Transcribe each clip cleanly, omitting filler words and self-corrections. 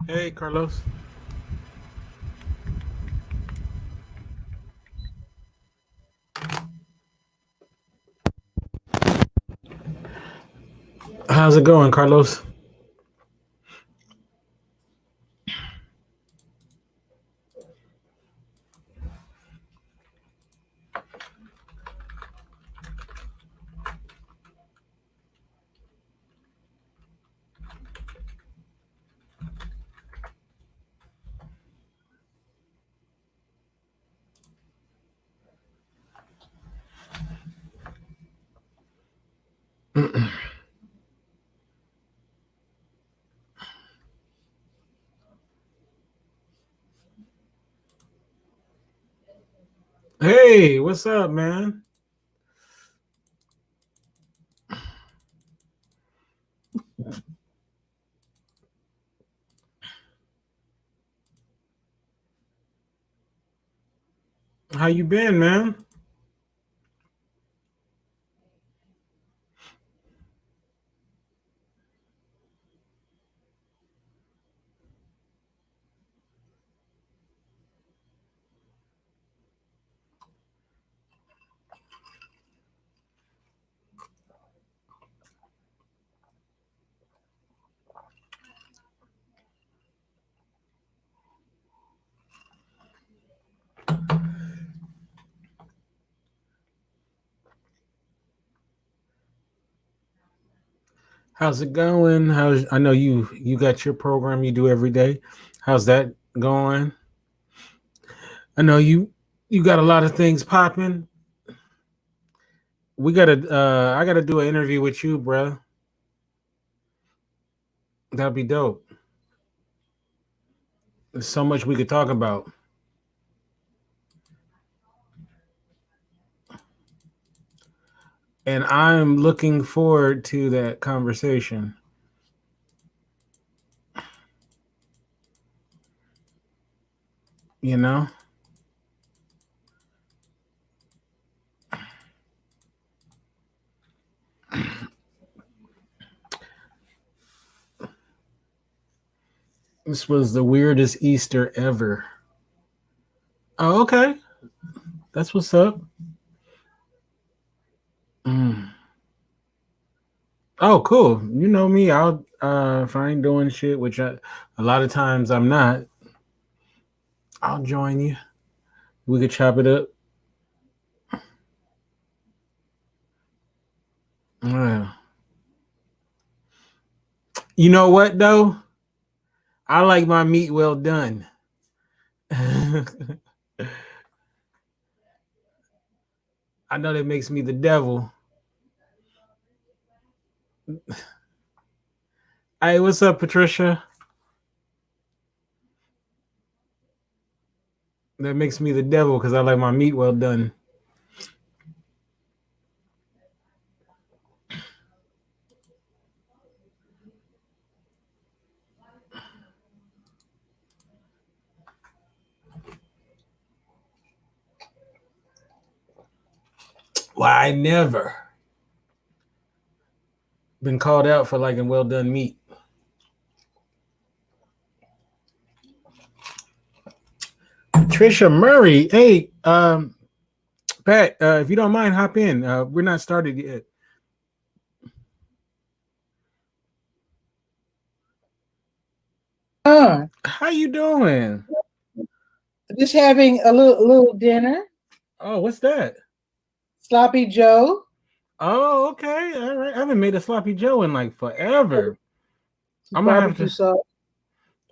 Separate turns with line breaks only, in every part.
Hey, Carlos. How's it going, Carlos? Hey, what's up, man? How you been, man? How's it going? How's I know you got your program you do every day. How's that going? I know you got a lot of things popping. I gotta do an interview with you, bro. That'd be dope. There's so much we could talk about. And I'm looking forward to that conversation. You know? This was the weirdest Easter ever. Oh, okay. That's what's up. Mm. Oh, cool. You know me. I'll if I ain't doing shit, which a lot of times I'm not, I'll join you. We could chop it up. Yeah. You know what though? I like my meat well done. I know that makes me the devil. Hey, what's up, Patricia? That makes me the devil because I like my meat well done. Why I never been called out for liking well done meat. Patricia Murray. Hey, Pat, if you don't mind, hop in. We're not started yet.
Oh,
How you doing?
just having a little dinner.
Oh, what's that?
Sloppy Joe.
Oh, okay. All right. I haven't made a sloppy Joe in like forever. I'm gonna have
Barbecue
to.
sauce.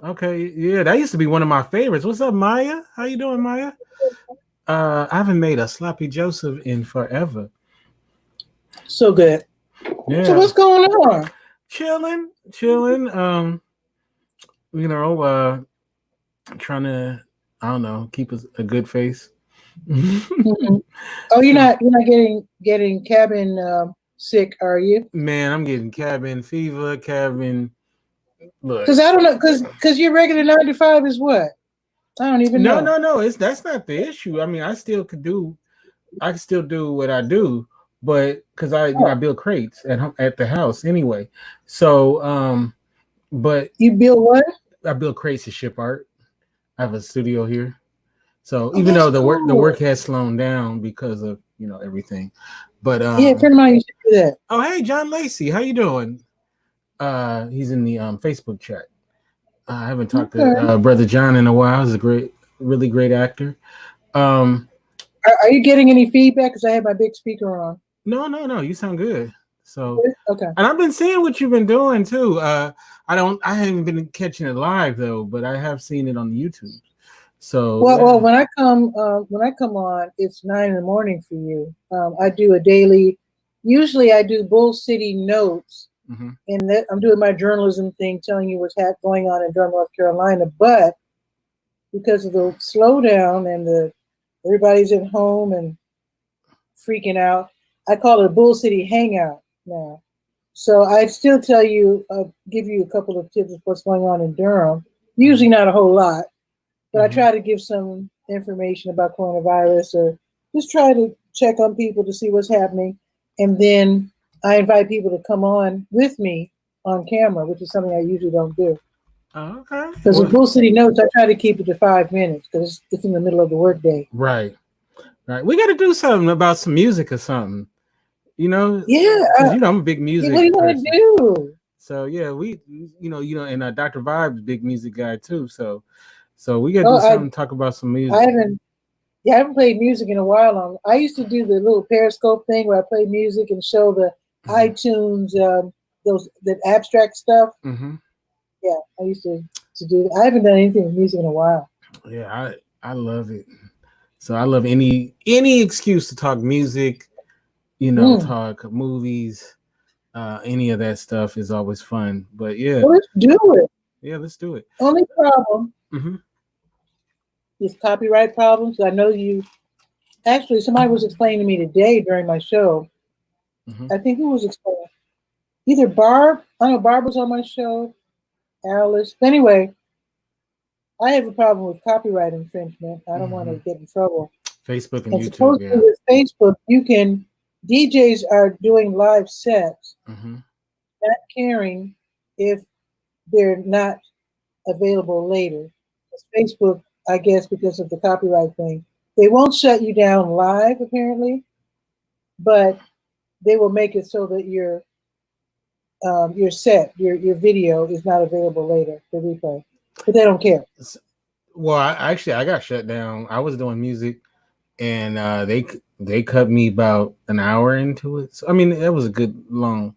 Okay, yeah, that used to be one of my favorites. What's up, Maya? How you doing, Maya? I haven't made a sloppy Joseph in forever.
So good. So
Yeah,
what's going on?
chilling, chilling. You know, trying to, I don't know, keep a good face.
Mhm. Oh, you're not getting cabin sick, are you?
Man, I'm getting cabin fever, cabin. Look,
Because I don't know. Because your regular 9 to 5 is what? I don't even
no,
know.
no, no. It's that's not the issue. I mean, I can still do what I do, but because I
Oh,
build crates at the house anyway. So, but
you build what?
I build crates to ship art. I have a studio here. So
Oh,
even though
that's
the work
cool.
has slowed down because of everything, but
Yeah, a friend of mine used to do that.
oh hey John Lacey, how you doing? He's in the Facebook chat. I haven't talked to
Okay.
brother John in a while. He's a really great actor. Um,
Are you getting any feedback? Because I have my big speaker on.
no, you sound good. So,
Okay.
and I've been seeing what you've been doing too. I haven't been catching it live though, but I have seen it on YouTube. So
Well,
yeah.
when I come on, it's 9 in the morning for you. I do a daily. Usually, I do Bull City Notes,
Mm-hmm.
and that I'm doing my journalism thing, telling you what's going on in Durham, North Carolina. But because of the slowdown and the everybody's at home and freaking out, I call it a Bull City Hangout now. So I still tell you, give you a couple of tips of what's going on in Durham. Usually not a whole lot, but I
Mm-hmm.
try to give some information about coronavirus or just try to check on people to see what's happening. And then I invite people to come on with me on camera, which is something I usually don't do.
Okay.
Because with
Well,
Bull City Notes, I try to keep it to 5 minutes because it's in the middle of the workday.
right. We got to do something about some music or something.
Yeah.
Because I'm a big
What do
music
you want
person.
to do?
So yeah, and Dr. Vibe's a big music guy too. So we gotta
Oh,
do something. Talk about some
I
music.
haven't. Yeah, I haven't played music in a while. I used to do the little Periscope thing where I play music and show the iTunes, those that abstract stuff.
Mm-hmm.
Yeah, I used to do. I haven't done anything with music in a while.
Yeah, I love it. So I love any excuse to talk music.
Mm.
Talk movies. Any of that stuff is always fun. But yeah,
Well, let's do it.
let's do it.
Only problem
Mm-hmm.
is copyright problems. I know you. Actually, somebody was explaining to me today during my show.
Mm-hmm.
I think who was explaining? Either Barb. I know Barb was on my show. Alice. But anyway, I have a problem with copyright infringement. I don't want
Mm-hmm.
to get in trouble.
Facebook and
And
YouTube.
supposedly
Yeah.
with Facebook, DJs are doing live sets,
Mm-hmm.
not caring if they're not available later. Facebook, I guess, because of the copyright thing, they won't shut you down live apparently, but they will make it so that your set, your video is not available later for replay. But they don't care.
Well, I got shut down. I was doing music, and they cut me about an hour into it. So I mean, that was a good long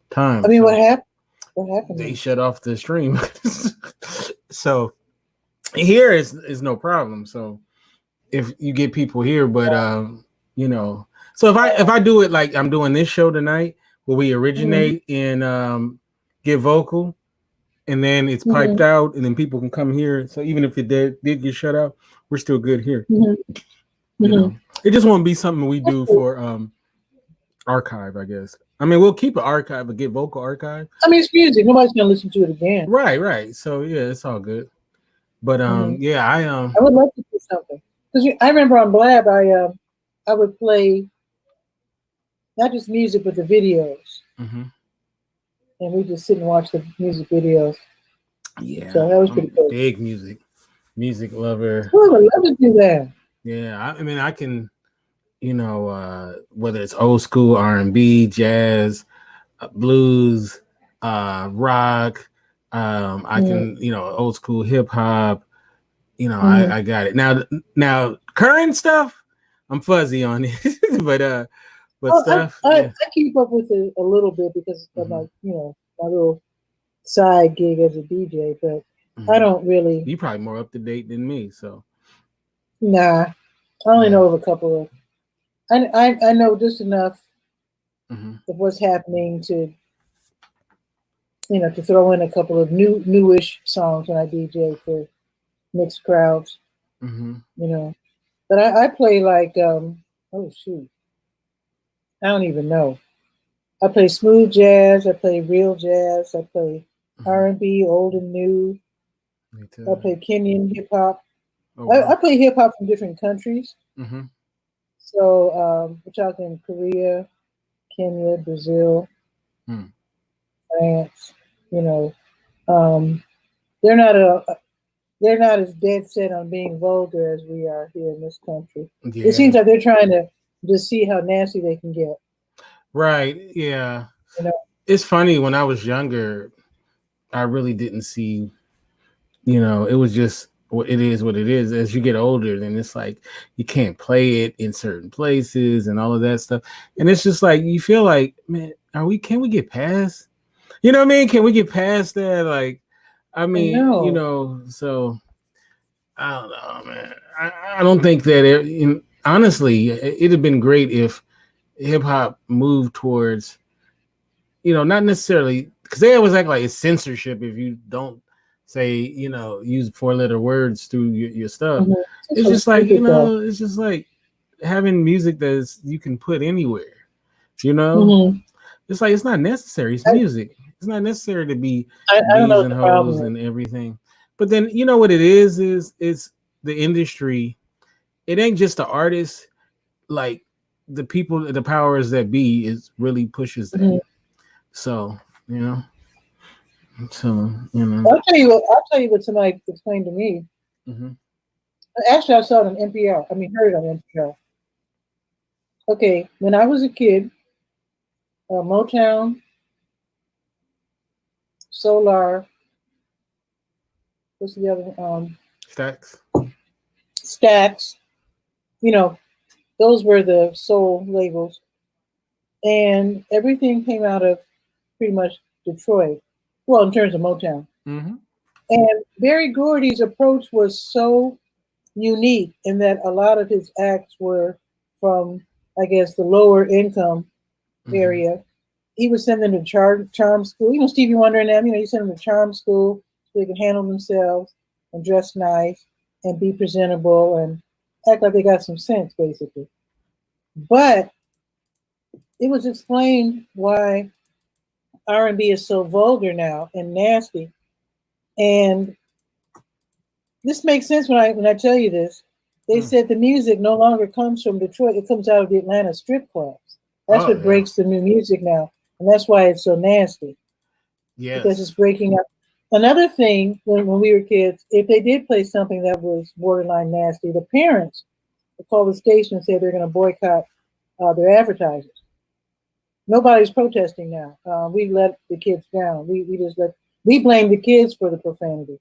time.
I mean,
So
what happened?
they
Then?
shut off the stream. So here is no problem. So if you get people here, but so if I do it like I'm doing this show tonight, where we originate in Get Vocal, and then it's piped
Mm-hmm.
out, and then people can come here. So even if it did get shut out, we're still good here.
Mm-hmm. Mm-hmm.
It just won't be something we do for archive, I guess. I mean, we'll keep an archive, a Get Vocal archive.
I mean, it's music. Nobody's gonna listen to it again.
Right. So yeah, it's all good. But yeah,
I would love to do something because I remember on Blab, I would play not just music but the videos,
mm-hmm.
and we just sit and watch the music videos.
Yeah,
So that was
I'm
pretty cool.
big music lover.
Oh, I would love to do that.
Yeah, I mean, I can, whether it's old school R&B, jazz, blues, rock, I can, old school hip hop. I got it now. Current stuff, I'm fuzzy on it, but stuff.
I keep up with it a little bit because of my my little side gig as a DJ, but I don't really.
You probably more up to date than me, so.
Nah, I only know of a couple of. I know just enough of what's happening to to throw in a couple of newish songs when I DJ for mixed crowds. But I play like oh shoot, I don't even know. I play smooth jazz, I play real jazz, I play R&B, old and new. I play Kenyan hip hop.
Oh, wow.
I play hip hop from different countries.
Mm-hmm.
So we're talking Korea, Kenya, Brazil, France. they're not a they're not as dead set on being vulgar as we are here in this country.
Yeah.
It seems like they're trying to just see how nasty they can get.
Right. Yeah.
You know?
It's funny, when I was younger, I really didn't see, it was just what it is, what it is. As you get older, then it's like you can't play it in certain places and all of that stuff. And it's just like you feel like, man, can we get past? You know what I mean? Can we get past that? Like, I mean, so I don't know, man. I don't think that honestly, it'd have been great if hip hop moved towards, not necessarily, because they always act like it's censorship if you don't say, use 4-letter words through your stuff.
Mhm.
It's just like, it's just like having music that you can put anywhere,
Mhm.
It's like, it's not necessary. It's music. It's not necessary to be
I don't know
bees and
what the problem
hoes
is.
and everything. But then, what it is it's the industry. It ain't just the artist. Like, the people, the powers that be is really pushes that.
Mhm.
So,
I'll tell you what somebody explained to me.
Mhm.
Actually, I saw it on NPR. I mean, heard it on NPR. Okay, when I was a kid, Motown, Solar, what's the other one?
Stacks.
Stax, those were the soul labels. And everything came out of pretty much Detroit. Well, in terms of Motown.
Mm-hmm.
And Berry Gordy's approach was so unique in that a lot of his acts were from, I guess, the lower income area. He would send them to charm school. Stevie Wonder and them, he sent them to charm school so they could handle themselves and dress nice and be presentable and act like they got some sense, basically. But it was explained why R&B is so vulgar now and nasty. And this makes sense when I tell you this. They said the music no longer comes from Detroit; it comes out of the Atlanta strip clubs. That's what breaks the new music now, and that's why it's so nasty.
Yes,
because it's breaking up. Another thing, when we were kids, if they did play something that was borderline nasty, the parents would call the station and say they're going to boycott their advertisers. Nobody's protesting now. We let the kids down. We blame the kids for the profanity.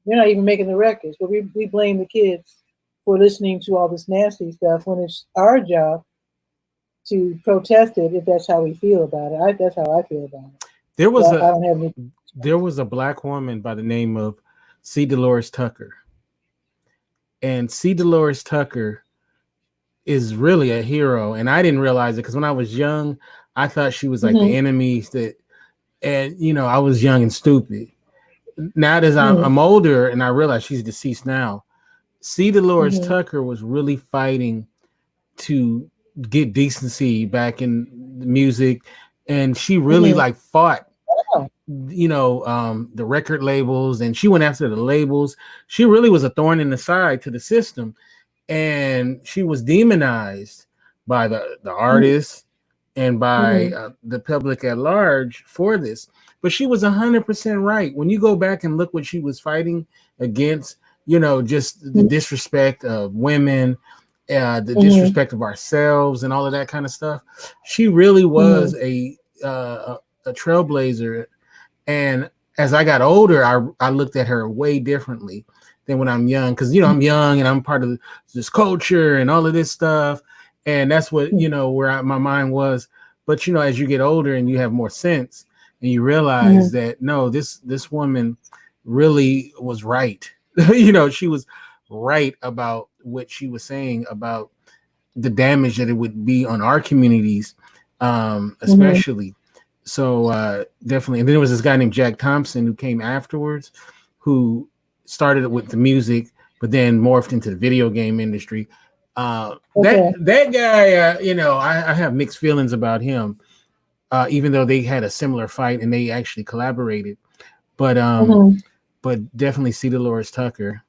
They're not even making the records, but we blame the kids for listening to all this nasty stuff when it's our job to protest it if that's how we feel about it. That's how I feel about it.
There was
I don't have any.
There was a Black woman by the name of C. Dolores Tucker. And C. Dolores Tucker is really a hero. And I didn't realize it because when I was young, I thought she was like the enemy and I was young and stupid. Now that I'm older and I realize she's deceased now, C. Dolores Tucker was really fighting to get decency back in the music. And she really fought the record labels, and she went after the labels. She really was a thorn in the side to the system, and she was demonized by the artists and by the public at large for this. But she was 100% right. When you go back and look what she was fighting against, just the disrespect of women, the disrespect of ourselves, and all of that kind of stuff. She really was a trailblazer. And as I got older, I looked at her way differently than when I'm young, because I'm young and I'm part of this culture and all of this stuff, and that's what where my mind was. But as you get older and you have more sense, and you realize that no, this woman really was right. She was right about what she was saying about the damage that it would be on our communities, especially. So definitely. And then there was this guy named Jack Thompson who came afterwards, who started with the music, but then morphed into the video game industry. That guy, I have mixed feelings about him, even though they had a similar fight and they actually collaborated. But definitely C. Dolores Tucker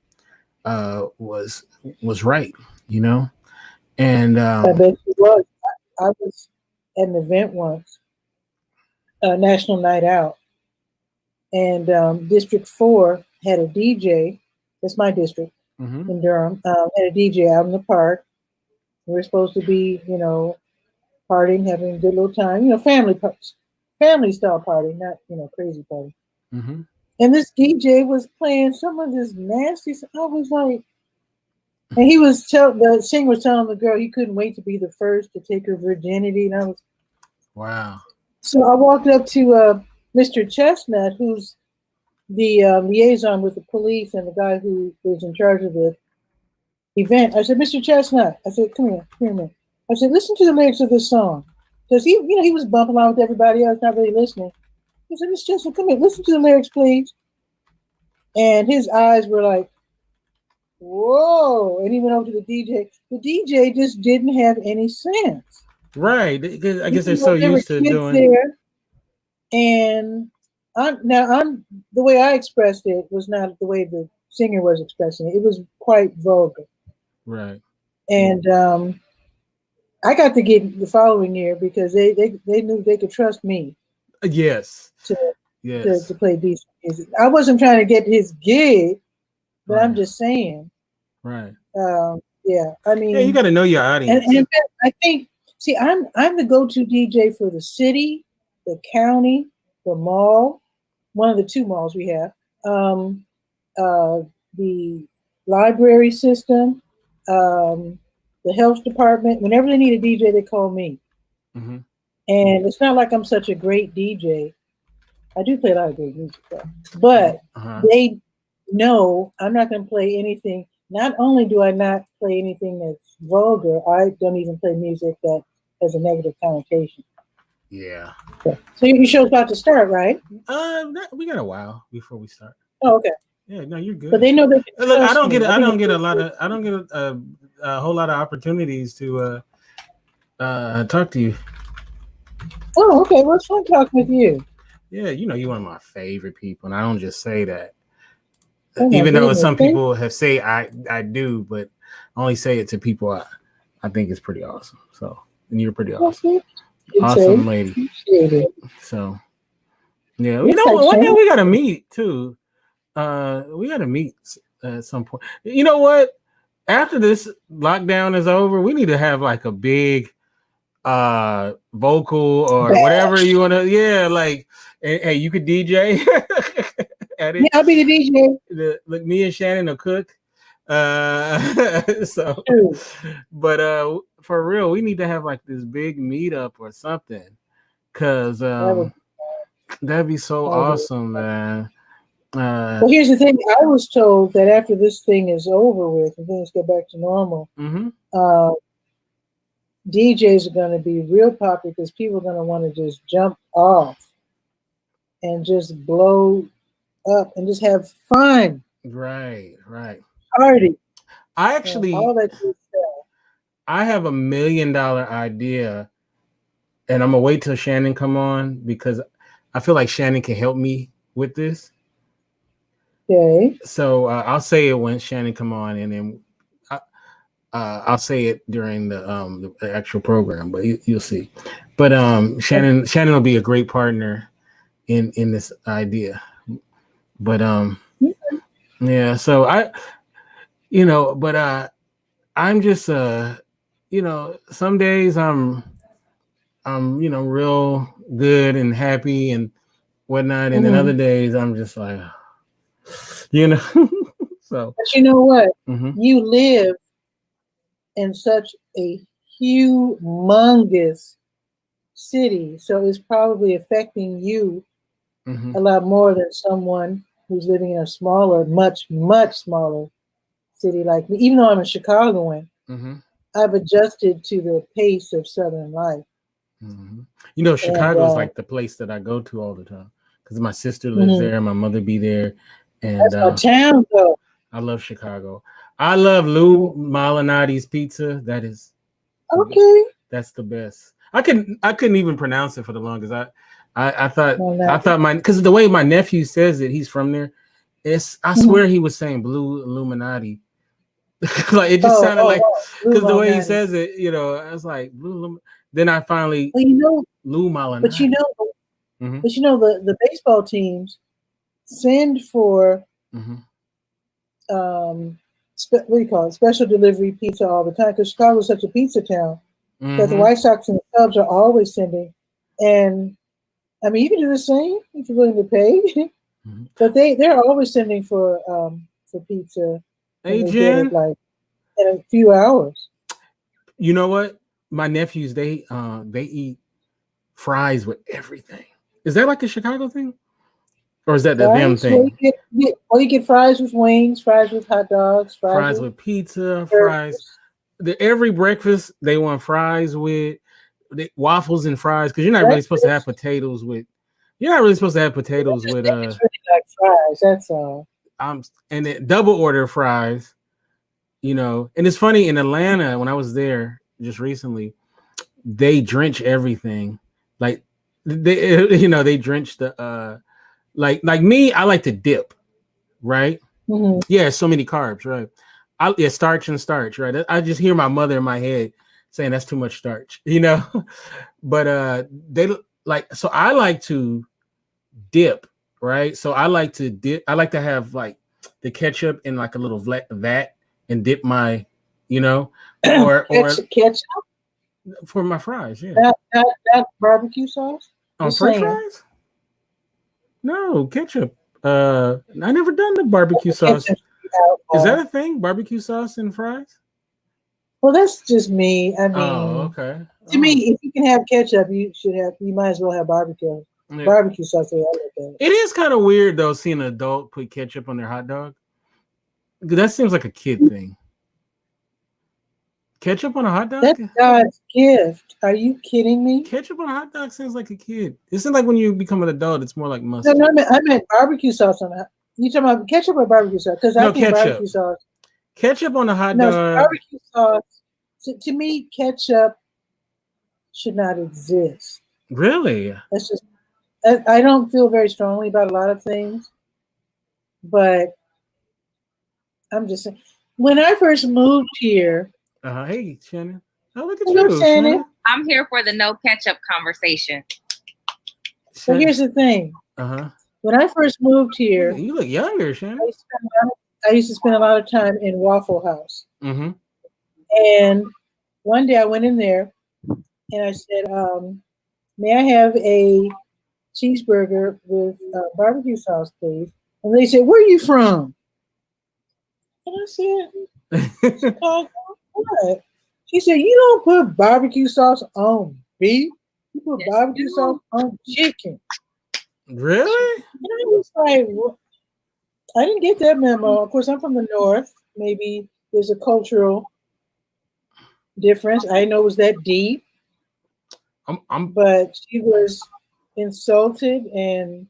was right, And
I bet she was. I was at an event once, National Night Out, and District 4 had a DJ. That's my district
Mm-hmm.
in Durham. Had a DJ out in the park. We were supposed to be, partying, having a good little time, family style party, not crazy party.
Mm-hmm.
And this DJ was playing some of this nasty stuff. I was like, and the singer was telling the girl he couldn't wait to be the first to take her virginity, and I was
Wow.
so I walked up to Mr. Chestnut, who's the liaison with the police and the guy who was in charge of the event. I said, Mr. Chestnut, I said, come here a minute. I said, listen to the lyrics of this song. Because he was bumping along with everybody else, not really listening. He said, Mr. Chestnut, come here, listen to the lyrics, please. And his eyes were like, whoa. And he went over to the DJ. The DJ just didn't have any sense.
Right. Because I guess they're so used to doing
there. And I'm the way I expressed it was not the way the singer was expressing it. It was quite vulgar.
Right.
And I got the gig the following year because they knew they could trust me.
Yes.
To play decent music. I wasn't trying to get his gig, but right. I'm just saying.
Right.
Yeah. I mean,
you got to know your audience.
And in fact, I think, I'm the go-to DJ for the city, the county, the mall, one of the two malls we have, the library system, the health department. Whenever they need a DJ, they call me.
Mm-hmm.
And it's not like I'm such a great DJ. I do play a lot of great music, though. But they know I'm not going to play anything. Not only do I not play anything that's vulgar, I don't even play music that has a negative connotation.
Yeah.
So your show's about to start, right?
We got a while before we start.
Oh, okay.
Yeah, no, you're good.
But they know that.
Look, I don't get a whole lot of opportunities to talk to you.
Oh, okay. Well, it's fun talking with you.
Yeah, you're one of my favorite people, and I don't just say that. Even though some people have say I do, but I only say it to people I think is pretty awesome. So, and you're pretty awesome. Awesome lady. So, yeah, one day we gotta meet too. We gotta meet at some point. You know what? After this lockdown is over, we need to have like a big vocal or whatever you want to. Yeah, like hey, you could DJ.
Yeah, I'll be the DJ.
Look, me and Shannon will cook. So, but for real, we need to have like this big meetup or something, cause that'd be so awesome, man.
Well, here's the thing. I was told that after this thing is over with and things get back to normal, DJs are going to be real popular because people are going to want to just jump off and just blow up and just have fun.
Right.
Party.
I actually,
all that good stuff.
I have $1 million idea, and I'm gonna wait till Shannon come on because I feel like Shannon can help me with this.
Okay.
So I'll say it when Shannon come on, and then I'll say it during the actual program. But you'll see. But Shannon will be a great partner in this idea. But yeah. So I'm just some days I'm real good and happy and whatnot, and then other days I'm just like. So.
But you know what? You live in such a humongous city, so it's probably affecting you a lot more than someone who's living in a smaller, much, much smaller city like me. Even though I'm a Chicagoan, I've adjusted to the pace of Southern life.
Chicago is like the place that I go to all the time because my sister lives there, my mother be there. And
that's my town, though.
I love Chicago. I love Lou Malinati's pizza. That is
okay.
That's the best. I couldn't even pronounce it for the longest. I thought because the way my nephew says it, he's from there. I swear he was saying Blue Illuminati. Like it just sounded like because the way he says it, I was like Blue. Then I finally
Lou Malinati.
But
but the baseball teams send for
Mhm.
what do you call it? Special delivery pizza all the time because Chicago is such a pizza town that the
Mhm.
White Sox and the Cubs are always sending. And I mean, you can do the same if you're willing to pay,
Mhm.
but they're always sending for pizza, and
Hey
they get it
Jen,
like in a few hours.
you know what? My nephews they eat fries with everything. Is that like a Chicago thing, or is that the them
Fries? Well,
thing?
you get fries with wings, fries with hot dogs, fries
Fries
with
with pizza, fries.
burgers.
Every breakfast they want fries with waffles and fries because you're not really supposed to have
Breakfast.
potatoes with. You're not really supposed to have potatoes with
It's really like fries. That's all.
and then double order fries. You know, and it's funny in Atlanta when I was there just recently, they drench everything. Like they they drench the like me, I like to dip, right?
Mm-hmm.
Yeah, so many carbs, right? Starch and starch, right? I just hear my mother in my head saying that's too much starch, you know. But they like so I like to dip, right? So I like to dip. I like to have like the ketchup in like a little vat and dip my, you know, or
Ketchup,
for my fries, yeah.
not barbecue sauce.
On
Just
French
saying.
fries? No ketchup. I never done the barbecue sauce.
Ketchup.
Is that a thing? Barbecue sauce and fries?
Well, that's just me. I
Oh,
mean,
okay.
to
Oh.
me, if you can have ketchup, you should have. You might as well have barbecue.
Yeah.
Barbecue sauce. I like that.
It is kind of weird though seeing an adult put ketchup on their hot dog. That seems like a kid thing. Ketchup on a hot dog?
That's God's gift. Are you kidding me?
Ketchup on a hot dog sounds like a kid. It seems like when you become an adult, it's more like
No,
mustard.
no, I meant barbecue sauce on that. You talking about ketchup or barbecue sauce? Because I
No,
think
ketchup.
barbecue sauce.
Ketchup on a hot
No,
dog.
barbecue sauce. To me, ketchup should not exist.
Really?
That's just. I don't feel very strongly about a lot of things, but I'm just saying. When I first moved here,
Hey, Shannon. Oh, look at
hello,
you,
Shannon.
Shannon.
I'm here for the no ketchup conversation.
So here's the thing. When I first moved here,
you look younger, Shannon.
I used to spend a lot of time in Waffle House.
Mm-hmm.
And one day I went in there and I said, may I have a cheeseburger with barbecue sauce, please? And they said, where are you from? And I said, Chicago. What? She said, you don't put barbecue sauce on beef. You put barbecue sauce on chicken.
Really?
And I was like, what? I didn't get that memo. Of course, I'm from the North. Maybe there's a cultural difference. I didn't know it was that deep. But she was insulted, and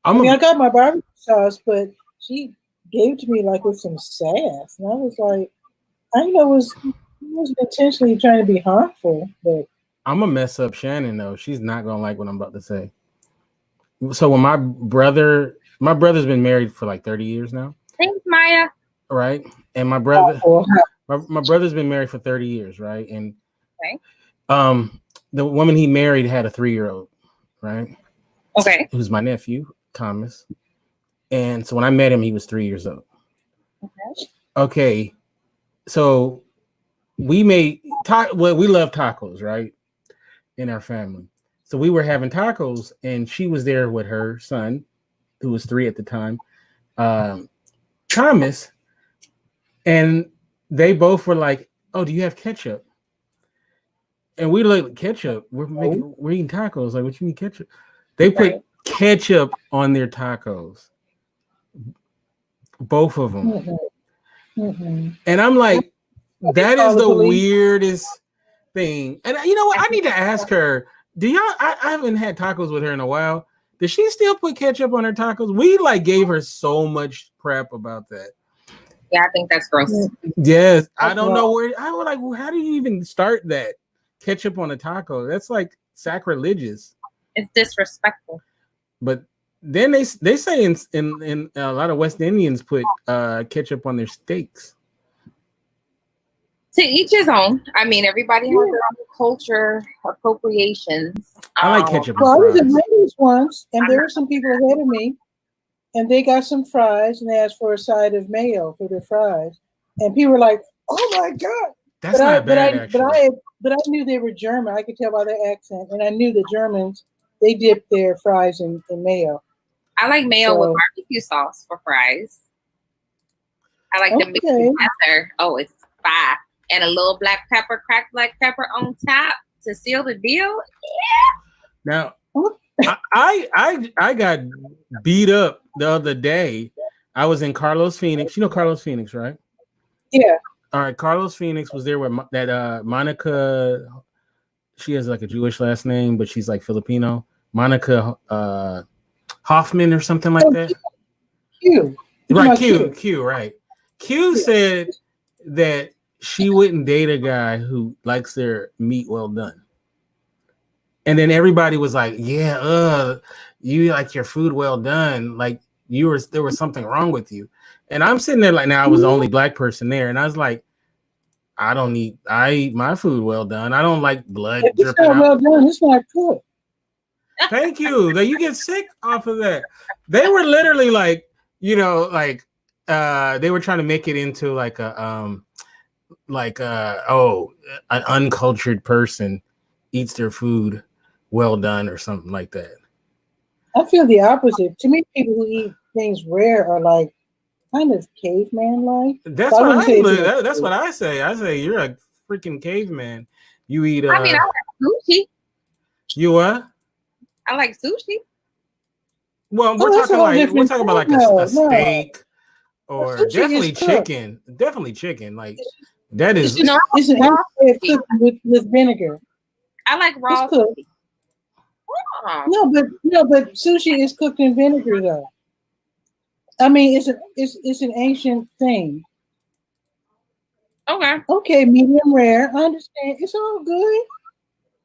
I got my barbecue sauce, but she gave it to me like with some sass, and I was like, I know it was intentionally trying to be harmful, but
I'm gonna mess up Shannon though. She's not gonna like what I'm about to say. So when my brother's been married for like 30 years now.
Thanks, Maya.
Right, and my brother's been married for 30 years, right? And the woman he married had a 3-year-old, right?
Okay.
Who's my nephew, Thomas. And so when I met him, he was 3 years old. Okay. So we we love tacos, right? In our family. So we were having tacos and she was there with her son, who was 3 at the time, Thomas. And they both were like, oh, do you have ketchup? And we like ketchup. We're eating tacos. Like, what you mean ketchup? They put ketchup on their tacos. Both of them.
Mm-hmm.
And I'm like, that is the weirdest thing. And you know what? I need to ask her. I haven't had tacos with her in a while. Does she still put ketchup on her tacos? We like gave her so much crap about that.
Yeah, I think that's gross.
Yes, I don't know where. I was like, well, how do you even start that? Ketchup on a taco? That's like sacrilegious.
It's disrespectful.
But then they say in a lot of West Indians put ketchup on their steaks.
To each his own. I mean, everybody has their own culture appropriations.
I like ketchup.
Well, I was in Wendy's once, and there were some people ahead of me and they got some fries, and they asked for a side of mayo for their fries, and people were like, "Oh my god!"
That's not bad, actually.
But I knew they were German. I could tell by their accent, and I knew the Germans, they dip their fries in mayo.
I like mayo
So-
with barbecue sauce for fries. I like the mix
Okay.
together. Oh, it's fire. And a little black pepper, cracked black pepper on top to seal the deal.
Now, I got beat up the other day. I was in Carlos Phoenix. You know Carlos Phoenix, right?
Yeah.
All right. Carlos Phoenix was there with that Monica. She has like a Jewish last name, but she's like Filipino. Monica Hoffman or something like that.
Q.
Right. Q. Right. Q said that she wouldn't date a guy who likes their meat well done. And then everybody was like, yeah, you like your food well done. Like there was something wrong with you. And I'm sitting there like, now I was the only black person there. And I was like, I eat my food well done. I don't like blood
If it's
dripping
not
out.
well done, it's not cooked.
Thank you. Like you get sick off of that. They were literally like, they were trying to make it into like an uncultured person eats their food well done or something like that.
I feel the opposite. To me, people who eat things rare are like kind of caveman like.
That's
I
what
wouldn't say it's
that's what I say. I say you're a freaking caveman. You eat
I mean, I like sushi.
You what?
I like sushi.
Well,
that's a whole
we're
different
talking about like
thing.
a
No.
steak or
Sushi
definitely
is cooked.
chicken. Definitely chicken. Like that is
It's an it's cooked with vinegar.
I like raw
It's cooked.
sushi. Oh.
No, but sushi is cooked in vinegar though. I mean, it's an ancient thing.
Okay.
Okay, medium rare. I understand. It's all good.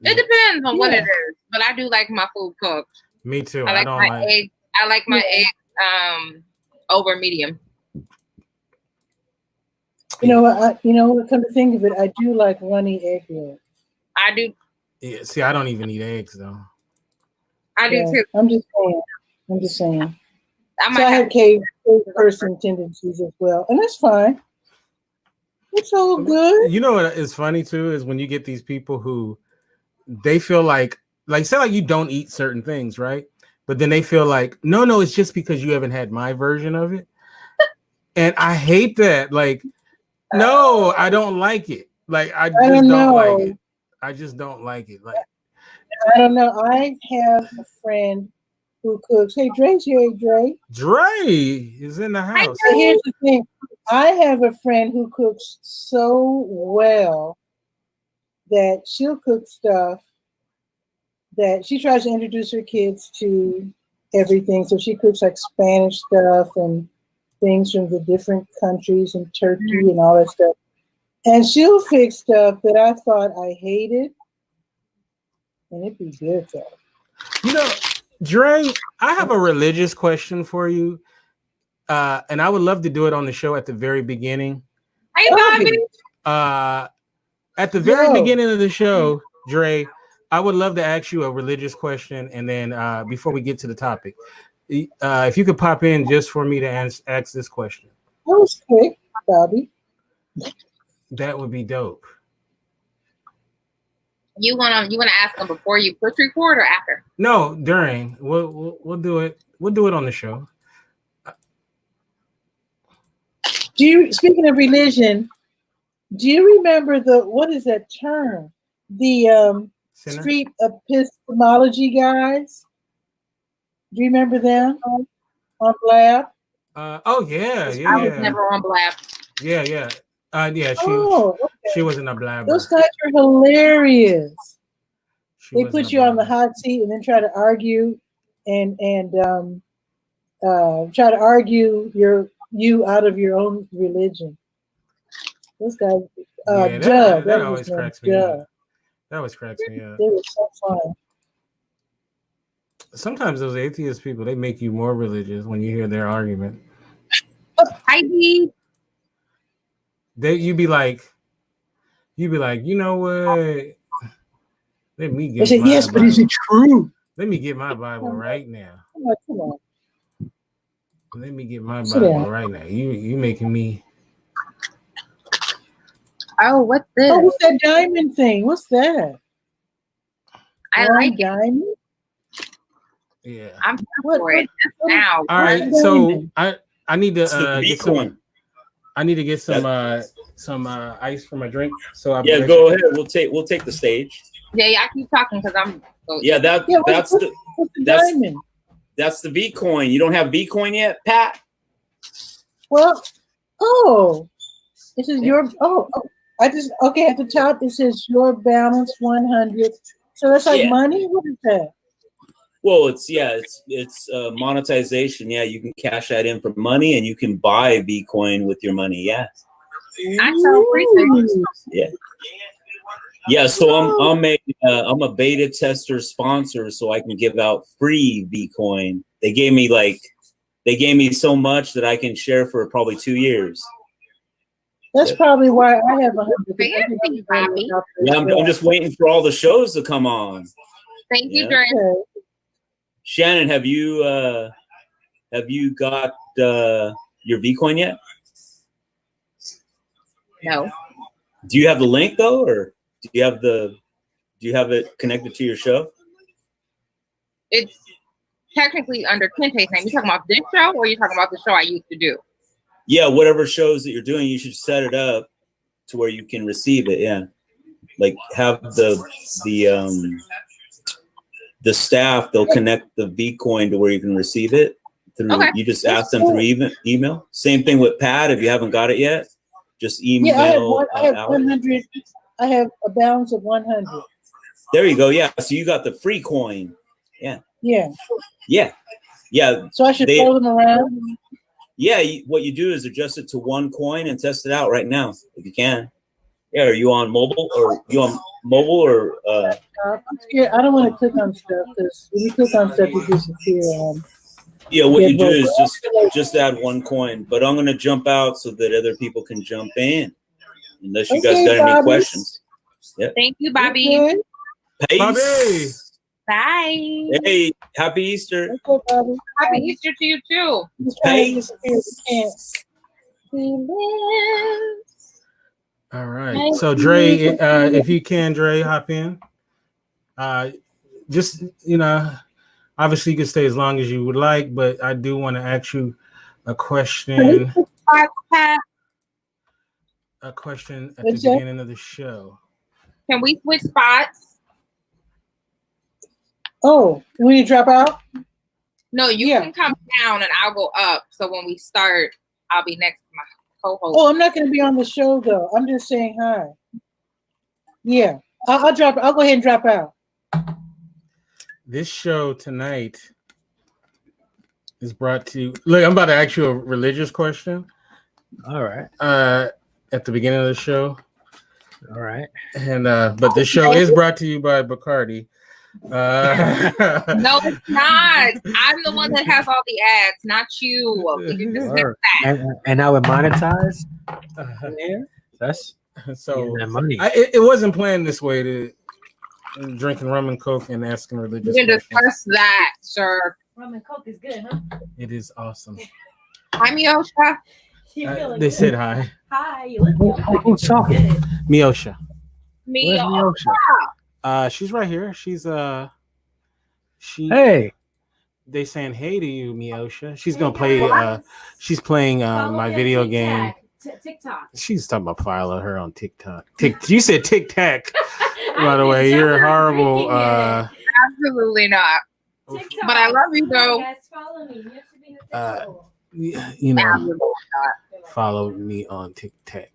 It depends on what
Yeah.
it is, but I do like my food cooked.
me too.
I like
don't
my
like
eggs. I like my eggs over medium.
You know what? Come to think of it, I do like runny egg yolks.
I do.
Yeah, see, I don't even eat eggs though.
I do
Yeah,
too.
I'm just saying.
I
So
might
I
have
have cave person tendencies as well, and that's fine. It's all good.
You know what is funny too is when you get these people who they feel like say like you don't eat certain things, right? But then they feel like no, it's just because you haven't had my version of it. And I hate that. Like, no, I don't like it. Like I just
don't
don't like
know.
it. I just don't like it. Like
I don't know. I have a friend who cooks. Hey, Dre's here. Hey, Dre.
Dre is in the house.
So here's the thing. I have a friend who cooks so well that she'll cook stuff that she tries to introduce her kids to everything. So she cooks like Spanish stuff and things from the different countries and Turkey and all that stuff. And she'll fix stuff that I thought I hated. And it'd be good though.
You know, Dre, I have a religious question for you. And I would love to do it on the show at the very beginning.
Hey, Bobby.
At the very beginning of the show, Dre, I would love to ask you a religious question, and then before we get to the topic, if you could pop in just for me to ask this question.
That was quick, Bobby.
That would be dope.
You wanna ask them before you push record or after?
No, during. We'll do it. We'll do it on the show.
Speaking of religion, do you remember what is that term? The
Sinner?
street epistemology guys. Do you remember them on Blab?
Oh yeah.
I was never on Blab.
Yeah. Yeah. She wasn't a blabber.
Those guys are hilarious.
She
They
wasn't
put
a
you on the
blabber.
hot seat and then try to argue and try to argue you out of your own religion. Those guys, Judd,
that always cracks me
Judd.
up. That always cracks me up.
They were so fun.
Sometimes those atheist people, they make you more religious when you hear their argument.
Hi, D.
You'd be like, you know what? Let me
They
get
said,
my
yes, but
Bible.
is it true?
Let me get my Bible right now.
I'm like, come on.
Let me get my
Sit
Bible
down.
right now. You making me.
Oh, what's this?
Oh, what's that diamond thing? What's that?
I
One
like it.
diamond?
Yeah.
I'm here
What-
for it.
what-
Now.
All right.
What's
So
diamond?
I need
It's
to
the
get some.
Bitcoin.
I need to get some ice for my drink. So I'll be
Yeah,
right
go
back.
ahead. We'll take the stage.
Yeah, I keep talking because I'm.
Yeah,
Yeah,
that's the
what's the
that's-
diamond?
that's the Bitcoin. You don't have Bitcoin yet, Pat?
Well, oh, this is your. Oh, I just okay. At the top it says your balance 100. So that's like
Yeah.
money. What is that?
Well, it's monetization. Yeah, you can cash that in for money, and you can buy Bitcoin with your money. Yeah,
I so appreciate
Ooh.
yeah. So I'm a beta tester sponsor, so I can give out free Bitcoin. They gave me so much that I can share for probably 2 years.
That's probably why I have 100.
Fancy, Bobby.
Yeah, I'm just waiting for all the shows to come on.
Thank you,
Yeah.
Dre.
Okay.
Shannon, have you got your Bitcoin yet?
No.
Do you have the link though, or do you have it connected to your show?
It's technically under Kente's name. You talking about this show or you talking about the show I used to do?
Yeah, whatever shows that you're doing, you should set it up to where you can receive it. Yeah, like have the staff, they'll connect the Bitcoin to where you can receive it through.
Okay.
You just ask them through email. Same thing with Pat. If you haven't got it yet, just email.
Yeah, I have
Alex.
100. I have a balance of 100.
There you go. Yeah, so you got the free coin.
Yeah.
Yeah.
So I should
They-
throw them around.
Yeah, what you do is adjust it to one coin and test it out right now if you can. Yeah, are you on mobile or
I'm scared. I don't want to click on stuff because when you click on stuff, you disappear.
yeah, what
Yeah,
you do
but-
is just add one coin. But I'm gonna jump out so that other people can jump in. Unless you guys
Okay,
got any
Bobby.
questions.
Thank you, Bobby.
Okay,
Peace.
Bobby.
Bye.
Hey, happy Easter.
okay, Bobby.
Happy Easter to you too.
He's trying to
Hey.
disappear. He can't.
He lives.
All right. So Dre, if you can, Dre, hop in. Just obviously you can stay as long as you would like, but I do want to ask you a question.
Pat,
At the
What's that?
beginning of the show.
can we switch spots?
Oh, when you drop out?
No, you
Yeah.
can come down and I'll go up. So when we start, I'll be next to my co-host.
Oh, I'm not going to be on the show though. I'm just saying hi. Yeah, I'll drop. I'll go ahead and drop out.
This show tonight is brought to you. Look, I'm about to ask you a religious question.
All right.
At the beginning of the show.
All right.
And but the show is brought to you by Bacardi.
No, it's not. I'm the one that has all the ads, not you. We can just
Word. And now we're monetized. Yeah. That's
So
getting that money.
it wasn't planned this way to drinking rum and coke and asking religious
we can
questions.
discuss that, sir.
Rum and Coke is good, huh?
It is awesome.
Hi, Miosha.
She feeling
They
good.
said hi.
Hi, you look
Who's talking?
good.
Miosha.
Where's
Miosha.
Miosha?
She's right here. She's
Hey.
they saying hey to you, Miosha. She's
Hey,
gonna play
guys.
she's playing
Follow
my
me on
video game.
TikTok.
She's talking about follow her on TikTok. You said Tic Tac. By the
I've
way,
been
you're
jumping
horrible.
drinking
Absolutely not.
it. TikTok.
But I love you, though.
Guys, follow me. You have to be in the
Uh,
TikTok.
You know,
Absolutely not.
follow me on Tic Tac.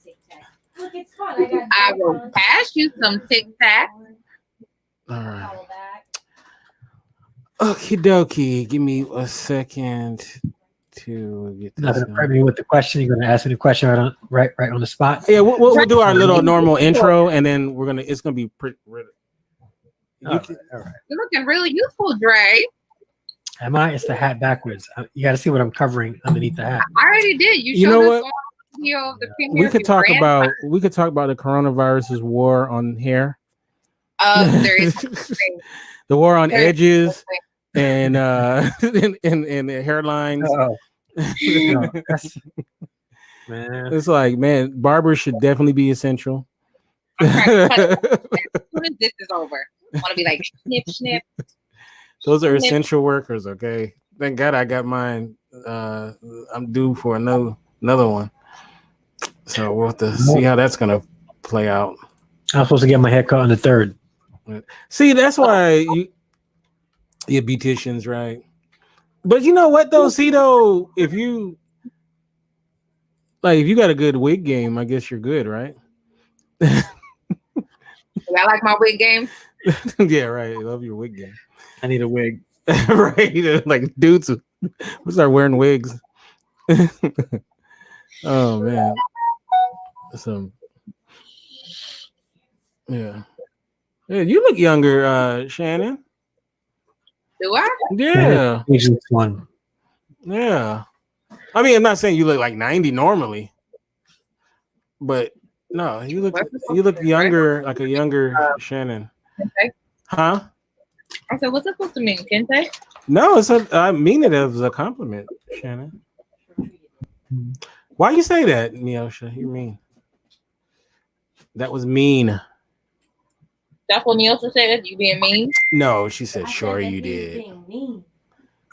TikTok. Look, it's fun. I got.
I will pass you some Tic Tac.
All right.
Follow back.
Okie dokie. Give me a second to get
Not
this.
gonna prep me with the question. You're gonna ask me the question right on the spot.
Yeah, we'll do our little normal intro, and then it's gonna be pretty.
All
You
right,
can-
all right.
You're looking really useful, Dre.
Am I? It's the hat backwards. You got to see what I'm covering underneath the hat.
I already did. You
You
showed
know
us
what?
on video of the premiere
we
of
could
your
talk
grandson.
about the coronavirus's war on hair.
There is
The war on
There is-
edges and and the hairlines.
Oh, No, that's- man.
It's like, man, barbers should definitely be essential.
I'm trying to cut it as soon as this is over. I want to be like snip, snip.
Those are essential workers, okay? Thank God I got mine. I'm due for another one. So we'll have to see how that's gonna play out.
I'm supposed to get my hair cut on the 3rd.
See, that's why you're beauticians, right? But you know what though? See though, if you got a good wig game, I guess you're good, right?
I like my wig game.
Yeah, right. I love your wig game.
I need a wig.
Right. Like dudes we start wearing wigs. Oh man. So yeah. Yeah, you look younger, Shannon.
Do I?
Yeah.
Usually it's one.
Yeah. I mean, I'm not saying you look like 90 normally, but no, you look younger, like a younger Shannon.
Okay.
Huh?
I said, what's it supposed to mean, Kente?
No, I mean it as a compliment, Shannon. Why you say that, Neosha? You mean that was mean?
That's what Neosha said. You being mean?
No, she said,
I
"Sure
said that
you
he was
did.
being mean.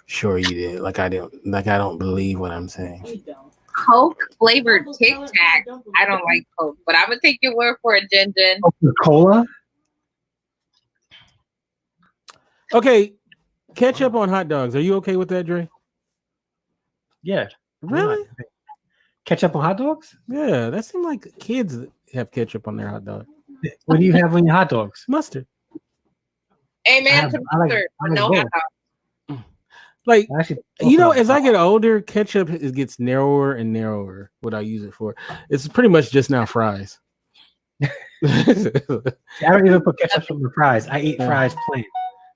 Sure you did." Like I don't believe what I'm saying.
You don't.
Coke flavored
Don't
Tic
tell us
Tac.
you don't
I don't like Coke, but I'm gonna take your word for it, Jen Jen.
Coca-Cola?
Okay, ketchup on hot dogs. Are you okay with that, Dre?
Yeah.
Really?
Ketchup on hot dogs?
Yeah, that seems like kids have ketchup on their hot dog.
What do you have on your hot dogs?
Mustard.
Amen
I
to
like-
mustard.
I like
No
both.
hot dog.
Like,
Actually,
as I get older, ketchup gets narrower and narrower. What I use it for, it's pretty much just now fries.
I don't even put ketchup on the fries. I eat fries plain.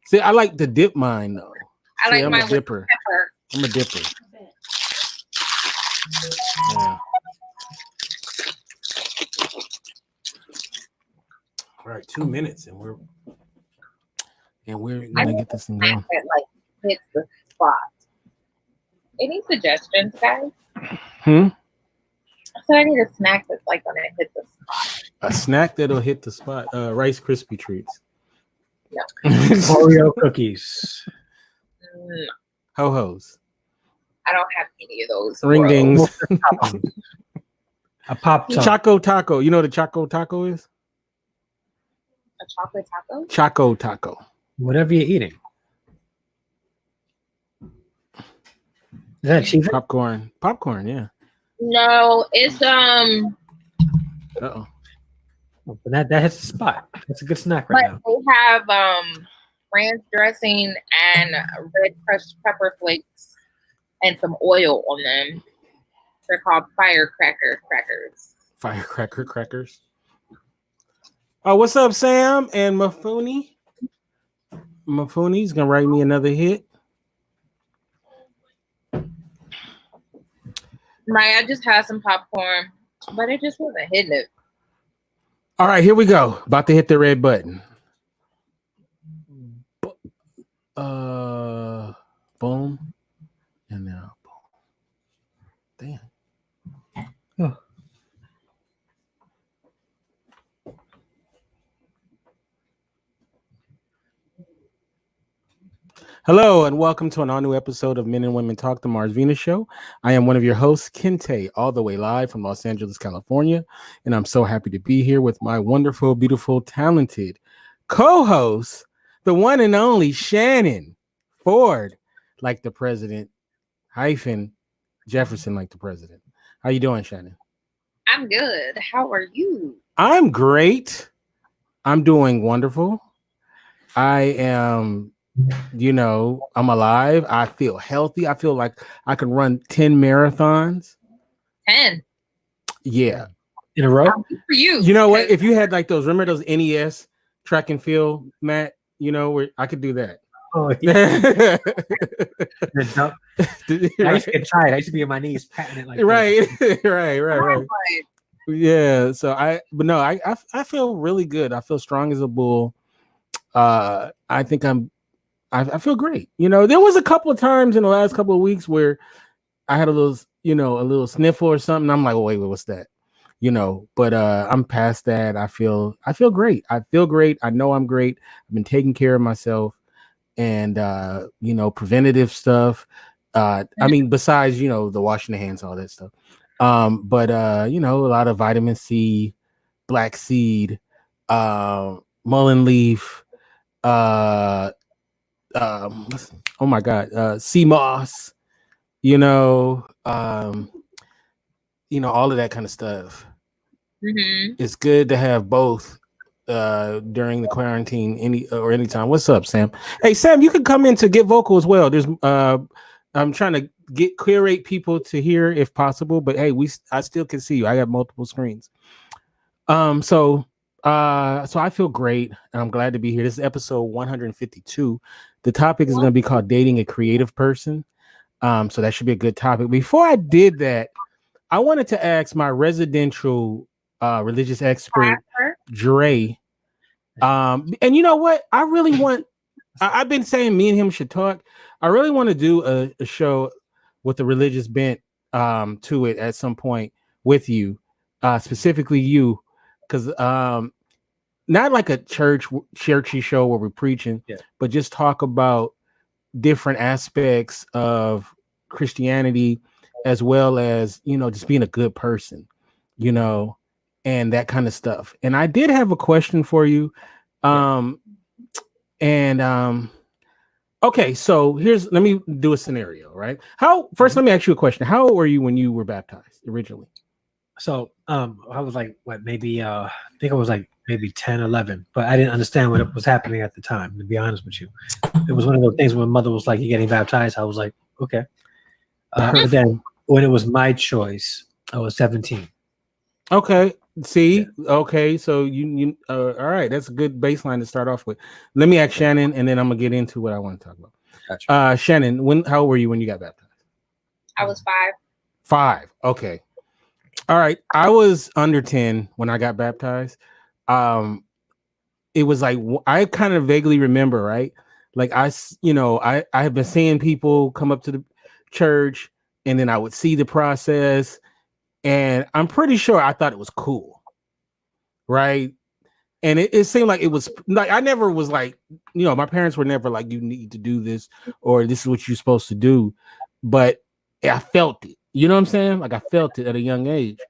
See, I like to dip mine though.
I
See,
like
I'm
mine
a
with
dipper.
pepper.
I'm a dipper.
I bet.
Yeah. All right, 2 minutes, and we're gonna get this thing
Snack
going.
that like hits the spot. Any suggestions, guys?
Hmm?
I said I need a snack that's like gonna hit the spot.
A snack that'll hit the spot. Rice Krispie treats.
Oreo cookies.
Mm,
Ho hos.
I don't have any of those.
Ring
bro.
dings.
A Pop Tart.
Choco taco. You know what a choco taco is?
A chocolate taco?
Choco taco.
Whatever you're eating. Is that cheese?
Popcorn. Popcorn, yeah.
No, it's
Uh-oh.
That hits the spot. That's a good snack right
but
now.
they have ranch dressing and red crushed pepper flakes and some oil on them. They're called firecracker crackers.
Firecracker crackers. Oh, what's up, Sam and Mafuni? Mafuni's gonna write me another hit.
Right, I just had some popcorn, but it just wasn't hitting it.
All right, here we go. About to hit the red button. Boom. And now boom. Damn. Hello and welcome to an all-new episode of Men and Women Talk, the Mars Venus Show. I am one of your hosts, Kente, all the way live from Los Angeles, California, and I'm so happy to be here with my wonderful, beautiful, talented co-host, the one and only Shannon Ford, like the president, hyphen Jefferson, like the president. How you doing, Shannon?
I'm good. How are you?
I'm great. I'm doing wonderful. I am, I'm alive. I feel healthy. I feel like I can run 10 marathons.
10.
Yeah.
In a row?
Good for you.
You know what? If you had like remember those NES track and field, Matt, where I could do that.
Oh, yeah. I used to
Right.
get tired. I used to be on my knees patting it like this.
Right. Yeah. So I feel really good. I feel strong as a bull. I think I feel great. There was a couple of times in the last couple of weeks where I had a little, a little sniffle or something. I'm like, oh, wait, what's that? But I'm past that. I feel great. I feel great. I know I'm great. I've been taking care of myself and preventative stuff. I mean, besides, the washing the hands, all that stuff. But a lot of vitamin C, black seed, mullein leaf, oh my God, sea moss, all of that kind of stuff.
Mm-hmm.
It's good to have both during the quarantine anytime. What's up, Sam? Hey, Sam, you can come in to get vocal as well. There's I'm trying to curate people to hear if possible, but hey, I still can see you. I got multiple screens. So I feel great and I'm glad to be here. This is episode 152. The topic is going to be called dating a creative person. So that should be a good topic. Before I did that, I wanted to ask my residential religious expert, Dre. And you know what? I really want, I've been saying me and him should talk. I really want to do a show with a religious bent to it at some point with you, specifically you, because not like a churchy show where we're preaching, but just talk about different aspects of Christianity as well as, just being a good person, and that kind of stuff. And I did have a question for you. Okay, so let me do a scenario, right? Let me ask you a question. How old were you when you were baptized originally?
So I was like, maybe I think I was like maybe 10, 11, but I didn't understand what was happening at the time, to be honest with you. It was one of those things when my mother was like, you're getting baptized. I was like, okay. But then when it was my choice, I was 17.
Okay. See, okay. So you all right. That's a good baseline to start off with. Let me ask Shannon, and then I'm gonna get into what I want to talk about.
Gotcha.
Shannon, how old were you when you got baptized?
I was 5.
5. Okay. All right. I was under 10 when I got baptized. It was like I kind of vaguely remember, right? Like I have been seeing people come up to the church, and then I would see the process, and I'm pretty sure I thought it was cool, right? And it seemed like it was like I never was like, my parents were never like, you need to do this or this is what you're supposed to do, but I felt it. You know what I'm saying? Like I felt it at a young age.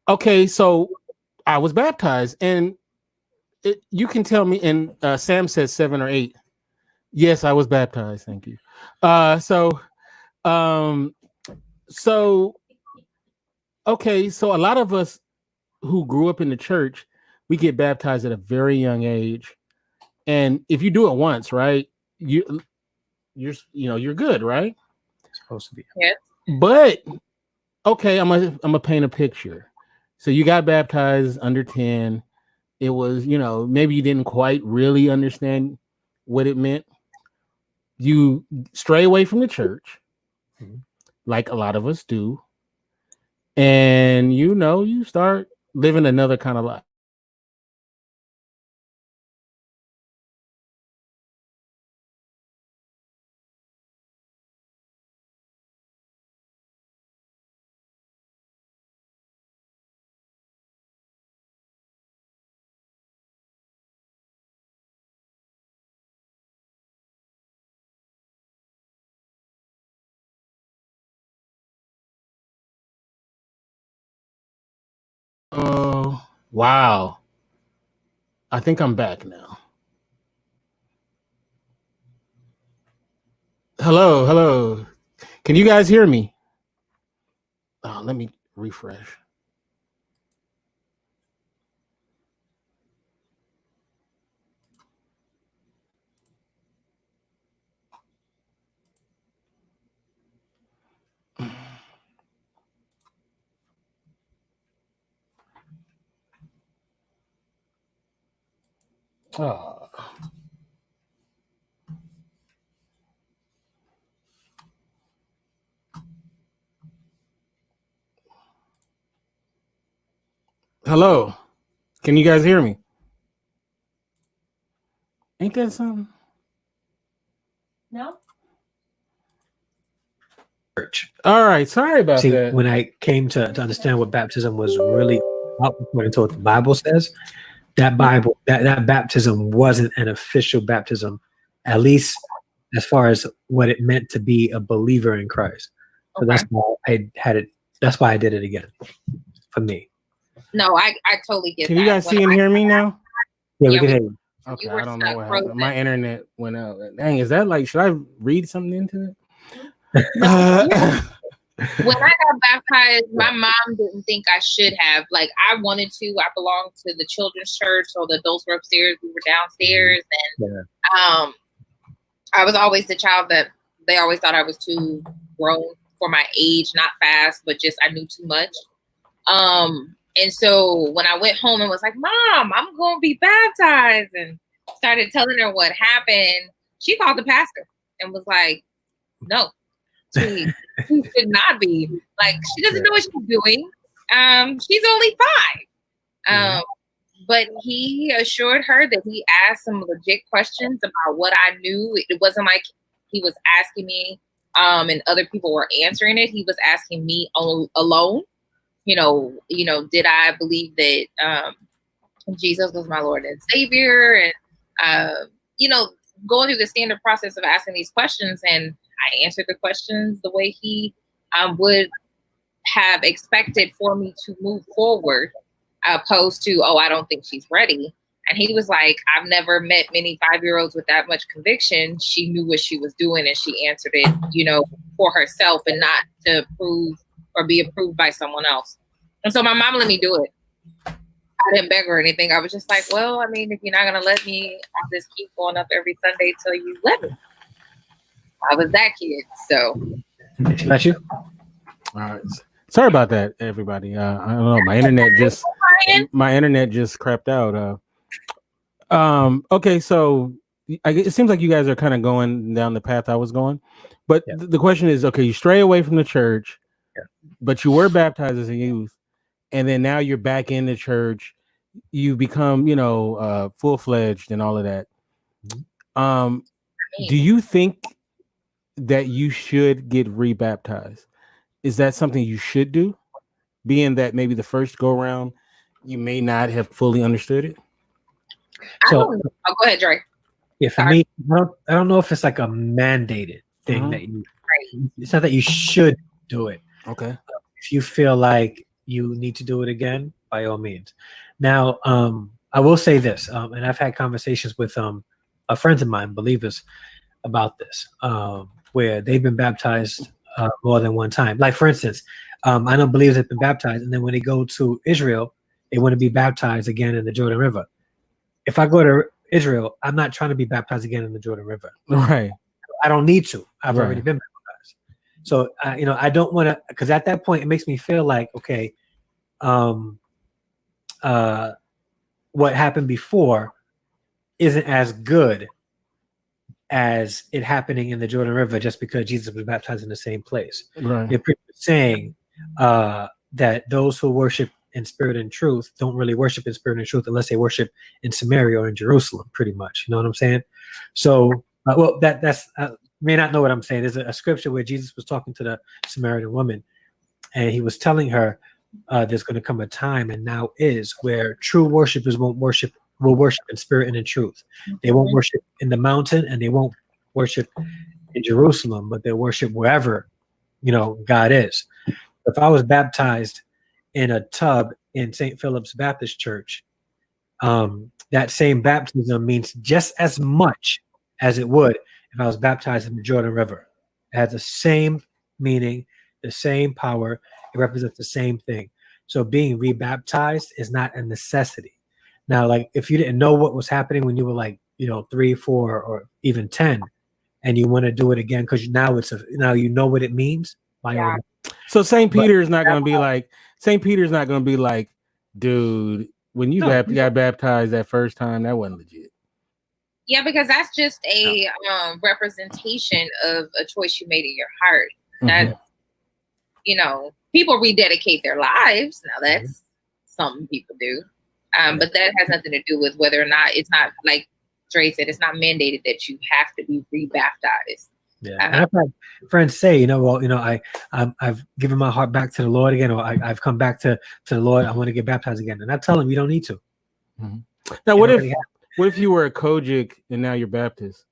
Okay, so I was baptized, and you can tell me. And Sam says 7 or 8. Yes, I was baptized. Thank you. Okay, so a lot of us who grew up in the church, we get baptized at a very young age, and if you do it once, right, you're good, right?
It's supposed to be.
Yeah.
But okay, I'm gonna paint a picture. So you got baptized under 10. It was, maybe you didn't quite really understand what it meant. You stray away from the church, like a lot of us do, and you start living another kind of life. Oh, wow. I think I'm back now. Hello. Can you guys hear me? Oh, let me refresh. Oh. Hello. Can you guys hear me? Ain't that something?
No?
church.
All right. Sorry about
See,
that.
when I came to understand what baptism was really about, according to what the Bible says, that baptism wasn't an official baptism, at least as far as what it meant to be a believer in Christ. So
Okay.
that's why I had it. That's why I did it again for me.
No, I totally get
Can
that.
you guys see and hear me now?
Yeah, we
Yeah,
can
we-
hear you.
Okay,
were
I don't know
stuck,
what happened.
frozen.
My internet went out. Dang, is that like? Should I read something into it?
When I got baptized, my mom didn't think I should have. Like, I wanted to. I belonged to the children's church, so the adults were upstairs, we were downstairs, and I was always the child that they always thought I was too grown for my age, not fast, but just I knew too much. And so when I went home and was like, Mom, I'm going to be baptized, and started telling her what happened, she called the pastor and was like, no, she should not be. Like, she doesn't know what she's doing. She's only 5. But he assured her that he asked some legit questions about what I knew. It wasn't like he was asking me and other people were answering it. He was asking me alone. You know, did I believe that Jesus was my Lord and Savior? And, going through the standard process of asking these questions. And I answered the questions the way he would have expected for me to move forward, opposed to, oh, I don't think she's ready. And he was like, I've never met many 5-year-olds with that much conviction. She knew what she was doing and she answered it, for herself and not to prove or be approved by someone else. And so my mom let me do it. I didn't beg her or anything. I was just like, well, I mean, if you're not going to let me, I'll just keep going up every Sunday till you let me. I was that kid. So.
Did she let you?
All right. Sorry about that, everybody. I don't know. My internet just crapped out. Okay, so it seems like you guys are kind of going down the path I was going, but the question is, okay, you stray away from the church, but you were baptized as a youth, and then now you're back in the church. You become, full-fledged and all of that. Do you think that you should get rebaptized? Is that something you should do? Being that maybe the first go around, you may not have fully understood it.
So,
go ahead, Dre.
Yeah, for me, I don't know if it's like a mandated thing that you. It's not that you should do it.
Okay.
If you feel like you need to do it again, by all means. Now, I will say this, and I've had conversations with friends of mine, believers, about this, where they've been baptized more than one time. Like, for instance, I know believers have been baptized, and then when they go to Israel, they want to be baptized again in the Jordan River. If I go to Israel, I'm not trying to be baptized again in the Jordan River.
Right.
I don't need to. I've already been baptized. So, I don't want to, because at that point, it makes me feel like, okay, what happened before isn't as good as it happening in the Jordan River just because Jesus was baptized in the same place.
Right.
They're pretty much saying that those who worship in spirit and truth don't really worship in spirit and truth unless they worship in Samaria or in Jerusalem, pretty much. You know what I'm saying? So, that's may not know what I'm saying. There's a scripture where Jesus was talking to the Samaritan woman, and he was telling her there's going to come a time, and now is, where true worshipers will worship in spirit and in truth. They won't worship in the mountain, and they won't worship in Jerusalem, but they'll worship wherever, God is. If I was baptized in a tub in St. Philip's Baptist Church, that same baptism means just as much as it would if I was baptized in the Jordan River. It has the same meaning, the same power. It represents the same thing. So being rebaptized is not a necessity. Now, like, if you didn't know what was happening when you were like, 3, 4, or even 10, and you want to do it again because now you know what it means.
So St. Peter is not going to be like, dude, when you got baptized that first time, that wasn't legit.
Yeah, because that's just a representation of a choice you made in your heart. That, people rededicate their lives. Now that's something people do. But that has nothing to do with whether or not, it's not, like Dre said, it's not mandated that you have to be rebaptized.
Yeah, and I've had friends say, I've given my heart back to the Lord again, or I've come back to the Lord. I want to get baptized again, and I tell them you don't need to.
Now, what if you were a Kojic and now you're Baptist?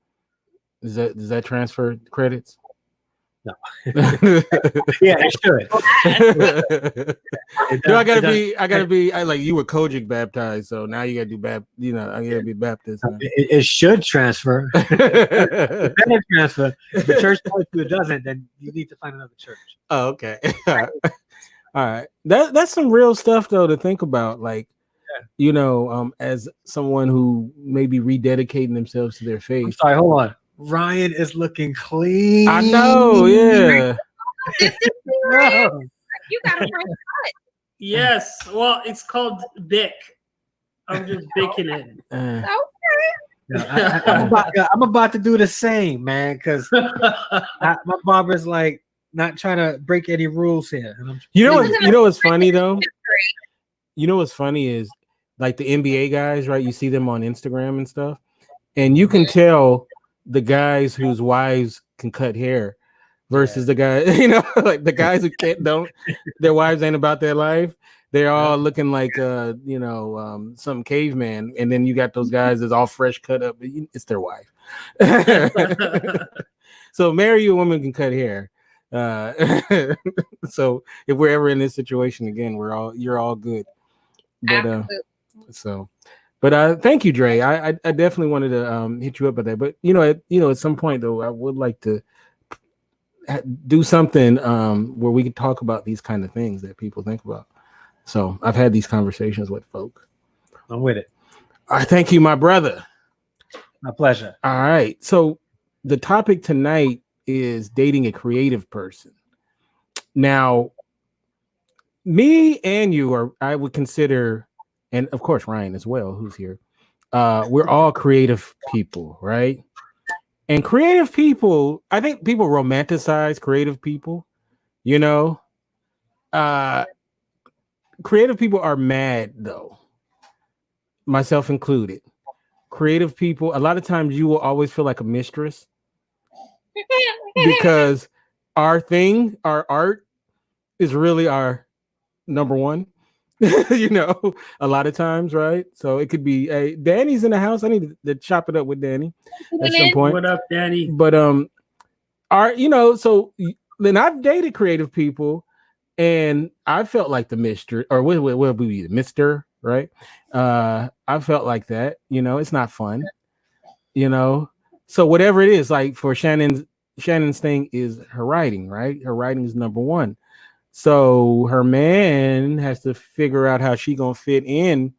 Does that transfer credits?
No. Yeah, it should.
No, I gotta be like you were Kojic baptized, so now you gotta do I gotta be Baptist.
It should transfer. It better transfer. If the church tells you it doesn't, then you need to find another church.
Oh, okay. All right. That's some real stuff though to think about. Like, as someone who may be rededicating themselves to their faith.
I'm sorry, hold on. Ryan is looking clean.
I know, yeah.
This is serious. You got a fresh cut.
Yes. Well, it's called Bic. I'm just bicking it.
Okay.
I'm about to do the same, man, because my barber's like not trying to break any rules here.
You know what's funny though? You know what's funny is like the NBA guys, right? You see them on Instagram and stuff, and you can tell the guys whose wives can cut hair versus the guys, like the guys who don't, their wives ain't about their life. They're all looking like some caveman, and then you got those guys that's all fresh cut up. It's their wife. So marry a woman can cut hair. So if we're ever in this situation again, you're all good. But thank you, Dre. I definitely wanted to hit you up about that. But at some point though, I would like to do something where we could talk about these kind of things that people think about. So I've had these conversations with folk.
I'm with it.
All right, thank you, my brother.
My pleasure.
All right. So the topic tonight is dating a creative person. Now, me and you I would consider, and of course Ryan as well, who's here. We're all creative people, right? And creative people, I think people romanticize creative people, creative people are mad though, myself included. Creative people, a lot of times you will always feel like a mistress because our art is really our number one. A lot of times, right? So it could be Danny's in the house. I need to chop it up with Danny at some point.
What up, Danny?
But so then I've dated creative people and I felt like the mister, or what would be the mister, right? I felt like that, it's not fun, so whatever it is, like for Shannon's thing is her writing, right? Her writing is number one. So her man has to figure out how she gonna fit in,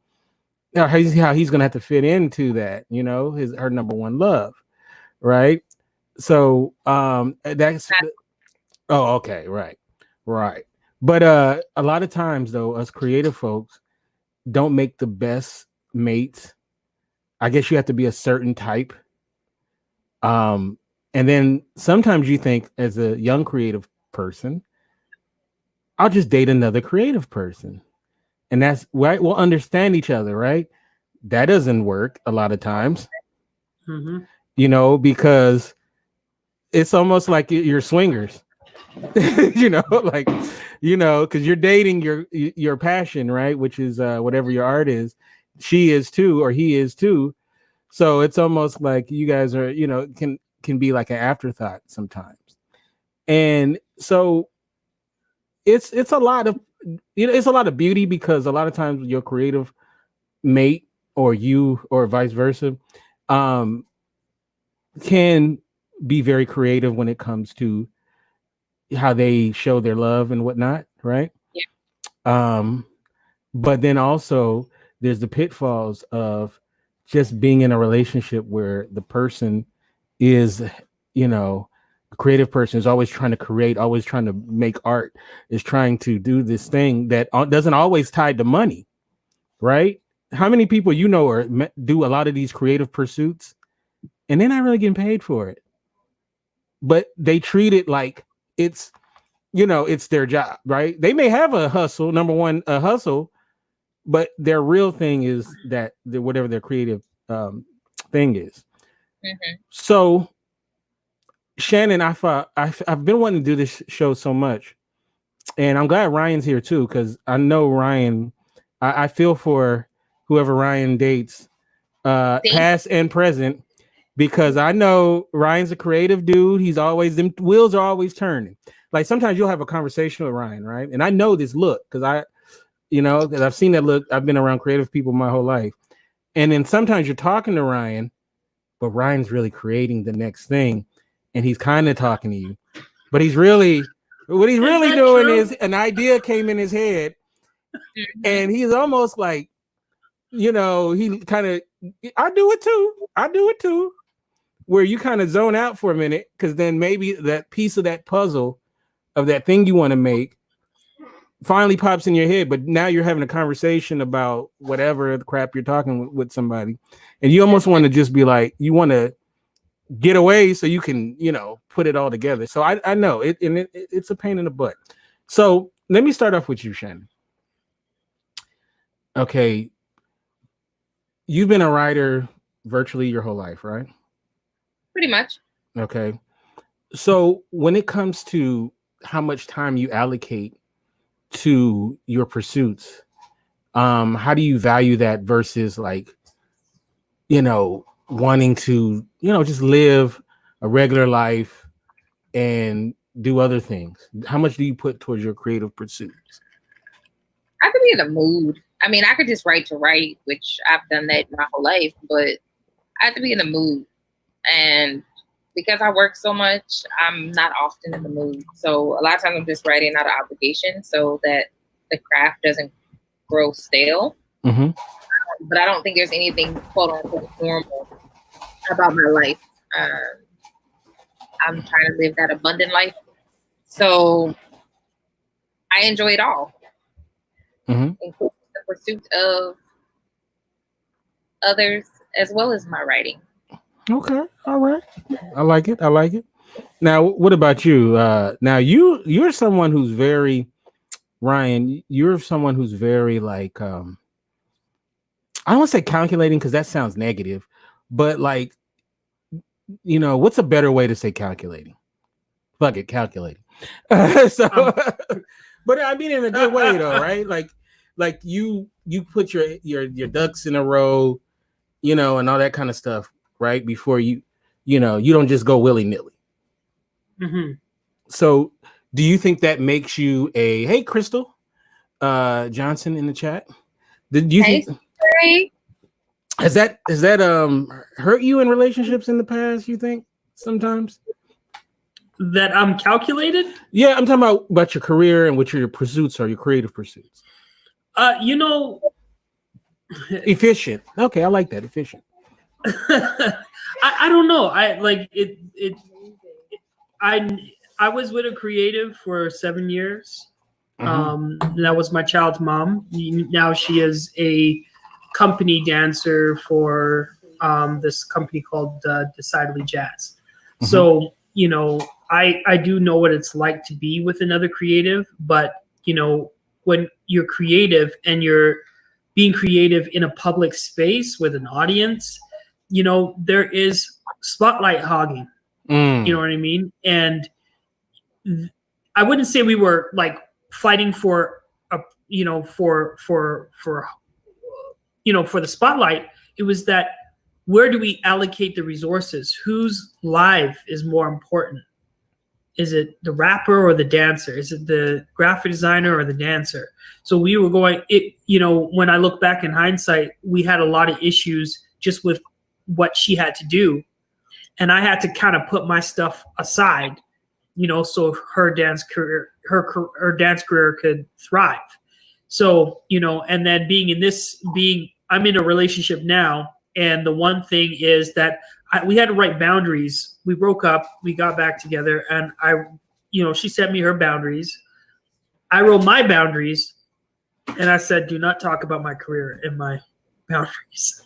how he's gonna have to fit into that, her number one love, right? So that's okay, right. But a lot of times though, us creative folks don't make the best mates. I guess you have to be a certain type. And then sometimes you think as a young creative person, I'll just date another creative person. And that's right. We'll understand each other, right? That doesn't work a lot of times, because it's almost like you're swingers, because you're dating your passion, right? Which is whatever your art is. She is too, or he is too. So it's almost like you guys are, can be like an afterthought sometimes. And so it's a lot of it's a lot of beauty, because a lot of times your creative mate or you or vice versa can be very creative when it comes to how they show their love and whatnot, right? Yeah. But then also there's the pitfalls of just being in a relationship where the person is, a creative person is always trying to create, always trying to make art, is trying to do this thing that doesn't always tie to money, right? How many people do a lot of these creative pursuits and they're not really getting paid for it, but they treat it like it's, it's their job, right? They may have a hustle, a hustle, but their real thing is that whatever their creative thing is. Mm-hmm. So Shannon, I've been wanting to do this show so much, and I'm glad Ryan's here too, because I know Ryan. I feel for whoever Ryan dates, past and present, because I know Ryan's a creative dude. He's always, them wheels are always turning. Like sometimes you'll have a conversation with Ryan, right? And I know this look because because I've seen that look. I've been around creative people my whole life, and then sometimes you're talking to Ryan, but Ryan's really creating the next thing. And he's kind of talking to you, but what he's really doing is an idea came in his head, and he's almost like, he kind of, I do it too, where you kind of zone out for a minute, because then maybe that piece of that puzzle of that thing you want to make finally pops in your head, but now you're having a conversation about whatever the crap you're talking with somebody, and you almost want to just be like, you want to get away so you can, put it all together. So I know it's a pain in the butt. So let me start off with you, Shannon. Okay. You've been a writer virtually your whole life, right?
Pretty much.
Okay. So when it comes to how much time you allocate to your pursuits, how do you value that versus wanting to, just live a regular life and do other things? How much do you put towards your creative pursuits?
I could be in a mood. I mean, I could just write to write, which I've done that my whole life, but I have to be in the mood. And because I work so much, I'm not often in the mood. So a lot of times I'm just writing out of obligation so that the craft doesn't grow stale.
Mm-hmm.
But I don't think there's anything quote unquote normal about my life. I'm trying to live that abundant life. So I enjoy it all.
Mm-hmm.
Including the pursuit of others as well as my writing.
Okay. All right. I like it. Now, what about you? Now you're someone who's very, Ryan, you're someone who's very I don't want to say calculating because that sounds negative, but what's a better way to say calculating? Fuck it, calculating. But I mean in a good way though, right? Like you put your ducks in a row, and all that kind of stuff, right? Before you don't just go willy-nilly.
Mm-hmm.
So do you think that makes you hey, Crystal Johnson in the chat? Did you think has that hurt you in relationships in the past, you think, sometimes?
That I'm calculated?
Yeah, I'm talking about your career and what your pursuits are, your creative pursuits. Efficient. Okay, I like that. Efficient.
I don't know. I like it. I was with a creative for 7 years.
Mm-hmm.
That was my child's mom. Now she is a company dancer for this company called Decidedly Jazz.
Mm-hmm.
So, I do know what it's like to be with another creative, but when you're creative and you're being creative in a public space with an audience, there is spotlight hogging. You know what I mean? And I wouldn't say we were fighting for for the spotlight. It was that, where do we allocate the resources? Whose life is more important? Is it the rapper or the dancer? Is it the graphic designer or the dancer? So we were going, when I look back in hindsight, we had a lot of issues just with what she had to do. And I had to kind of put my stuff aside, so her dance career could thrive. So, and then I'm in a relationship now. And the one thing is that we had to write boundaries. We broke up, we got back together, and she sent me her boundaries. I wrote my boundaries, and I said, do not talk about my career in my boundaries.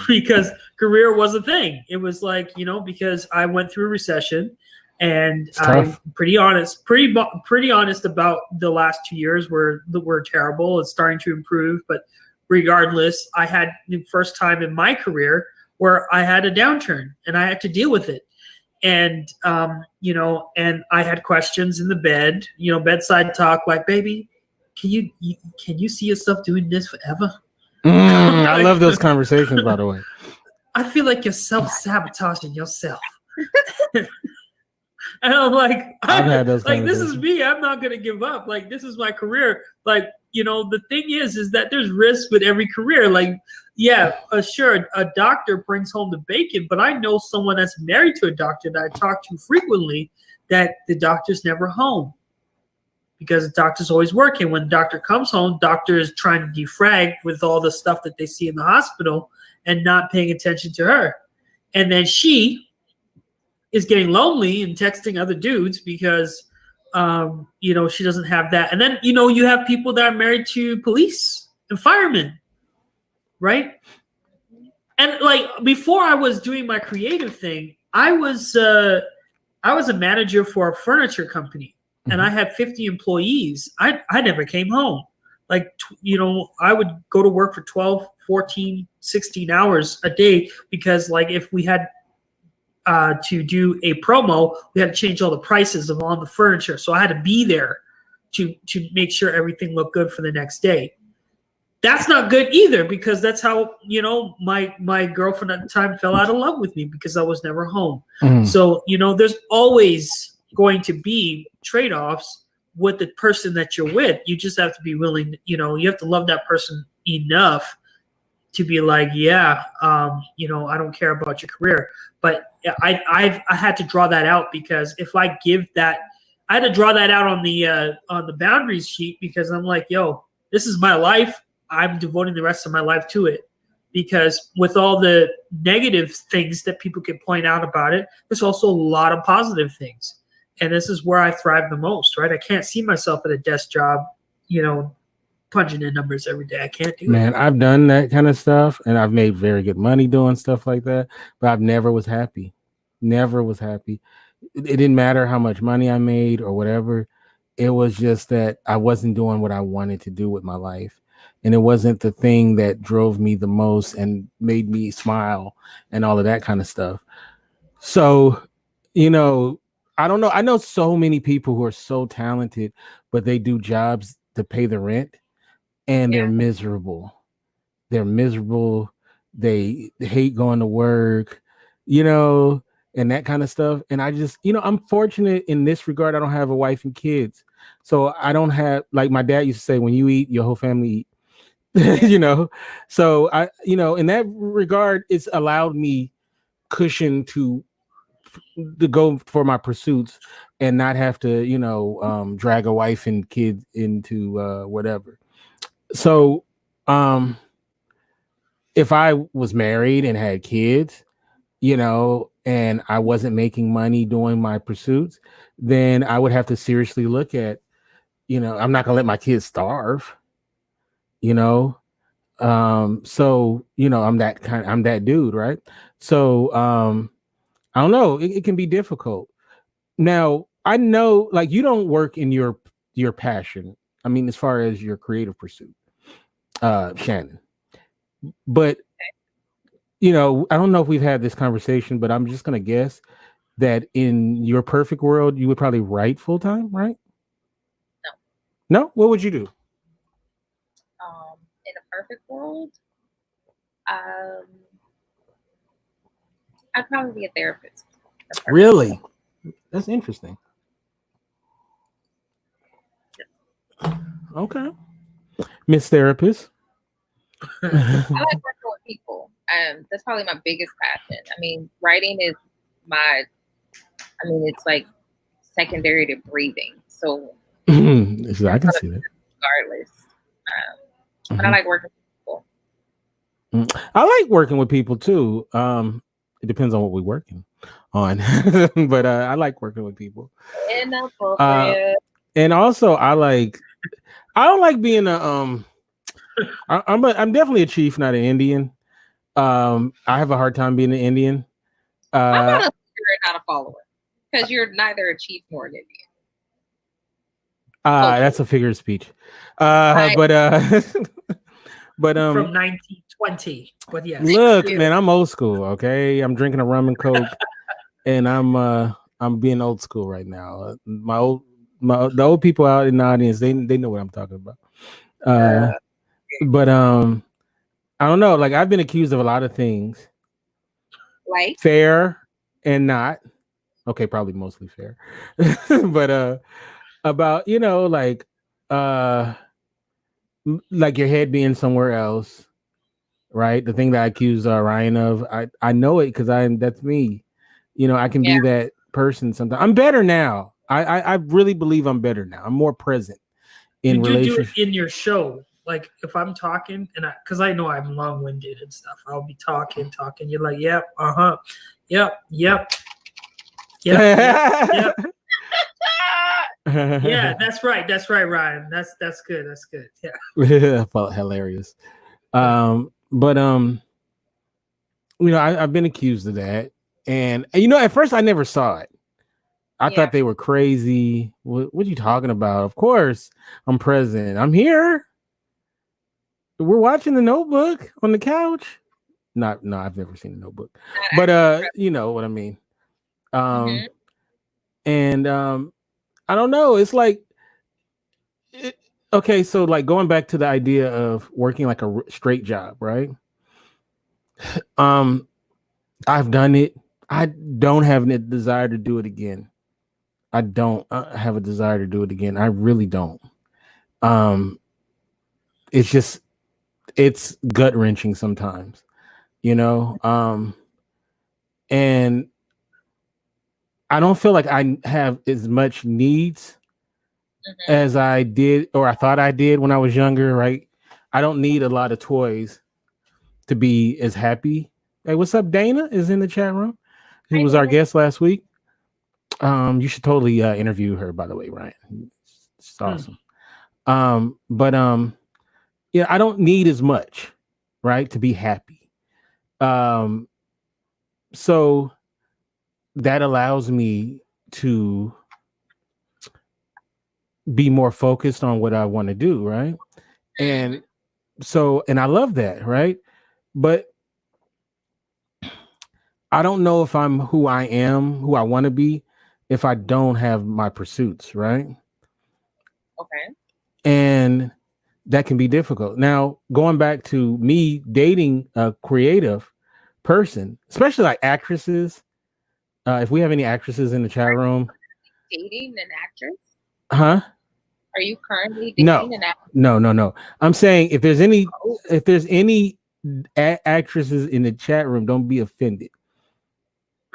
Because career was a thing. It was because I went through a recession, and I'm pretty honest about the last 2 years were terrible. It's starting to improve, but regardless, I had the first time in my career where I had a downturn and I had to deal with it. And you know, and I had questions in the bed, you know, bedside talk, like, baby, can you see yourself doing this forever?
I love those conversations, by the way.
I feel like you're self-sabotaging yourself. And I'm like,
I've had those
like, this is
conversations.
me. I'm not gonna give up. Like, this is my career. Like, you know, the thing is that there's risk with every career. Like, yeah, sure, a doctor brings home the bacon, but I know someone that's married to a doctor that I talk to frequently that the doctor's never home because the doctor's always working. When the doctor comes home, doctor is trying to defrag with all the stuff that they see in the hospital and not paying attention to her. And then she is getting lonely and texting other dudes because, you know, she doesn't have that. And then, you know, you have people that are married to police and firemen, right? And like before I was doing my creative thing, I was a manager for a furniture company, and I had 50 employees. I never came home. Like, you know, I would go to work for 12, 14, 16 hours a day because, like, if we had to do a promo, we had to change all the prices of all the furniture. So I had to be there to make sure everything looked good for the next day. That's not good either because that's how, you know, my girlfriend at the time fell out of love with me because I was never home. So, you know, there's always going to be trade-offs with the person that you're with. You just have to be willing, you know, you have to love that person enough to be like, yeah, you know, I don't care about your career. But I had to draw that out because if I give that, I had to draw that out on the boundaries sheet because I'm like, yo, this is my life. I'm devoting the rest of my life to it. Because with all the negative things that people can point out about it, there's also a lot of positive things. And this is where I thrive the most, right? I can't see myself at a desk job, you know, punching in numbers every day. I can't do
Man,
it.
I've done that kind of stuff and I've made very good money doing stuff like that, but I've never was happy. Never was happy. It didn't matter how much money I made or whatever. It was just that I wasn't doing what I wanted to do with my life. And it wasn't the thing that drove me the most and made me smile and all of that kind of stuff. So, you know, I don't know. I know so many people who are so talented, but they do jobs to pay the rent and they're miserable. They're miserable. They hate going to work, you know, and that kind of stuff. And I just, you know, I'm fortunate in this regard. I don't have a wife and kids. So I don't have, like my dad used to say, when you eat, your whole family eat. You know, so I, you know, in that regard, it's allowed me cushion to go for my pursuits and not have to, you know, drag a wife and kids into whatever. So, if I was married and had kids, you know, and I wasn't making money doing my pursuits, then I would have to seriously look at, you know, I'm not gonna let my kids starve. You know, so you know, I'm that dude, right? So I don't know, it can be difficult. Now I know, like, you don't work in your passion, I mean, as far as your creative pursuit, Shannon, but you know, I don't know if we've had this conversation, but I'm just gonna guess that in your perfect world you would probably write full-time, right? No, what would you do?
In a perfect world, I'd probably be a therapist.
Really? That's interesting. Okay. Miss Therapist.
I like working with people. That's probably my biggest passion. I mean, writing is it's like secondary to breathing. So
I can see that.
Regardless. But I like working with people.
I like working with people too. It depends on what we're working on, but I like working with people. And also, I don't like being a I'm definitely a chief, not an Indian. I have a hard time being an Indian.
I'm not a leader, not a follower, because you're neither a chief nor an Indian.
That's a figure of speech. But
from 1920. But yes.
Look, man, I'm old school. Okay, I'm drinking a rum and coke. and I'm being old school right now. The old people out in the audience, they know what I'm talking about. But I don't know. Like I've been accused of a lot of things,
Like,
fair and not. Okay, probably mostly fair, but about like your head being somewhere else, right? The thing that I accuse Ryan of, I know it because that's me. I can be that person sometimes. I'm better now. I really believe I'm better now. I'm more present in
You do
relationships.
it in your show. Like if I'm talking and because I know I'm long-winded and stuff, I'll be talking. You're like, yep, yep. Yeah, that's right, Ryan. That's good. Yeah.
I felt hilarious. But I've been accused of that, and at first I never saw it. I thought they were crazy. What are you talking about? Of course, I'm present. I'm here. We're watching The Notebook on the couch. No, I've never seen The Notebook, but you know what I mean. And I don't know. It's like, okay, so like going back to the idea of working like a straight job, right? I've done it. I don't have a desire to do it again. I don't have a desire to do it again. I really don't. It's gut wrenching sometimes, and I don't feel like I have as much needs as I did, or I thought I did when I was younger, right? I don't need a lot of toys to be as happy. Hey, what's up? Dana is in the chat room. Who was our guest last week? You should totally interview her, by the way, Ryan. It's awesome. But I don't need as much, right, to be happy. So that allows me to be more focused on what I want to do, right? And I love that, right? But I don't know if I'm who I am, who I want to be, if I don't have my pursuits, right?
okay.
And that can be difficult. Now, going back to me dating a creative person, especially like actresses, if we have any actresses in the chat room.
Dating an actress?
Huh?
Are you currently dating an actress?
No. I'm saying if there's any actresses in the chat room, don't be offended.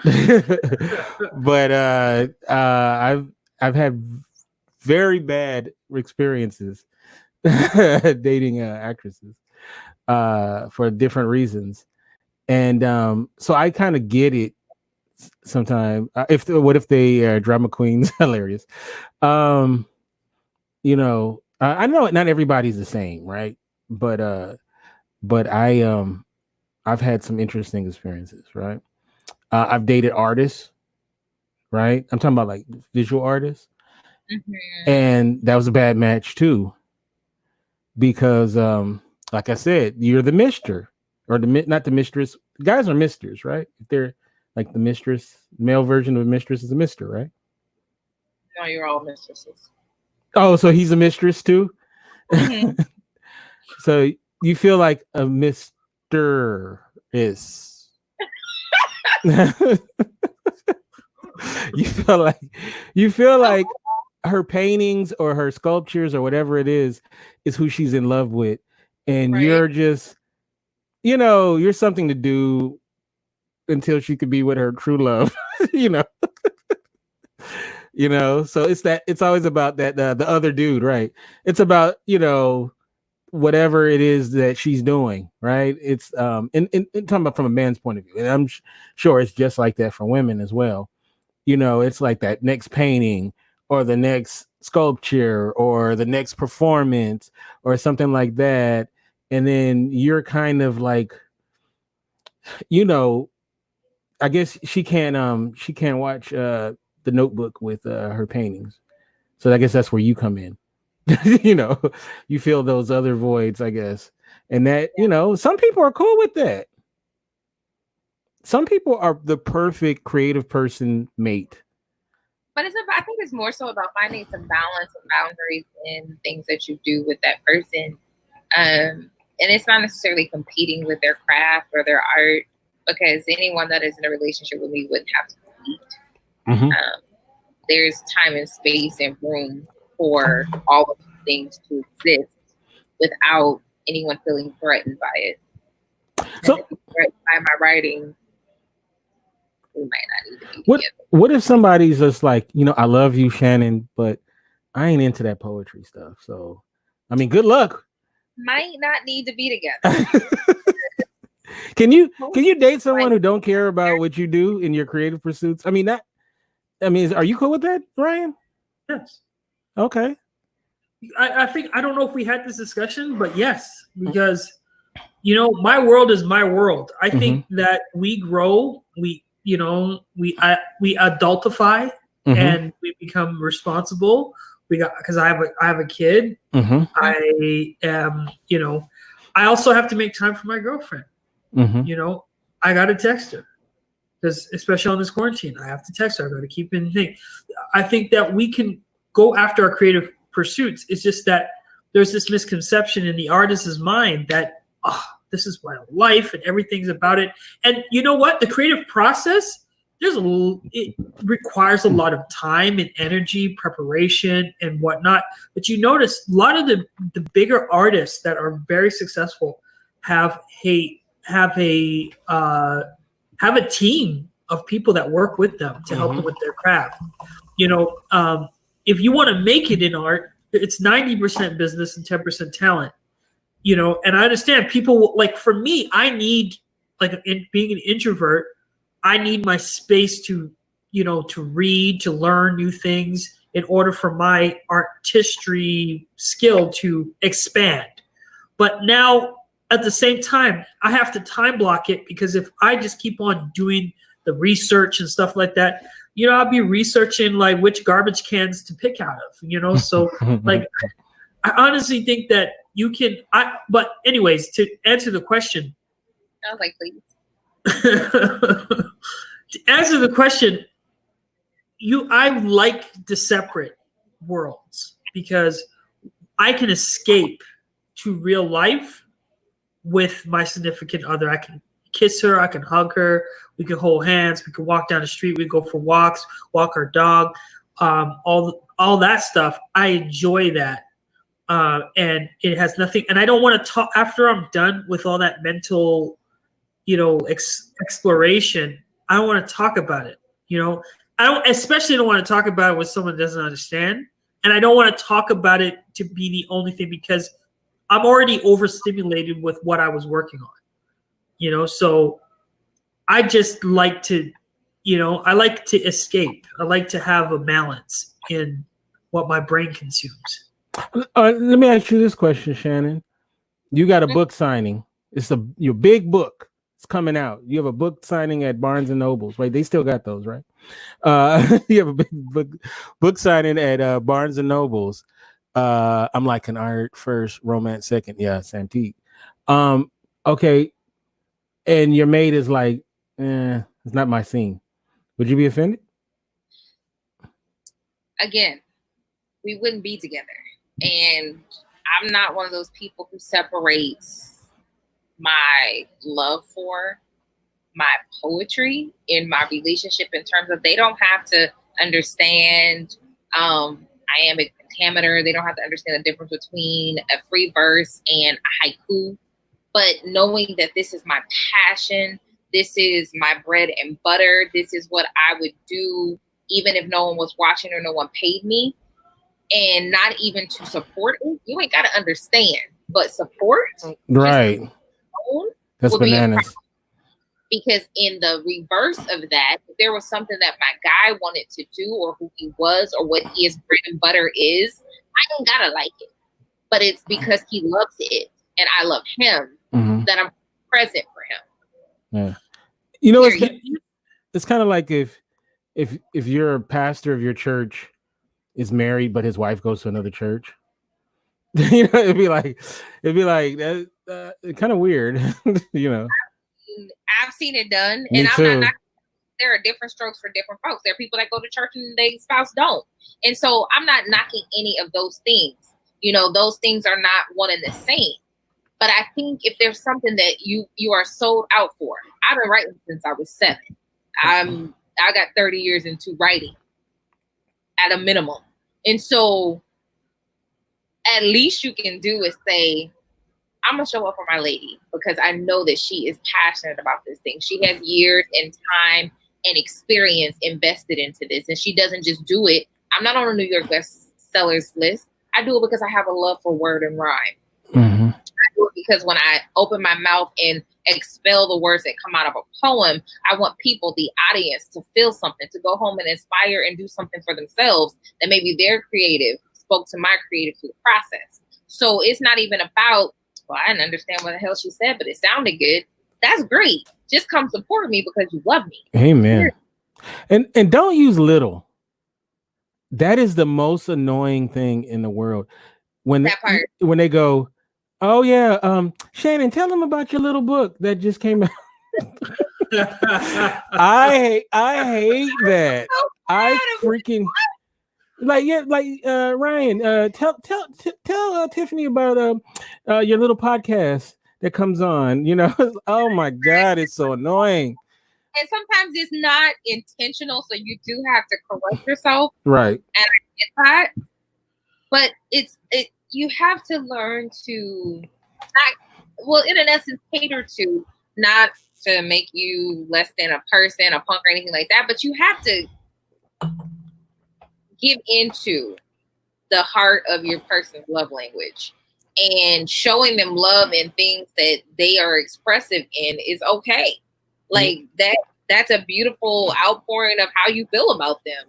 But I've had very bad experiences dating actresses for different reasons, and so I kind of get it sometimes. What if they drama queens? Hilarious. I know not everybody's the same, right? But I've had some interesting experiences, right? I've dated artists, right? I'm talking about like visual artists. And that was a bad match too. Because like I said, you're the mister, or not the mistress. Guys are misters, right? If they're like the mistress, male version of a mistress is a mister, right?
No, you're all mistresses.
Oh, so he's a mistress too? So you feel like a mister is. you feel like her paintings or her sculptures or whatever it is who she's in love with, and right. You're just you're something to do until she could be with her true love. So it's always about that the other dude, right? It's about whatever it is that she's doing, right? It's and talking about from a man's point of view, and I'm sure it's just like that for women as well. It's like that next painting or the next sculpture or the next performance or something like that, and then you're kind of like, I guess she can't watch The Notebook with her paintings, so I guess that's where you come in. You feel those other voids, I guess. And that, some people are cool with that. some people are the perfect creative person mate.
But I think it's more so about finding some balance and boundaries in things that you do with that person. And it's not necessarily competing with their craft or their art, because anyone that is in a relationship with me wouldn't have to compete.
Mhm.
There's time and space and room for all of these things to exist without anyone feeling threatened by it.
So-
And if you're threatened by my writing, we might not need to be
What
together.
What if somebody's just like, I love you, Shannon, but I ain't into that poetry stuff. So, I mean, good luck.
Might not need to be together.
Can you date someone who don't care about what you do in your creative pursuits? I mean, are you cool with that, Ryan?
Yes.
Okay.
I think, I don't know if we had this discussion, but yes, because my world is my world. I think that we grow, we adultify, and we become responsible. Because I have a kid. I am, I also have to make time for my girlfriend. I got to text her, because especially on this quarantine, I have to text her. I got to keep in thing. I think that we can go after our creative pursuits. It's just that there's this misconception in the artist's mind that this is my life and everything's about it. And you know what? The creative process, it requires a lot of time and energy, preparation and whatnot. But you notice a lot of the bigger artists that are very successful have a team of people that work with them to help them with their craft. If you want to make it in art, it's 90% business and 10% talent. And I understand people, like, for me, I need, being an introvert, I need my space to read, to learn new things in order for my artistry skill to expand. But now, at the same time, I have to time block it, because if I just keep on doing the research and stuff like that, I'll be researching like which garbage cans to pick out of, so like, I honestly think that you can, but anyways, to answer the question.
I was like, please.
To answer the question, I like the separate worlds, because I can escape to real life with my significant other. I can kiss her, I can hug her, we can hold hands, we can walk down the street, we go for walks, walk our dog, all that stuff. I enjoy that. And it has nothing, and I don't want to talk after I'm done with all that mental, exploration. I don't want to talk about it. I especially don't want to talk about it with someone that doesn't understand, and I don't want to talk about it to be the only thing, because I'm already overstimulated with what I was working on. So I just like to, I like to escape. I like to have a balance in what my brain consumes.
Let me ask you this question, Shannon. You got a book signing. It's your big book. It's coming out. You have a book signing at Barnes and Nobles, right? They still got those, right? You have a big book signing at Barnes and Nobles. I'm like an art first, romance second. Yeah, it's antique. Okay. And your mate is like, it's not my scene. Would you be offended?
Again, we wouldn't be together. And I'm not one of those people who separates my love for my poetry in my relationship, in terms of they don't have to understand iambic pentameter. They don't have to understand the difference between a free verse and a haiku. But knowing that this is my passion, this is my bread and butter, this is what I would do even if no one was watching or no one paid me, and not even to support it. You ain't got to understand, but support.
Right. That's bananas.
Because in the reverse of that, if there was something that my guy wanted to do, or who he was, or what his bread and butter is, I ain't gotta like it. But it's because he loves it and I love him that I'm present for him.
Yeah. It's kind of like if you're a pastor of your church is married, but his wife goes to another church. It'd be like that, kind of weird.
mean, I've seen it done,
Me
and
too.
I'm not. There are different strokes for different folks. There are people that go to church and their spouse don't, and so I'm not knocking any of those things. You know, those things are not one and the same. But I think if there's something that you are sold out for, I've been writing since I was 7. I got 30 years into writing at a minimum, and so at least you can do is say, I'm gonna show up for my lady because I know that she is passionate about this thing. She has years and time and experience invested into this, and she doesn't just do it. I'm not on a New York bestsellers list. I do it because I have a love for word and rhyme.
Mm-hmm.
I do it because when I open my mouth and expel the words that come out of a poem, I want people, the audience, to feel something, to go home and inspire and do something for themselves that maybe their creative spoke to my creative through the process. So it's not even about, well, I didn't understand what the hell she said, but it sounded good. That's great. Just come support me because you love me.
Amen. And don't use little. That is the most annoying thing in the world. When
That part.
when they go, oh yeah, Shannon, tell them about your little book that just came out. I hate that. I freaking Ryan, tell Tiffany about your little podcast that comes on. You know, oh my God, it's so annoying.
And sometimes it's not intentional, so you do have to correct yourself.
Right.
And I get that. But you have to learn to in an essence, cater to, not to make you less than a person, a punk or anything like that, but you have to give into the heart of your person's love language, and showing them love in things that they are expressive in is okay. Like that's a beautiful outpouring of how you feel about them.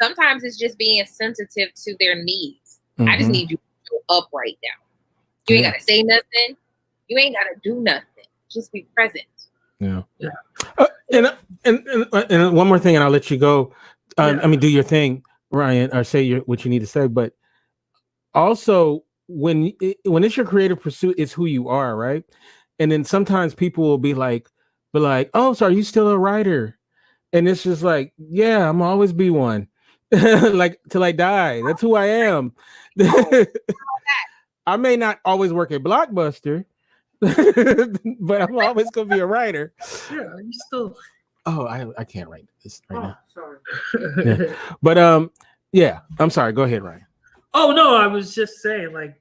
Sometimes it's just being sensitive to their needs. I just need you to show up right now. You ain't gotta say nothing. You ain't gotta do nothing. Just be present.
Yeah. And one more thing, and I'll let you go. I mean, do your thing, Ryan, or say what you need to say. But also, when it's your creative pursuit, it's who you are, right? And then sometimes people will be like, oh, so are you still a writer? And it's just like, yeah, I'm always be one, like till I die. That's who I am. I may not always work at Blockbuster, but I'm always gonna be a writer.
Yeah, you still.
Oh, I can't write this right now.
Sorry.
Yeah. But yeah, I'm sorry. Go ahead, Ryan.
Oh no, I was just saying, like,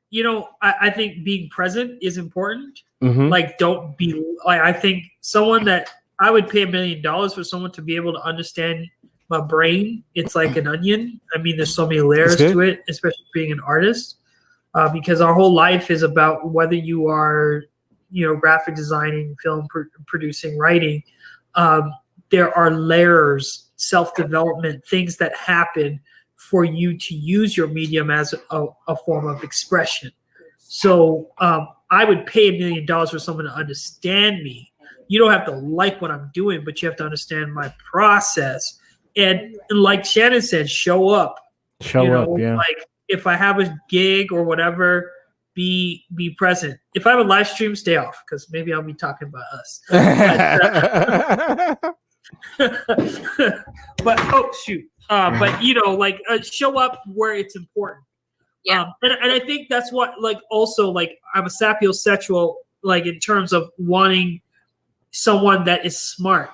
you know, I think being present is important.
Mm-hmm.
Like, don't be like, I think someone that I would pay $1 million for someone to be able to understand my brain. It's like an onion. I mean, there's so many layers to it, especially being an artist, because our whole life is about whether you are, you know, graphic designing, film producing, writing. There are layers, self-development, things that happen for you to use your medium as a form of expression. So I would pay $1 million for someone to understand me. You don't have to like what I'm doing, but you have to understand my process. And like Shannon said, show up. Yeah. Like if I have a gig or whatever, be present. If I have a live stream, stay off, because maybe I'll be talking about us. But oh shoot. But you know, like show up where it's important.
Yeah.
And I think that's what, like, also, like, I'm a sapiosexual, like, in terms of wanting someone that is smart,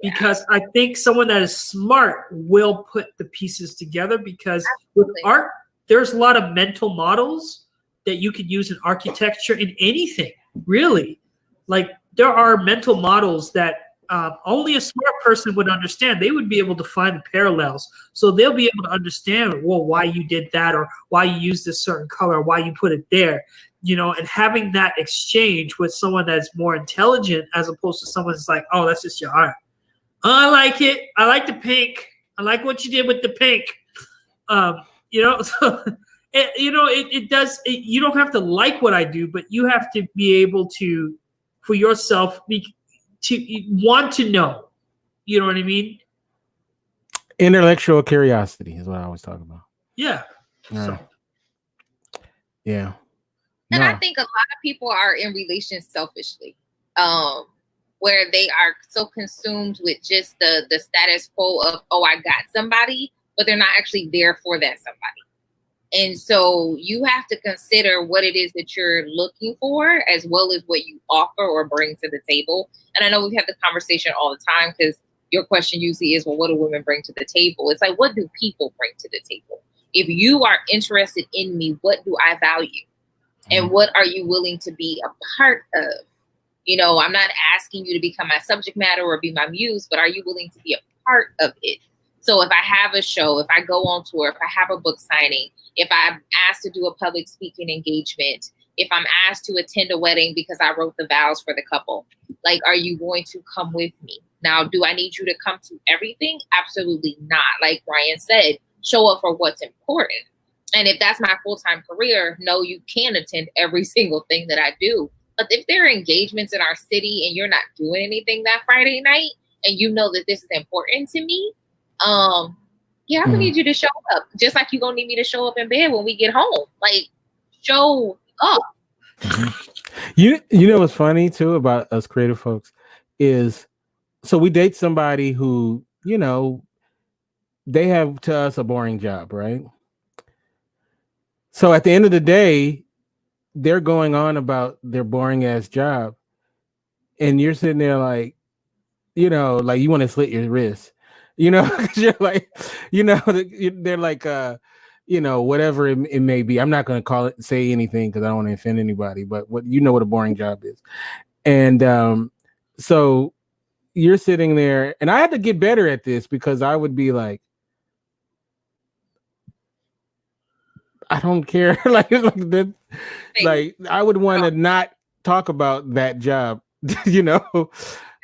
because I think someone that is smart will put the pieces together, because with art, there's a lot of mental models that you could use in architecture, in anything, really. Like, there are mental models that only a smart person would understand. They would be able to find the parallels. So they'll be able to understand, well, why you did that, or why you used this certain color, why you put it there, you know, and having that exchange with someone that's more intelligent, as opposed to someone that's like, oh, that's just your art. Oh, I like it. I like the pink. I like what you did with the pink. You know, so, it does, you don't have to like what I do, but you have to be able to, for yourself, to want to know, you know what I mean?
Intellectual curiosity is what I always talk about.
Yeah.
Right.
So.
Yeah.
And I think a lot of people are in relations selfishly. where they are so consumed with just the status quo of, oh, I got somebody, but they're not actually there for that somebody. And so you have to consider what it is that you're looking for, as well as what you offer or bring to the table. And I know we've had the conversation all the time, because your question usually is, well, what do women bring to the table? It's like, what do people bring to the table? If you are interested in me, what do I value? And what are you willing to be a part of? You know, I'm not asking you to become my subject matter or be my muse, but are you willing to be a part of it? So if I have a show, if I go on tour, if I have a book signing, if I'm asked to do a public speaking engagement, if I'm asked to attend a wedding because I wrote the vows for the couple, like, are you going to come with me? Now, do I need you to come to everything? Absolutely not. Like Ryan said, show up for what's important. And if that's my full-time career, no, you can attend every single thing that I do. But if there are engagements in our city and you're not doing anything that Friday night, and you know that this is important to me, yeah, I'm gonna need you to show up. Just like you're gonna need me to show up in bed when we get home. Like, show up.
You know what's funny too about us creative folks is, so we date somebody who, you know, they have to us a boring job, right? So at the end of the day, they're going on about their boring ass job, and you're sitting there like, you know, like you want to slit your wrist, you know, because you're like, you know, they're like, you know, whatever it may be. I'm not going to say anything because I don't want to offend anybody, but what, you know, what a boring job is. And so you're sitting there, and I had to get better at this, because I would be like, I don't care. like I would want to not talk about that job, you know.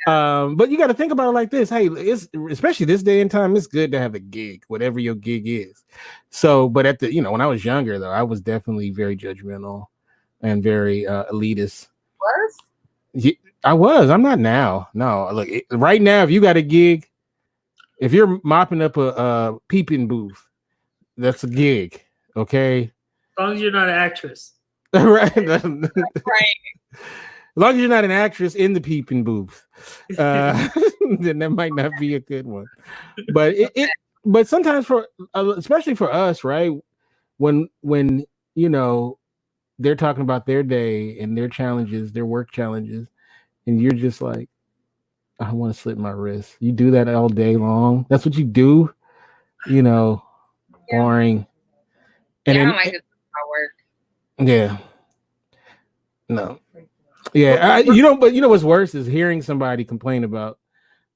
But you got to think about it like this. Hey, it's, especially this day and time, it's good to have a gig, whatever your gig is. So, but at the, you know, when I was younger though, I was definitely very judgmental and very elitist. I was. I'm not now. No, look, right now, if you got a gig, if you're mopping up a peeping booth, that's a gig. Okay.
As long as you're not an actress.
Right.
Right.
As long as you're not an actress in the peeping booth, then that might not be a good one. But but sometimes for, especially for us, right? When you know, they're talking about their day and their challenges, their work challenges, and you're just like, I want to slit my wrist. You do that all day long. That's what you do. You know, boring. And
I
then,
don't like it my work.
Yeah. No. Yeah. You know, but you know what's worse is hearing somebody complain about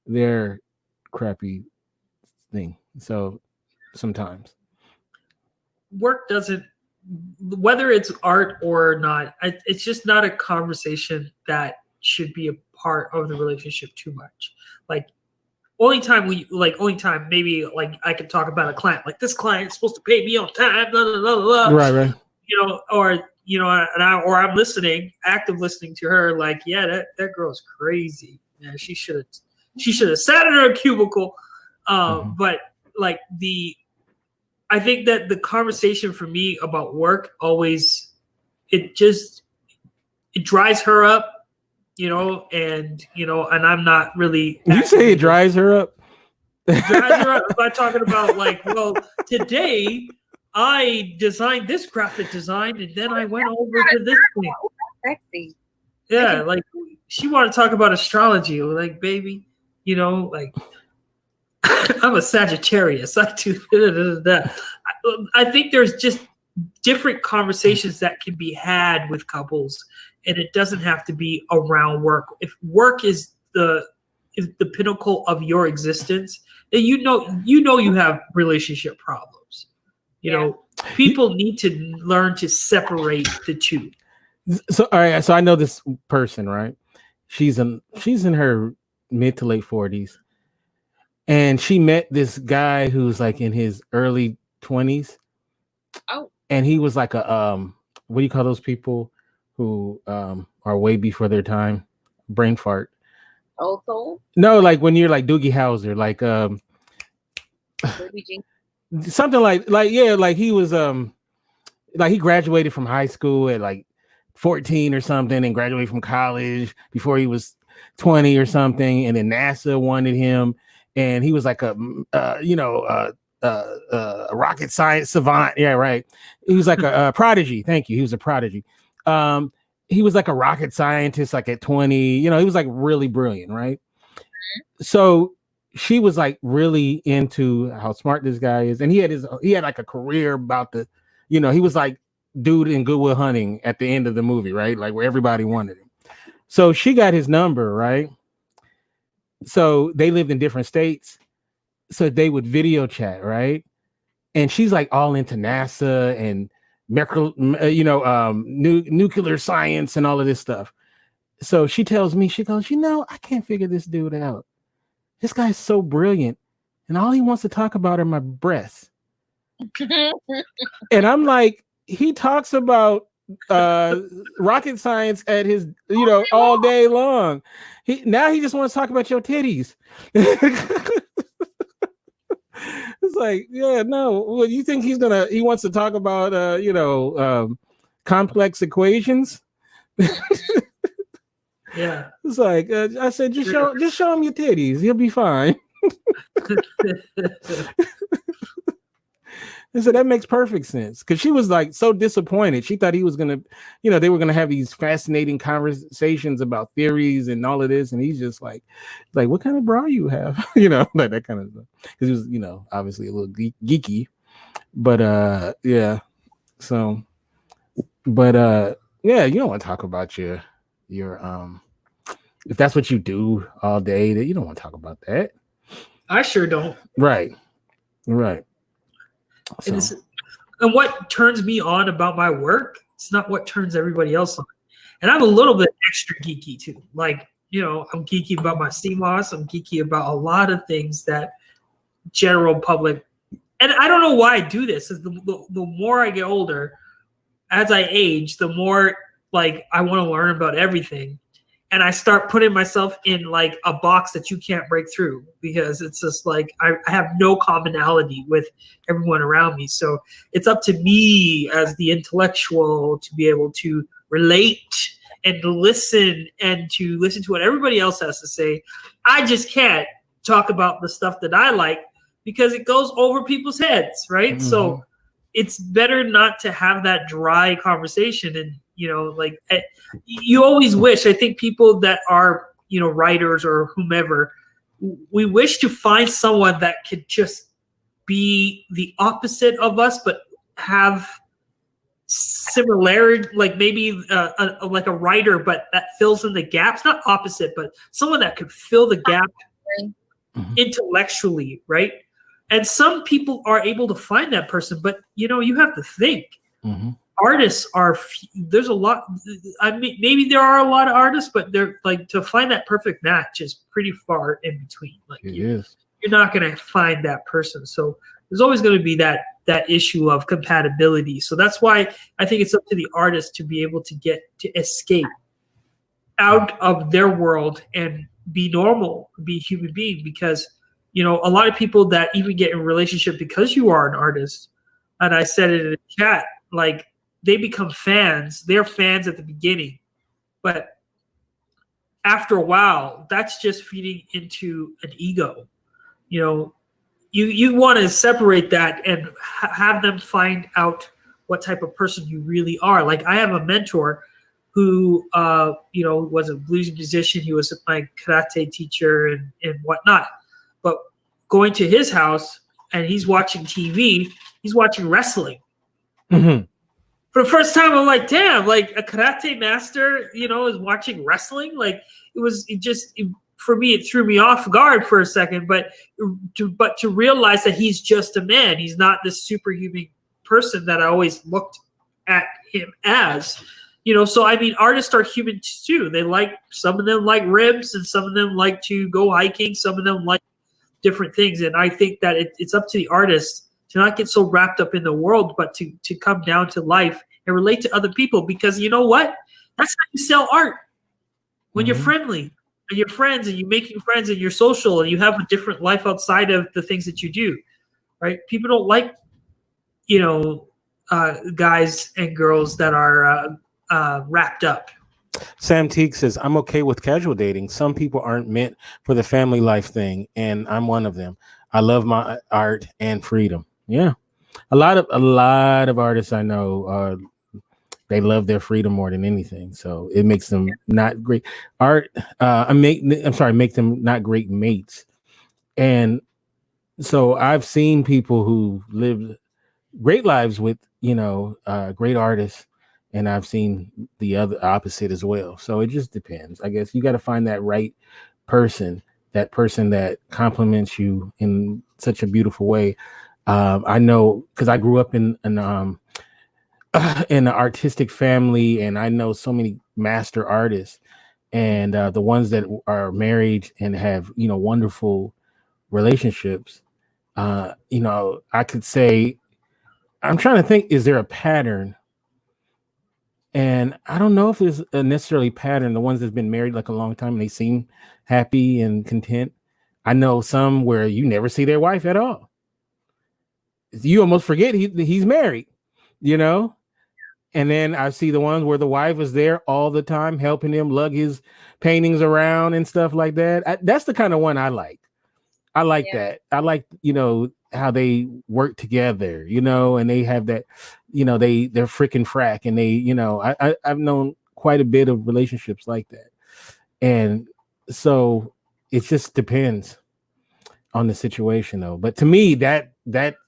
their crappy thing. So sometimes
Work doesn't, whether it's art or not, it's just not a conversation that should be a part of the relationship too much. Like, only time maybe like I could talk about a client, like this client's supposed to pay me on time, blah, blah, blah, blah.
Right.
You know, or you know, I'm listening, active listening to her, like, yeah, that girl's crazy. Yeah, she should have sat in her cubicle. But like I think that the conversation for me about work always, it dries her up. You know, and I'm not really.
You say it dries her up?
Dries her up. I'm not talking about like, well, today I designed this graphic design and then I went over to this thing.
Sexy.
Yeah, like she wanted to talk about astrology. Like, baby, you know, like I'm a Sagittarius. I do that. I think there's just different conversations that can be had with couples. And it doesn't have to be around work. If work is the pinnacle of your existence, then you know you have relationship problems. You know, people need to learn to separate the two.
So all right, so I know this person, right? She's in her mid to late 40s, and she met this guy who's like in his early 20s.
Oh,
and he was like a what do you call those people who are way before their time? Brain fart.
old soul.
No, like when you're like Doogie Howser, like something like yeah, like he was like he graduated from high school at like 14 or something and graduated from college before he was 20 or something, and then NASA wanted him, and he was like a rocket science savant. Yeah, right. He was like a prodigy. Thank you. He was a prodigy. He was like a rocket scientist, like at 20. He was like really brilliant, right? So she was like really into how smart this guy is, and he had like a career about the, he was like dude in Good Will Hunting at the end of the movie, right? Like where everybody wanted him. So she got his number, right? So they lived in different states, so they would video chat, right? And she's like all into NASA and nuclear science and all of this stuff. So she tells me, she goes, I can't figure this dude out. This guy's so brilliant, and all he wants to talk about are my breasts. And I'm like, he talks about rocket science at his, all day long. He just wants to talk about your titties. It's like, yeah, no. Well, you think he wants to talk about, complex equations?
Yeah.
It's like, I said, just show him your titties. He'll be fine. And so that makes perfect sense, because she was like so disappointed. She thought he was gonna, they were gonna have these fascinating conversations about theories and all of this, and he's just like, what kind of bra you have, like that kind of stuff. Because he was, obviously a little geeky, but yeah. So, but yeah, you don't want to talk about your if that's what you do all day, that you don't want to talk about that.
I sure don't.
Right.
And what turns me on about my work, it's not what turns everybody else on. And I'm a little bit extra geeky too. Like, I'm geeky about my CMOS. I'm geeky about a lot of things that general public, and I don't know why I do this, is the more I get older, as I age, the more like I want to learn about everything. And I start putting myself in like a box that you can't break through, because it's just like I have no commonality with everyone around me. So it's up to me as the intellectual to be able to relate and to listen to what everybody else has to say. I just can't talk about the stuff that I like because it goes over people's heads, right? Mm-hmm. So it's better not to have that dry conversation. And you always wish, I think people that are, writers or whomever, we wish to find someone that could just be the opposite of us, but have similarity, like maybe like a writer, but that fills in the gaps, not opposite, but someone that could fill the gap intellectually, right? And some people are able to find that person, but you have to think. Mm-hmm. Artists there's a lot. I mean, maybe there are a lot of artists, but they're like, to find that perfect match is pretty far in between. Like you're not going to find that person. So there's always going to be that issue of compatibility. So that's why I think it's up to the artist to be able to escape out of their world and be normal, be a human being. Because a lot of people that even get in a relationship because you are an artist, and I said it in the chat, like, they become fans. They're fans at the beginning, but after a while, that's just feeding into an ego. You want to separate that and have them find out what type of person you really are. Like, I have a mentor who, was a blues musician. He was my karate teacher and whatnot. But going to his house and he's watching TV, he's watching wrestling. Mm-hmm. For the first time, I'm like, damn, like a karate master, is watching wrestling. Like for me, it threw me off guard for a second, but to realize that he's just a man. He's not this superhuman person that I always looked at him as, so I mean, artists are human too. Some of them like ribs, and some of them like to go hiking. Some of them like different things. And I think that it's up to the artist to not get so wrapped up in the world, but to come down to life and relate to other people. Because you know what? That's how you sell art. When you're friendly and you're friends and you're making friends and you're social and you have a different life outside of the things that you do, right? People don't like, guys and girls that are wrapped up.
Sam Teague says, I'm okay with casual dating. Some people aren't meant for the family life thing, and I'm one of them. I love my art and freedom. Yeah. A lot of artists I know, they love their freedom more than anything. So it makes them not great art. Make them not great mates. And so I've seen people who lived great lives with, great artists, and I've seen the other opposite as well. So it just depends. I guess you got to find that right person, that person that compliments you in such a beautiful way. I know because I grew up in an artistic family, and I know so many master artists, and the ones that are married and have wonderful relationships. I could say, I'm trying to think, is there a pattern? And I don't know if there's a necessarily pattern. The ones that's been married like a long time and they seem happy and content. I know some where you never see their wife at all. You almost forget he's married, And then I see the ones where the wife is there all the time, helping him lug his paintings around and stuff like that. That's the kind of one I like. I like that. I like, how they work together, and they have that, they're freaking frack, and they, I've known quite a bit of relationships like that. And so it just depends on the situation though. But to me, that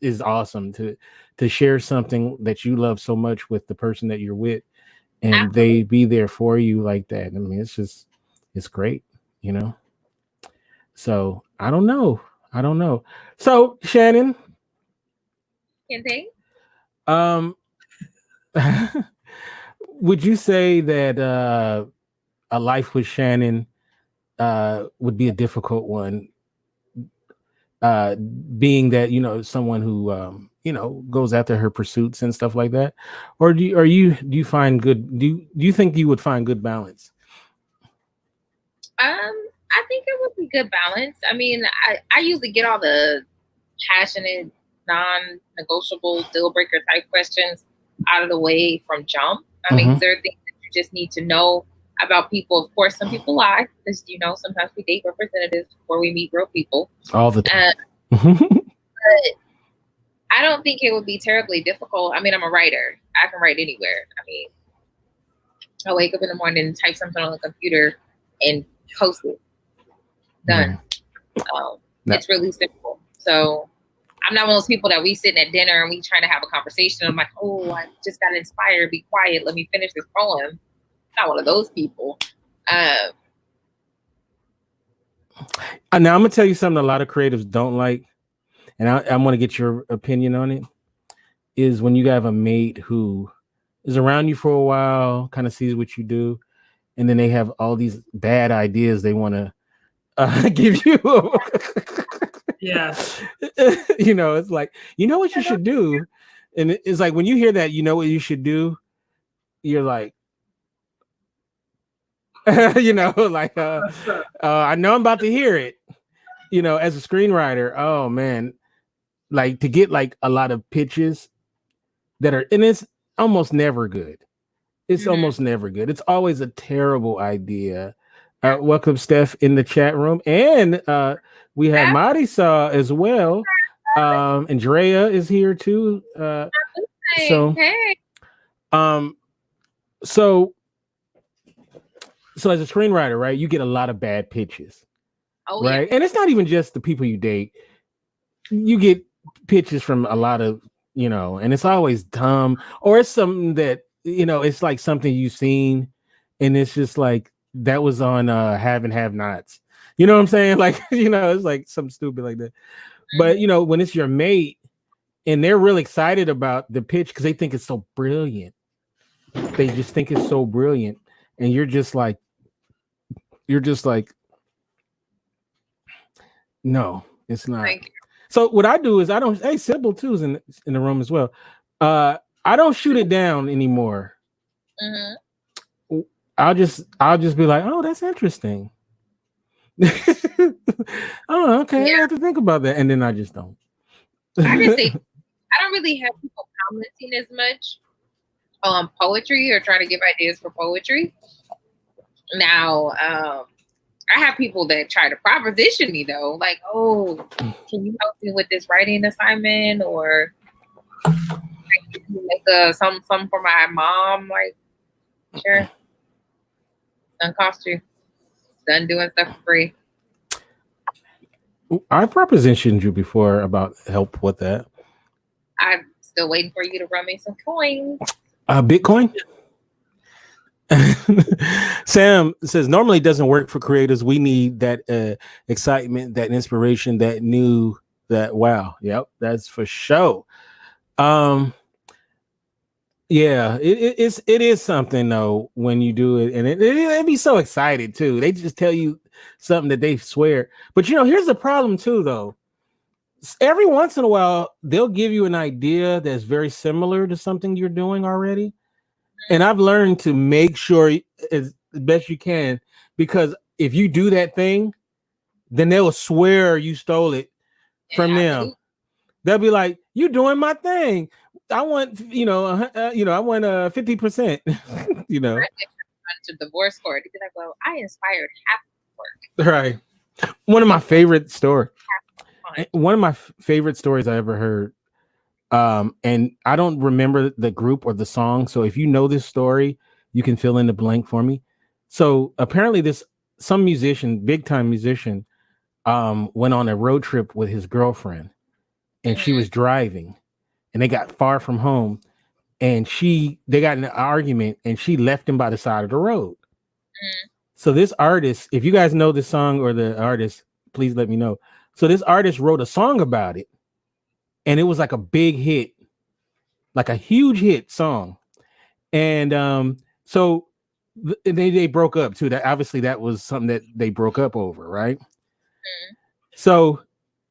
is awesome to share something that you love so much with the person that you're with, and they be there for you like that. I mean, it's great, So I don't know. So Shannon, would you say that a life with Shannon would be a difficult one? Being that someone who goes after her pursuits and stuff like that, or do you find good? Do you think you would find good balance?
I think it would be good balance. I mean, I usually get all the passionate, non-negotiable, deal breaker type questions out of the way from jump. I mean, there are things that you just need to know about people. Of course, some people lie because sometimes we date representatives before we meet real people
all the time.
But I don't think it would be terribly difficult. I mean, I'm a writer. I can write anywhere. I mean, I wake up in the morning and type something on the computer and post it. Done. It's really simple. So I'm not one of those people that we sitting at dinner and we trying to have a conversation. I'm like, oh, I just got inspired. Be quiet. Let me finish this poem. Not one of those people.
Now I'm gonna tell you something a lot of creatives don't like, and I want to get your opinion on it. Is when you have a mate who is around you for a while, kind of sees what you do, and then they have all these bad ideas they want to give you.
Yeah.
It's like, what you should do. And it's like, when you hear that, what you should do, you're like, I know I'm about to hear it, as a screenwriter. Oh man. Like to get like a lot of pitches that are, and it's almost never good. It's almost never good. It's always a terrible idea. Welcome, Steph, in the chat room. And we have Marisol as well. Andrea is here too. So as a screenwriter, right, you get a lot of bad pitches. Right. Yeah. And it's not even just the people you date. You get pitches from a lot of, and it's always dumb, or it's something that, it's like something you've seen, and it's just like, that was on Have and Have Nots. You know what I'm saying? Like, it's like something stupid like that. But, when it's your mate and they're really excited about the pitch because they think it's so brilliant. They just think it's so brilliant. And you're just like, no, it's not. So what I do is Sybil too is in the room as well. I don't shoot it down anymore. I'll just be like, oh, that's interesting. Oh, okay. Yeah. I have to think about that. And then I just don't.
I can say I don't really have people commenting as much poetry or trying to give ideas for poetry. Now, I have people that try to proposition me though, like, oh, can you help me with this writing assignment, or make some for my mom? Like, sure, done cost you, done doing stuff for free.
I propositioned you before about help with that.
I'm still waiting for you to run me some coins.
Bitcoin. Sam says normally it doesn't work for creators. We need that excitement, that inspiration, that new, that wow. Yep, that's for sure. Yeah, it is something though when you do it, and it'd be so excited too. They just tell you something that they swear. But here's the problem too though. Every once in a while, they'll give you an idea that's very similar to something you're doing already. And I've learned to make sure as best you can, because if you do that thing, then they'll swear you stole it from them. They'll be like, "You doing my thing? I want, I want 50%."
To divorce court, you'd be like, "Well, I inspired half the work."
Right. One of my favorite stories. One of my favorite stories I ever heard. And I don't remember the group or the song. So if you know this story, you can fill in the blank for me. So apparently some musician, big time musician, went on a road trip with his girlfriend, and she was driving, and they got far from home, and they got in an argument, and she left him by the side of the road. So this artist, if you guys know the song or the artist, please let me know. So this artist wrote a song about it. And it was like a big hit, like a huge hit song. And so they broke up too. That obviously that was something that they broke up over, right? So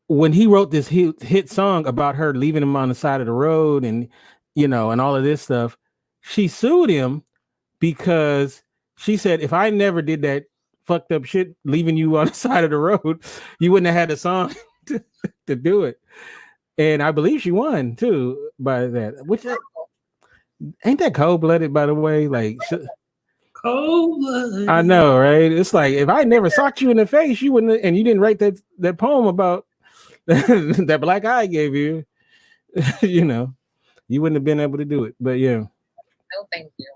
when he wrote this hit song about her leaving him on the side of the road and and all of this stuff, she sued him because she said, if I never did that fucked up shit leaving you on the side of the road, you wouldn't have had a song to do it. And I believe she won too by that. Which ain't that cold-blooded, by the way? Like
Cold-blooded.
I know, right? It's like if I never socked you in the face, you wouldn't, and you didn't write that poem about that black eye gave you. You wouldn't have been able to do it. But yeah.
No, thank you.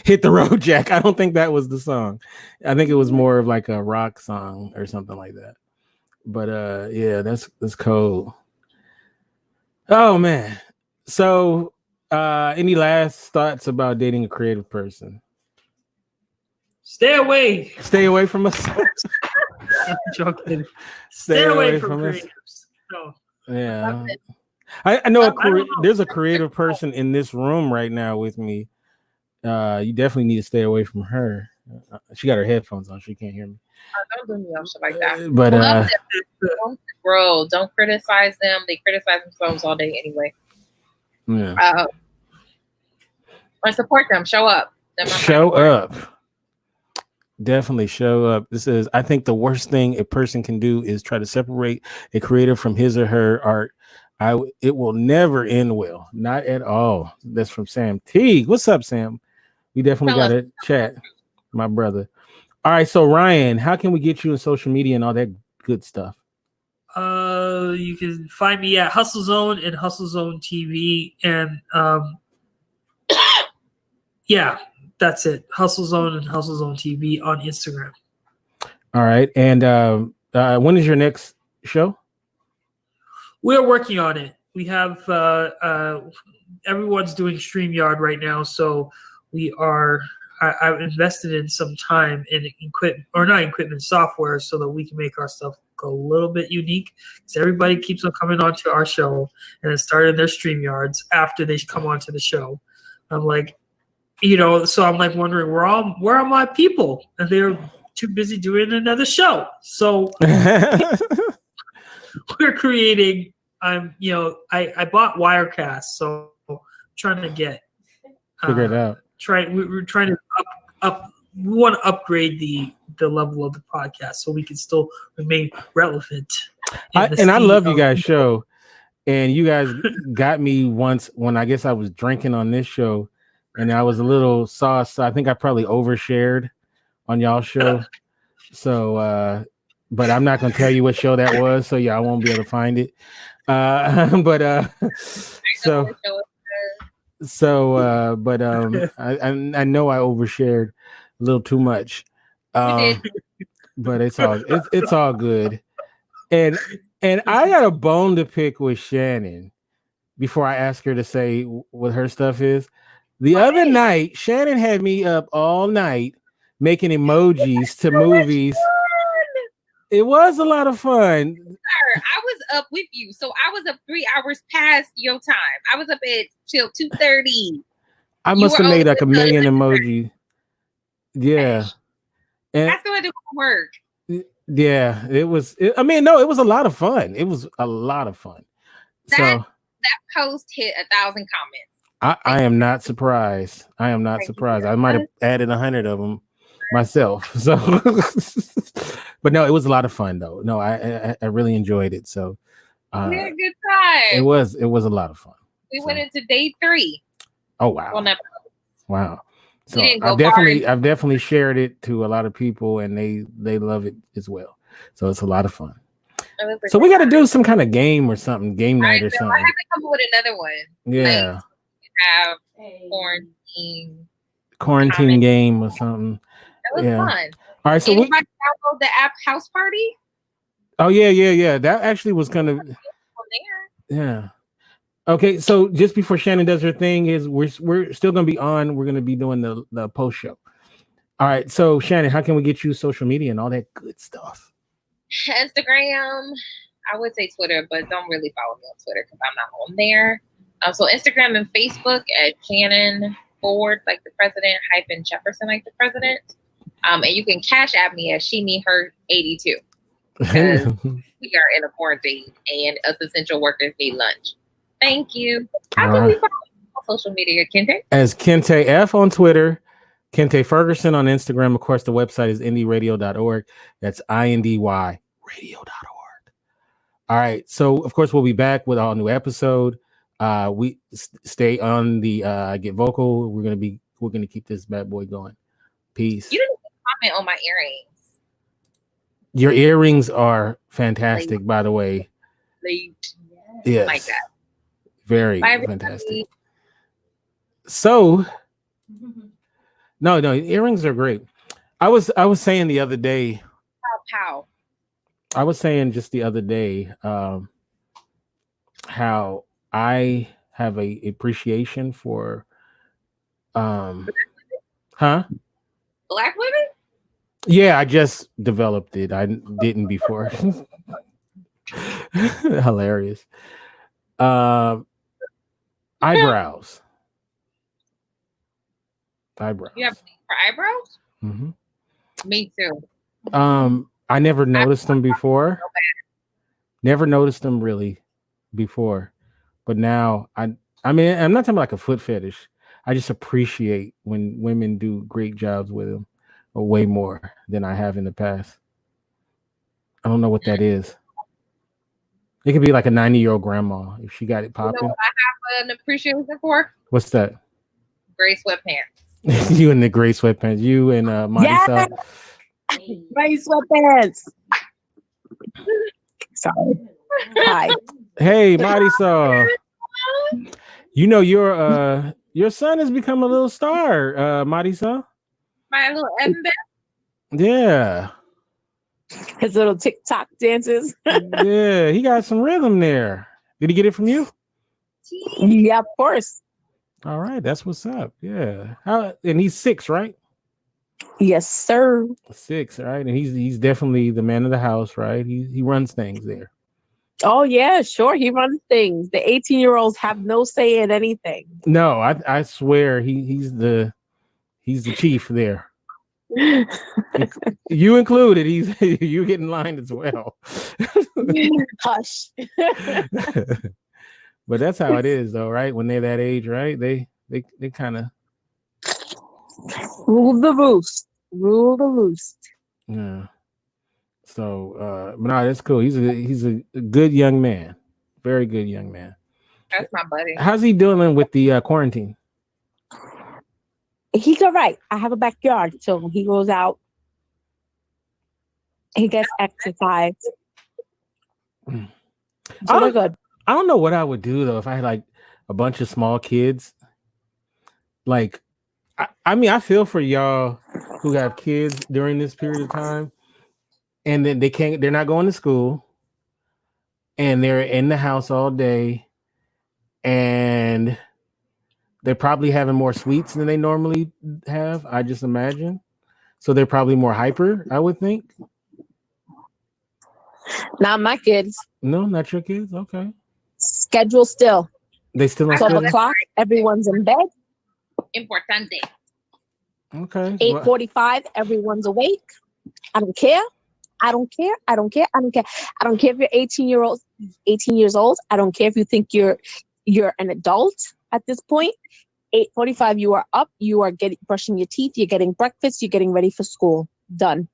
Hit the Road Jack. I don't think that was the song. I think it was more of like a rock song or something like that. But yeah, that's cold. Oh man. So any last thoughts about dating a creative person?
Stay away.
Stay away from us.
I'm joking.
Stay away from us.
creatives. No.
Yeah. I know there's a creative person in this room right now with me. You definitely need to stay away from her. She got her headphones on. She can't hear me.
Don't do me on shit like that.
But
don't grow. Don't criticize them. They criticize themselves all day anyway.
Yeah.
I support them. Show up.
Show up. Definitely show up. I think the worst thing a person can do is try to separate a creator from his or her art. It will never end well. Not at all. That's from Sam Teague. What's up, Sam? We definitely got to chat, my brother. All right, so Ryan, how can we get you in social media and all that good stuff?
You can find me at Hustle Zone and Hustle Zone TV, and yeah, that's it. Hustle Zone and Hustle Zone TV on Instagram.
All right, and when is your next show?
We're working on it. We have everyone's doing StreamYard right now, so we are. I've invested in some time in software so that we can make our stuff go a little bit unique. Because everybody keeps on coming onto our show and then starting their StreamYards after they come onto the show. I'm like, so I'm like wondering where are my people? And they're too busy doing another show. So we're creating. I bought Wirecast, so I'm trying to get
figure it out.
We're trying to we want to upgrade the level of the podcast so we can still remain relevant.
I love you guys' show, and you guys got me once when I guess I was drinking on this show, and I was a little sauce. I think I probably overshared on y'all's show. So, but I'm not gonna tell you what show that was, so I won't be able to find it. But I know I overshared a little too much. But it's all good. And I got a bone to pick with Shannon before I ask her to say what her stuff is. The other night, Shannon had me up all night making emojis to movies. It was a lot of fun.
I was up with you, so I was up 3 hours past your time. I was up at till 2:30.
I must have made like a million emojis. Yeah, and
I still had to work.
Yeah, it was. It was a lot of fun. It was a lot of fun.
That post hit 1,000 comments.
I am not surprised. I might have added 100 of them myself. So, but no, it was a lot of fun though. No, I really enjoyed it. So
we had a good time.
It was a lot of fun.
We went into day 3.
Oh wow!
Well,
wow. So I've definitely shared it to a lot of people, and they love it as well. So it's a lot of fun. So we got to do some kind of game or something, game night or something.
I have to come up with another one.
Yeah.
Have
quarantine game or something.
That was fun.
All right, so
anybody download the app House Party?
Oh yeah. That actually was kind of yeah. Okay, so just before Shannon does her thing, we're still gonna be on. We're gonna be doing the post show. All right, so Shannon, how can we get you social media and all that good stuff?
Instagram, I would say Twitter, but don't really follow me on Twitter because I'm not on there. So Instagram and Facebook at Shannon Ford, like the president, hyphen Jefferson, like the president. And you can cash at me at SheMeHer82 because we are in a quarantine and us essential workers need lunch. Thank you. How can we follow on social media, Kente? As
Kente F on Twitter, Kente Ferguson on Instagram. Of course, the website is indyradio.org. That's INDY radio.org. All right. So, of course, we'll be back with our new episode. We stay on the Get Vocal. We're gonna keep this bad boy going. Peace.
You didn't comment on my earrings.
Your earrings are fantastic, by the way. Yes. Like that. Very fantastic. So, no, earrings are great. I was saying the other day.
How?
I was saying just the other day how I have a appreciation for
Black women?
Yeah, I just developed it. I didn't before. Hilarious. Eyebrows.
You have for eyebrows?
Mm-hmm.
Me too.
I never noticed them before. Never noticed them really before, but now I mean, I'm not talking about like a foot fetish. I just appreciate when women do great jobs with them, or way more than I have in the past. I don't know what that is. It could be like a 90-year-old grandma if she got it popping.
You know what I have an appreciation for?
What's that?
Gray sweatpants.
You and the gray sweatpants. You and Marisa.
Gray sweatpants. Sorry. Hi.
Hey, Marisa. You know your son has become a little star, Marisa.
My little Evan.
Yeah.
His little TikTok dances.
Yeah, he got some rhythm there. Did he get it from you?
Yeah, of course.
All right, that's what's up. Yeah. And he's 6, right?
Yes, sir.
6, right? And he's definitely the man of the house, right? He runs things there.
Oh yeah, sure. He runs things. The 18-year-olds have no say in anything.
No, I swear he's the chief there. You included. You get in line as well.
Hush.
But that's how it is, though, right? When they're that age, right? They kind of
rule the roost. Rule the roost.
Yeah. So, but no, that's cool. He's a good young man. Very good young man.
That's my buddy.
How's he doing with the quarantine?
He's all right. I have a backyard, so he goes out. He gets exercise.
Mm.
So we're good.
I don't know what I would do though if I had like a bunch of small kids. Like, I mean, I feel for y'all who have kids during this period of time, and then they're not going to school, and they're in the house all day, and they're probably having more sweets than they normally have. I just imagine, so they're probably more hyper. I would think.
Not my kids.
No, not your kids. Okay,
Schedule still.
they still on
12
schedule?
o'clock. Everyone's in bed.
Importante.
Okay,
8:45. Everyone's awake. I don't care. I don't care. I don't care. I don't care. I don't care if you're 18 years old. I don't care if you think you're an adult at this point. 8:45. You are up. You are brushing your teeth. You're getting breakfast. You're getting ready for school. Done.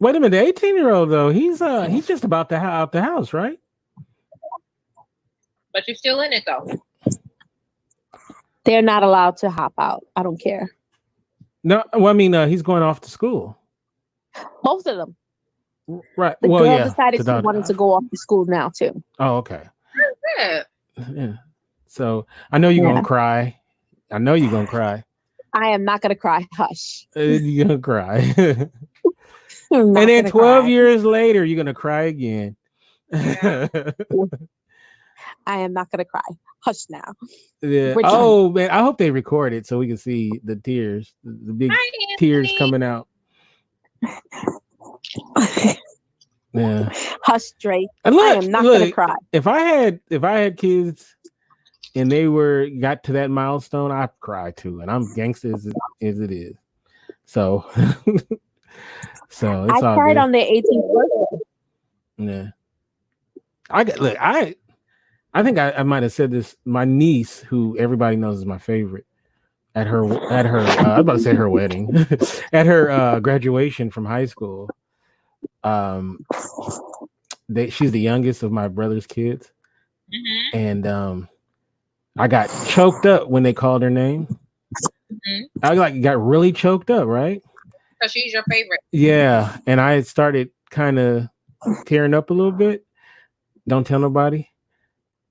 Wait a minute, the 18-year-old though, he's just about to out the house, right?
But you're still in it though.
They're not allowed to hop out. I don't care.
No, well, I mean, he's going off to school,
Both of them.
right?
The
well,
girl
yeah.
decided she wanted to go off to school now too.
Oh, okay.
Yeah.
Yeah. So I know you're gonna cry. I know you're gonna cry.
I am not gonna cry. Hush.
You're gonna cry.
I'm not
And then
gonna
12
cry.
years later, you're gonna cry again.
I am not gonna cry. Hush now.
Yeah.
Which
Oh man, I hope they record it so we can see the tears, the big
Hi,
tears
Anthony.
coming out. Yeah.
Hush, Drake.
And
I am not gonna cry.
If I had kids and they got to that milestone, I'd cry too. And I'm gangster as it is. So so it's
I
all
cried
good.
on their 18th birthday.
Yeah. I think I might have said this. My niece, who everybody knows is my favorite, at her I was about to say her wedding, at her graduation from high school. She's the youngest of my brother's kids, and I got choked up when they called her name. I got really choked up, right?
So she's your favorite.
Yeah, and I started kind of tearing up a little bit. Don't tell nobody.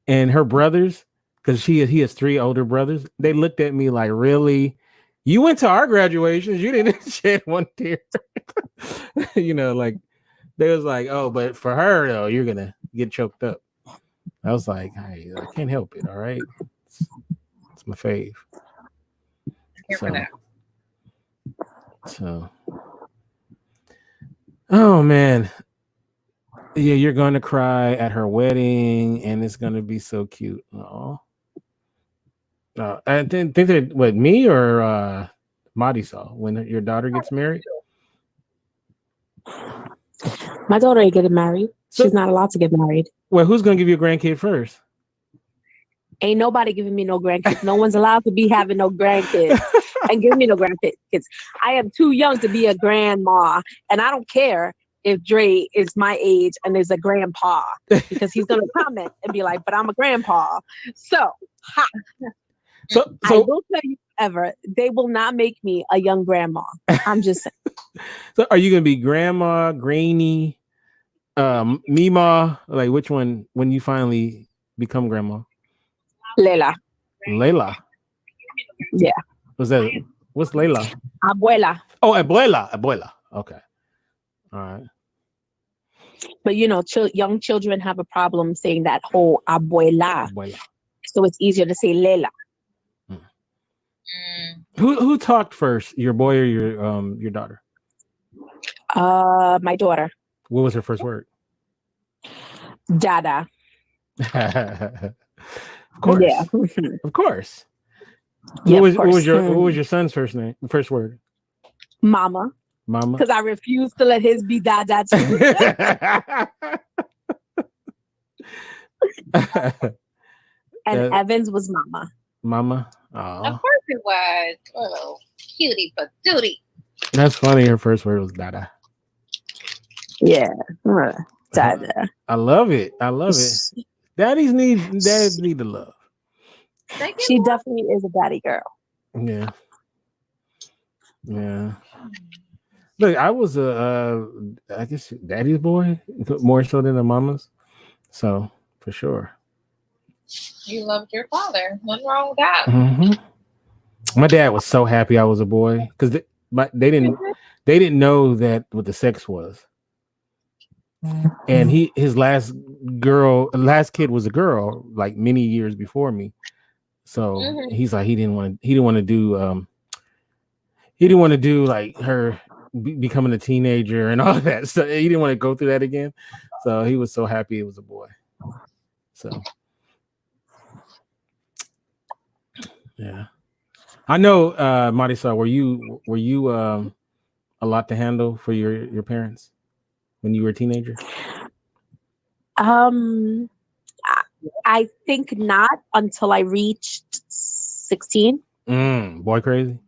And her brothers, because he has 3 older brothers, they looked at me like, really? You went to our graduations, you didn't shed one tear. Like they was like, oh, but for her though, you're gonna get choked up. I was like, hey, I can't help it, all right. It's my fave.
Here for that.
So oh man. Yeah, you're going to cry at her wedding, and it's going to be so cute. Oh, I didn't think that. What, me or Marisol when your daughter gets married?
My daughter ain't getting married.
So-
She's not allowed to get married.
Well, who's going to give you a grandkid first?
Ain't nobody giving me no grandkids. No one's allowed to be having no grandkids and give me no grandkids. I am too young to be a grandma, and I don't care if Dre is my age and is a grandpa, because he's gonna comment and be like, "But I'm a grandpa." So
So
I will tell you, ever, they will not make me a young grandma. I'm just saying.
So are you going to be grandma, granny, Mima? Like which one when you finally become grandma?
Lela,
Layla.
Yeah.
What's Layla?
abuela.
Oh, abuela. Okay. All right.
But young children have a problem saying that whole abuela.
Abuela.
So it's easier to say Lela.
Who talked first, your boy or your daughter?
My daughter,
What was her first word?
Dada.
Of course.
Yeah.
Of course.
Yeah,
What
of
was
course.
your son's first word?
Mama.
Mama.
Because I refuse to let his be Dada too. And Evans was Mama.
Mama.
Of
Oh,
course it was. Oh, cutie patootie.
that's funny. Her first word was Dada.
Yeah. Dada.
I love it. Dads need the love.
She definitely is a daddy girl.
Yeah. Yeah. Look, I was I guess daddy's boy more so than a mama's. So for sure.
You loved your father. Nothing wrong with that.
Mm-hmm. My dad was so happy I was a boy because they didn't know that what the sex was. And his last kid was a girl, like many years before me. So he's like he didn't want to do like her becoming a teenager and all that. So he didn't want to go through that again. So he was so happy it was a boy. So yeah, I know. Marisol, were you a lot to handle for your parents when you were a teenager?
I think not until I reached 16.
Boy crazy?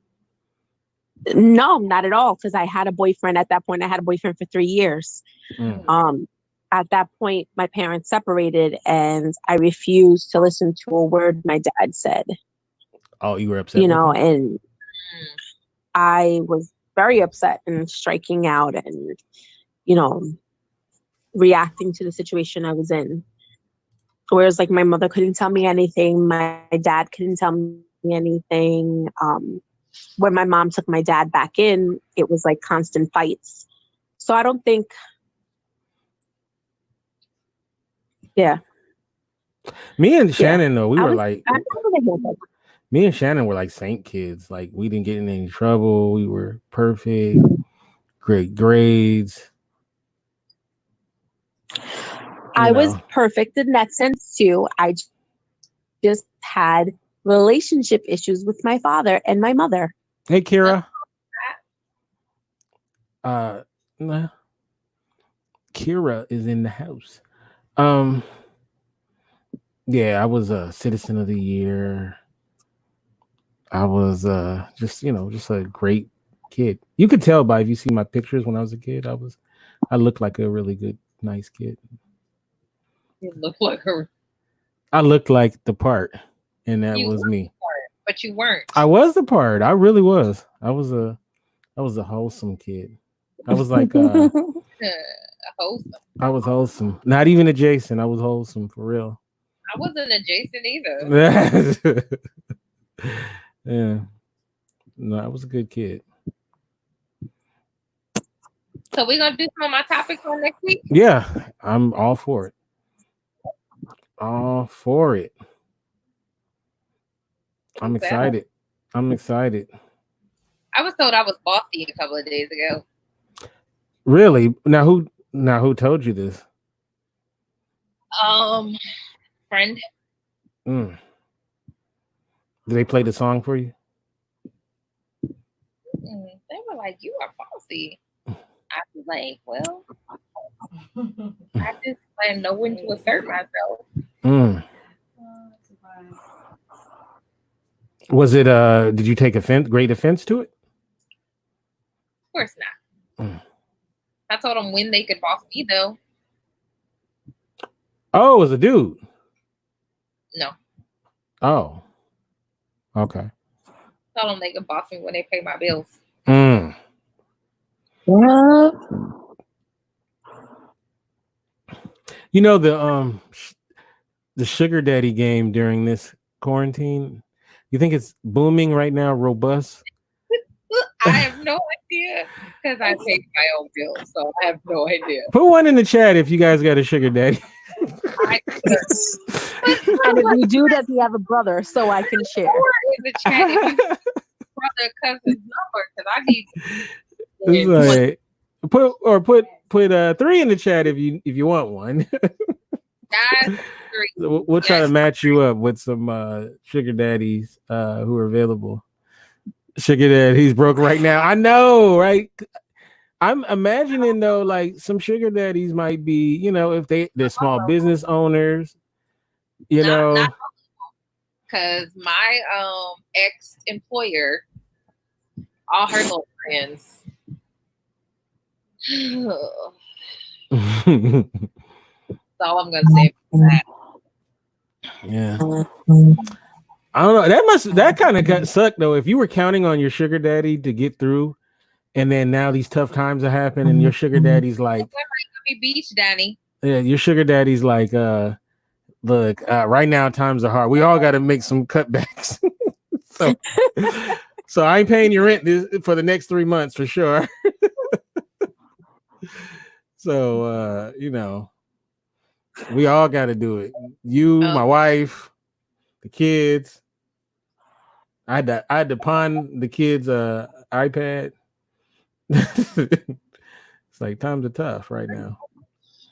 No, not at all. Because I had a boyfriend at that point. I had a boyfriend for 3 years. At that point, my parents separated, and I refused to listen to a word my dad said.
Oh, you were upset?
You know, and I was very upset and striking out, and reacting to the situation I was in. Whereas, like, my mother couldn't tell me anything, my dad couldn't tell me anything. When my mom took my dad back in, it was like constant fights. So I don't think,
Me and Shannon, though, me and Shannon were like saint kids. Like, we didn't get in any trouble. We were perfect, great grades.
I was perfect in that sense too. I just had relationship issues with my father and my mother.
Hey, Kira. Nah. Kira is in the house. Yeah, I was a citizen of the year. I was just a great kid. You could tell by if you see my pictures when I was a kid, I looked like a really good, nice kid.
You look like her.
I looked like the part, and that was me.
But you weren't.
I was the part. I really was. I was a wholesome kid. I was like
wholesome.
I was wholesome. Not even adjacent. I was wholesome for real.
I wasn't adjacent either.
Yeah. No, I was a good kid.
So we're gonna do some of my topics on next week?
Yeah, I'm all for it. All for it. I'm excited. I'm excited.
I was told I was bossy a couple of days ago.
Really? Now who told you this?
Friend.
Did they play the song for you?
They were like, "You are bossy." I was like, "Well, I just know when to assert myself."
Was it did you take great offense to it?
Of course not. I told them when they could boss me though.
Oh, it was a dude.
No.
Oh. Okay.
Told them they could boss me when they pay my bills.
You know, the sugar daddy game during this quarantine, you think it's booming right now, robust?
I have no idea because I pay my own bills, so I have no idea.
Put one in the chat if you guys got a sugar daddy.
And if you do, does he have a brother so I can share?
In the chat, if you brother cousin's number, because I need.
It's like, put 3 in the chat if you want one.
Guys,
we'll try to match you up with some sugar daddies who are available. Sugar daddy, he's broke right now. I know, right? I'm imagining though, like some sugar daddies might be, if they're small business owners,
because my ex-employer, all her little friends. That's all I'm gonna say for that.
Yeah. I don't know. That kind of got sucked though. If you were counting on your sugar daddy to get through, and then now these tough times are happening, and your sugar daddy's like,
Beach, Danny.
yeah, your sugar daddy's like, look, right now times are hard. We all got to make some cutbacks. so I ain't paying your rent for the next 3 months for sure. So you know, we all got to do it. You, my wife, the kids. I had to pawn the kids' iPad. It's like times are tough right now.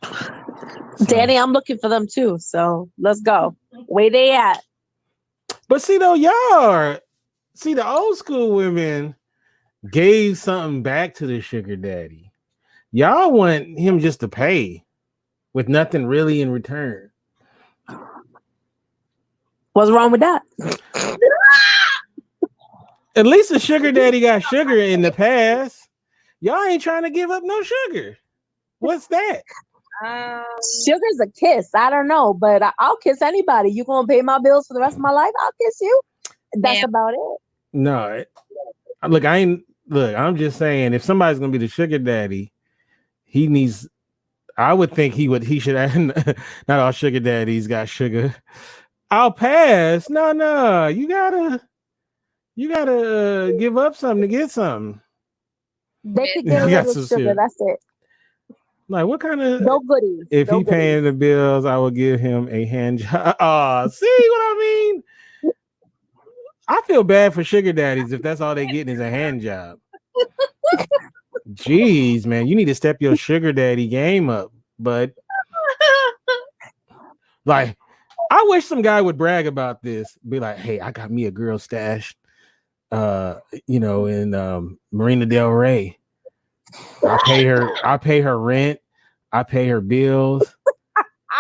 So.
Danny, I'm looking for them too. So let's go. Where they at?
But see though, the old school women gave something back to the sugar daddy. Y'all want him just to pay with nothing really in return.
What's wrong with that?
At least the sugar daddy got sugar in the past. Y'all ain't trying to give up no sugar. What's that?
Sugar's a kiss. I don't know, but I'll kiss anybody. You gonna pay my bills for the rest of my life? I'll kiss you. That's about it.
No, I'm just saying, if somebody's gonna be the sugar daddy, he needs. I would think he should. Not all sugar daddies got sugar. I'll pass. No, you gotta give up something to get something.
They could get a little sugar. That's it.
Like what kind of
no goodies?
If he paying the bills, I will give him a hand job. Oh, see what I mean? I feel bad for sugar daddies if that's all they getting is a hand job. Jeez, man, you need to step your sugar daddy game up, but like, I wish some guy would brag about this. Be like, hey, I got me a girl stashed, in Marina Del Rey. I pay her rent. I pay her bills.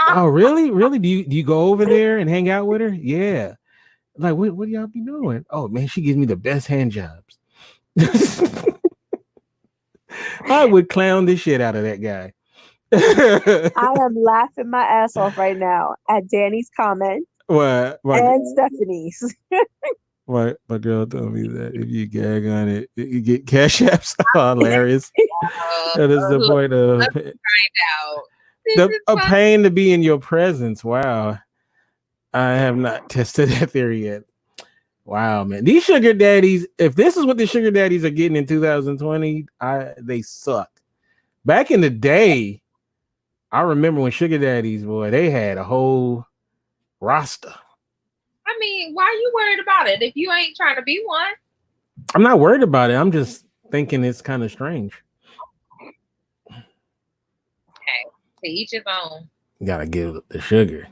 Oh, really? Really? Do you go over there and hang out with her? Yeah. Like, what do y'all be doing? Oh man, she gives me the best hand jobs. I would clown the shit out of that guy.
I am laughing my ass off right now at Danny's comment and Stephanie's.
My girl told me that if you gag on it, you get cash apps. Oh, hilarious. That is the point of a pain to be in your presence. Wow. I have not tested that theory yet. Wow, man. These sugar daddies, if this is what the sugar daddies are getting in 2020, they suck. Back in the day, I remember when sugar daddies, boy, they had a whole roster.
I mean, why are you worried about it if you ain't trying to be one?
I'm not worried about it. I'm just thinking it's kind of strange.
Okay, to each his own.
You gotta give the sugar.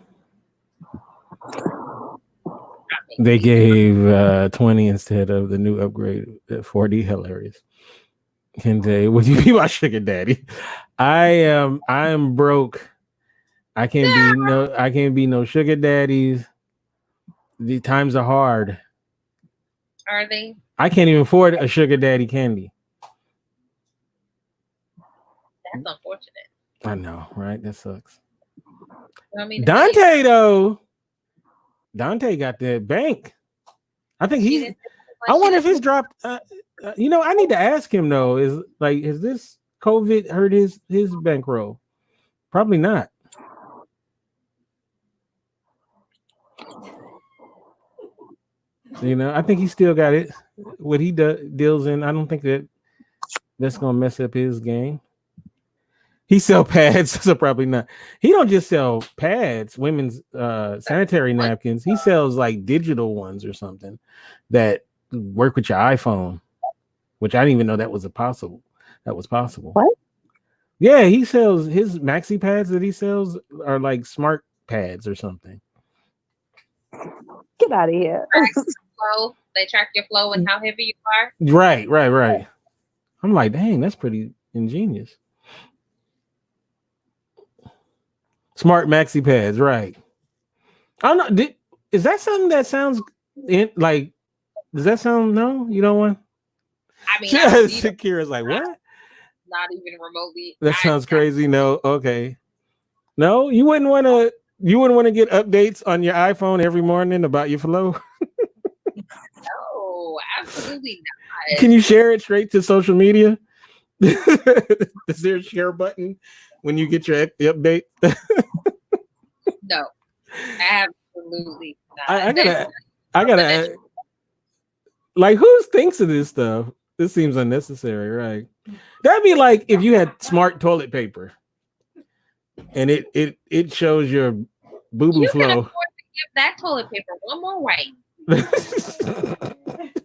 They gave 20 instead of the new upgrade at 40. Hilarious. Kente, would you be my sugar daddy? I am broke. I can't be no sugar daddies. The times are hard.
Are they?
I can't even afford a sugar daddy candy.
That's unfortunate.
I know, right? That sucks.
I mean,
Dante though. Dante got that bank. I think he's. I wonder if he's dropped. I need to ask him though. Has this COVID hurt his bankroll? Probably not. I think he still got it. What he deals in, I don't think that's gonna mess up his game. He sell pads, so probably not. He don't just sell pads, women's sanitary napkins. He sells like digital ones or something that work with your iPhone, which I didn't even know that was possible.
What?
Yeah, he sells his maxi pads that he sells are like smart pads or something.
Get out of here.
They track your flow and how heavy you are.
Right. I'm like, dang, that's pretty ingenious. Smart maxi pads, right? I don't know. Is that something that sounds like? Does that sound? No, you don't want.
I mean,
Shakira's like, what?
Not even remotely.
That sounds crazy. No, okay. No, you wouldn't want to. You wouldn't want to get updates on your iPhone every morning about your flow.
No, absolutely not.
Can you share it straight to social media? Is there a share button when you get your update?
No, absolutely not.
I gotta like, who thinks of this stuff? This seems unnecessary, right? That'd be like if you had smart toilet paper and it shows your boo-boo
You can
flow.
afford to give that toilet paper one more wipe.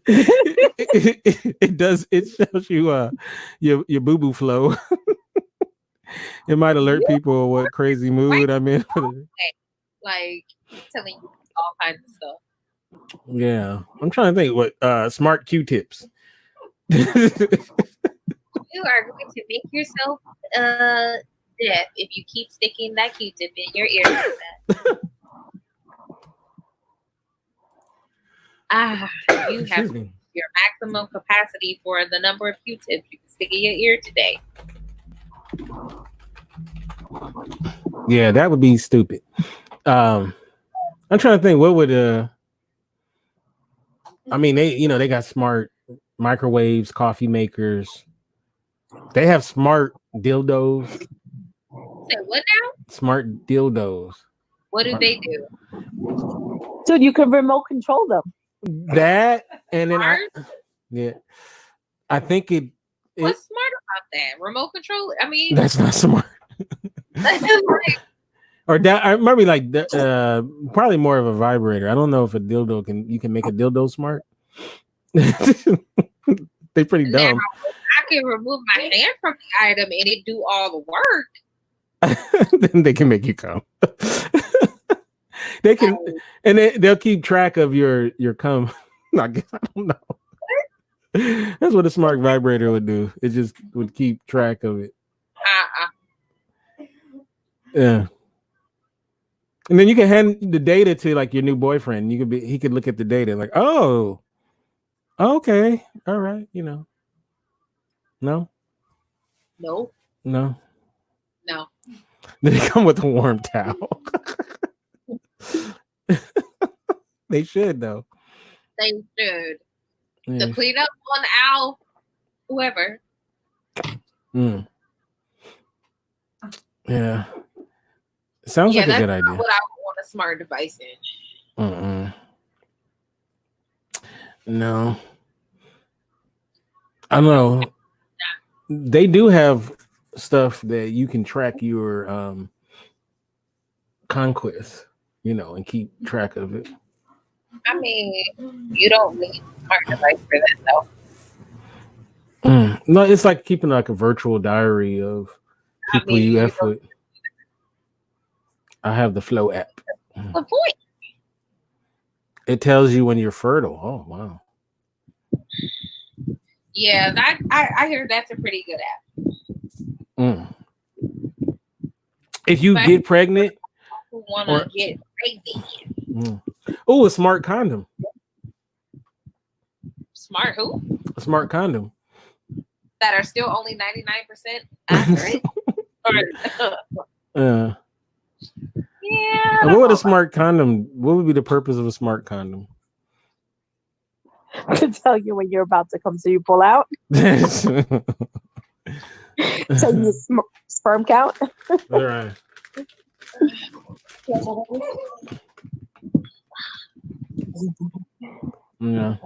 It does. It shows you your boo boo flow. It might alert people what crazy mood I'm in.
Like telling you all kinds of stuff.
Yeah, I'm trying to think what smart Q-tips.
You are going to make yourself deaf if you keep sticking that Q-tip in your ear like that. You have
Excuse me.
your maximum capacity for the number of Q-tips you can stick in your ear today.
Yeah, that would be stupid. I'm trying to think what would I mean, they got smart microwaves, coffee makers. They have smart dildos.
Say what now?
Smart dildos.
What do they do?
Dude, you can remote control them.
That and then
Smart?
I think it
What's smart about that? Remote control? I mean,
that's not smart.
like,
Or that I maybe like probably more of a vibrator. I don't know if a dildo you can make a dildo smart. They pretty
now,
dumb.
I can remove my hand from the item and it do all the work.
Then they can make you come. They can, and they'll keep track of your cum. I guess, I don't know. That's what a smart vibrator would do. It just would keep track of it. Yeah. And then you can hand the data to like your new boyfriend. He could look at the data like, oh, okay, all right, No.
No.
No.
No.
They come with a warm towel. They should though.
They should.
Yeah.
To clean up on Al, whoever.
Mm. Yeah. Sounds like a
that's
good
not
idea.
what I would want a smart device in.
No. I don't know. They do have stuff that you can track your conquest, and keep track of it.
I mean, you don't need a smart device for that though.
No, it's like keeping like a virtual diary of people you F with. I have the Flow app.
Good point.
It tells you when you're fertile. Oh wow.
Yeah, I hear that's a pretty good app.
If you get pregnant,
Who want to get pregnant?
Oh, a smart condom.
Smart who?
A smart condom.
That are still only 99% accurate?
Yeah.
What
What would be the purpose of a smart condom?
To tell you when you're about to come, so you pull out. So you sperm count.
All right. Yeah.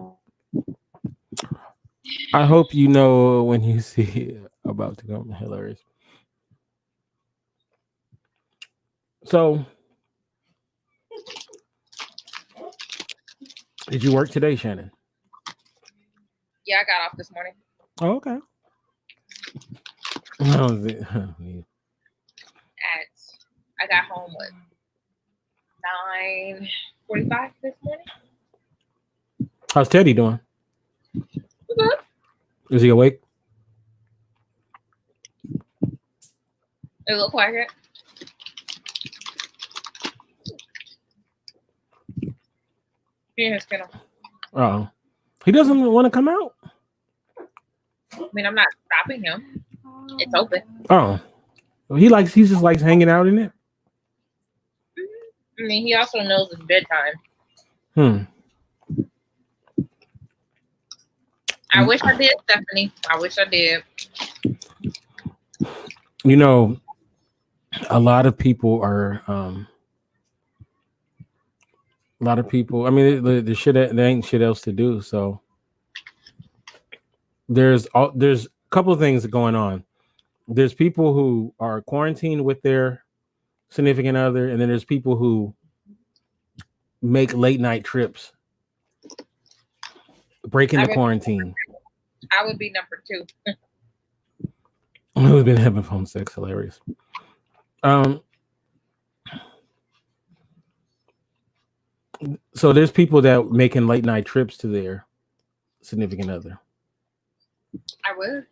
I hope you know when you see it about to come. Hilarious. So, did you work today, Shannon?
Yeah, I got off this morning.
Oh, okay.
I got home at 9:45 this morning.
How's Teddy doing?
Good.
Is he awake?
It looked like it. Yeah, it's gonna.
Oh, he doesn't want to come out.
I mean, I'm not stopping him. It's open.
Oh, he just likes hanging out in it.
I mean, he also knows it's bedtime. I wish I did, Stephanie. I wish I did.
You know, a lot of people are. A lot of people. I mean, the shit. There ain't shit else to do. So there's a couple of things going on. There's people who are quarantined with their significant other, and then there's people who make late night trips, breaking the quarantine.
I would be number 2.
Who's been having phone sex? Hilarious. So there's people that making late night trips to their significant other.
I would.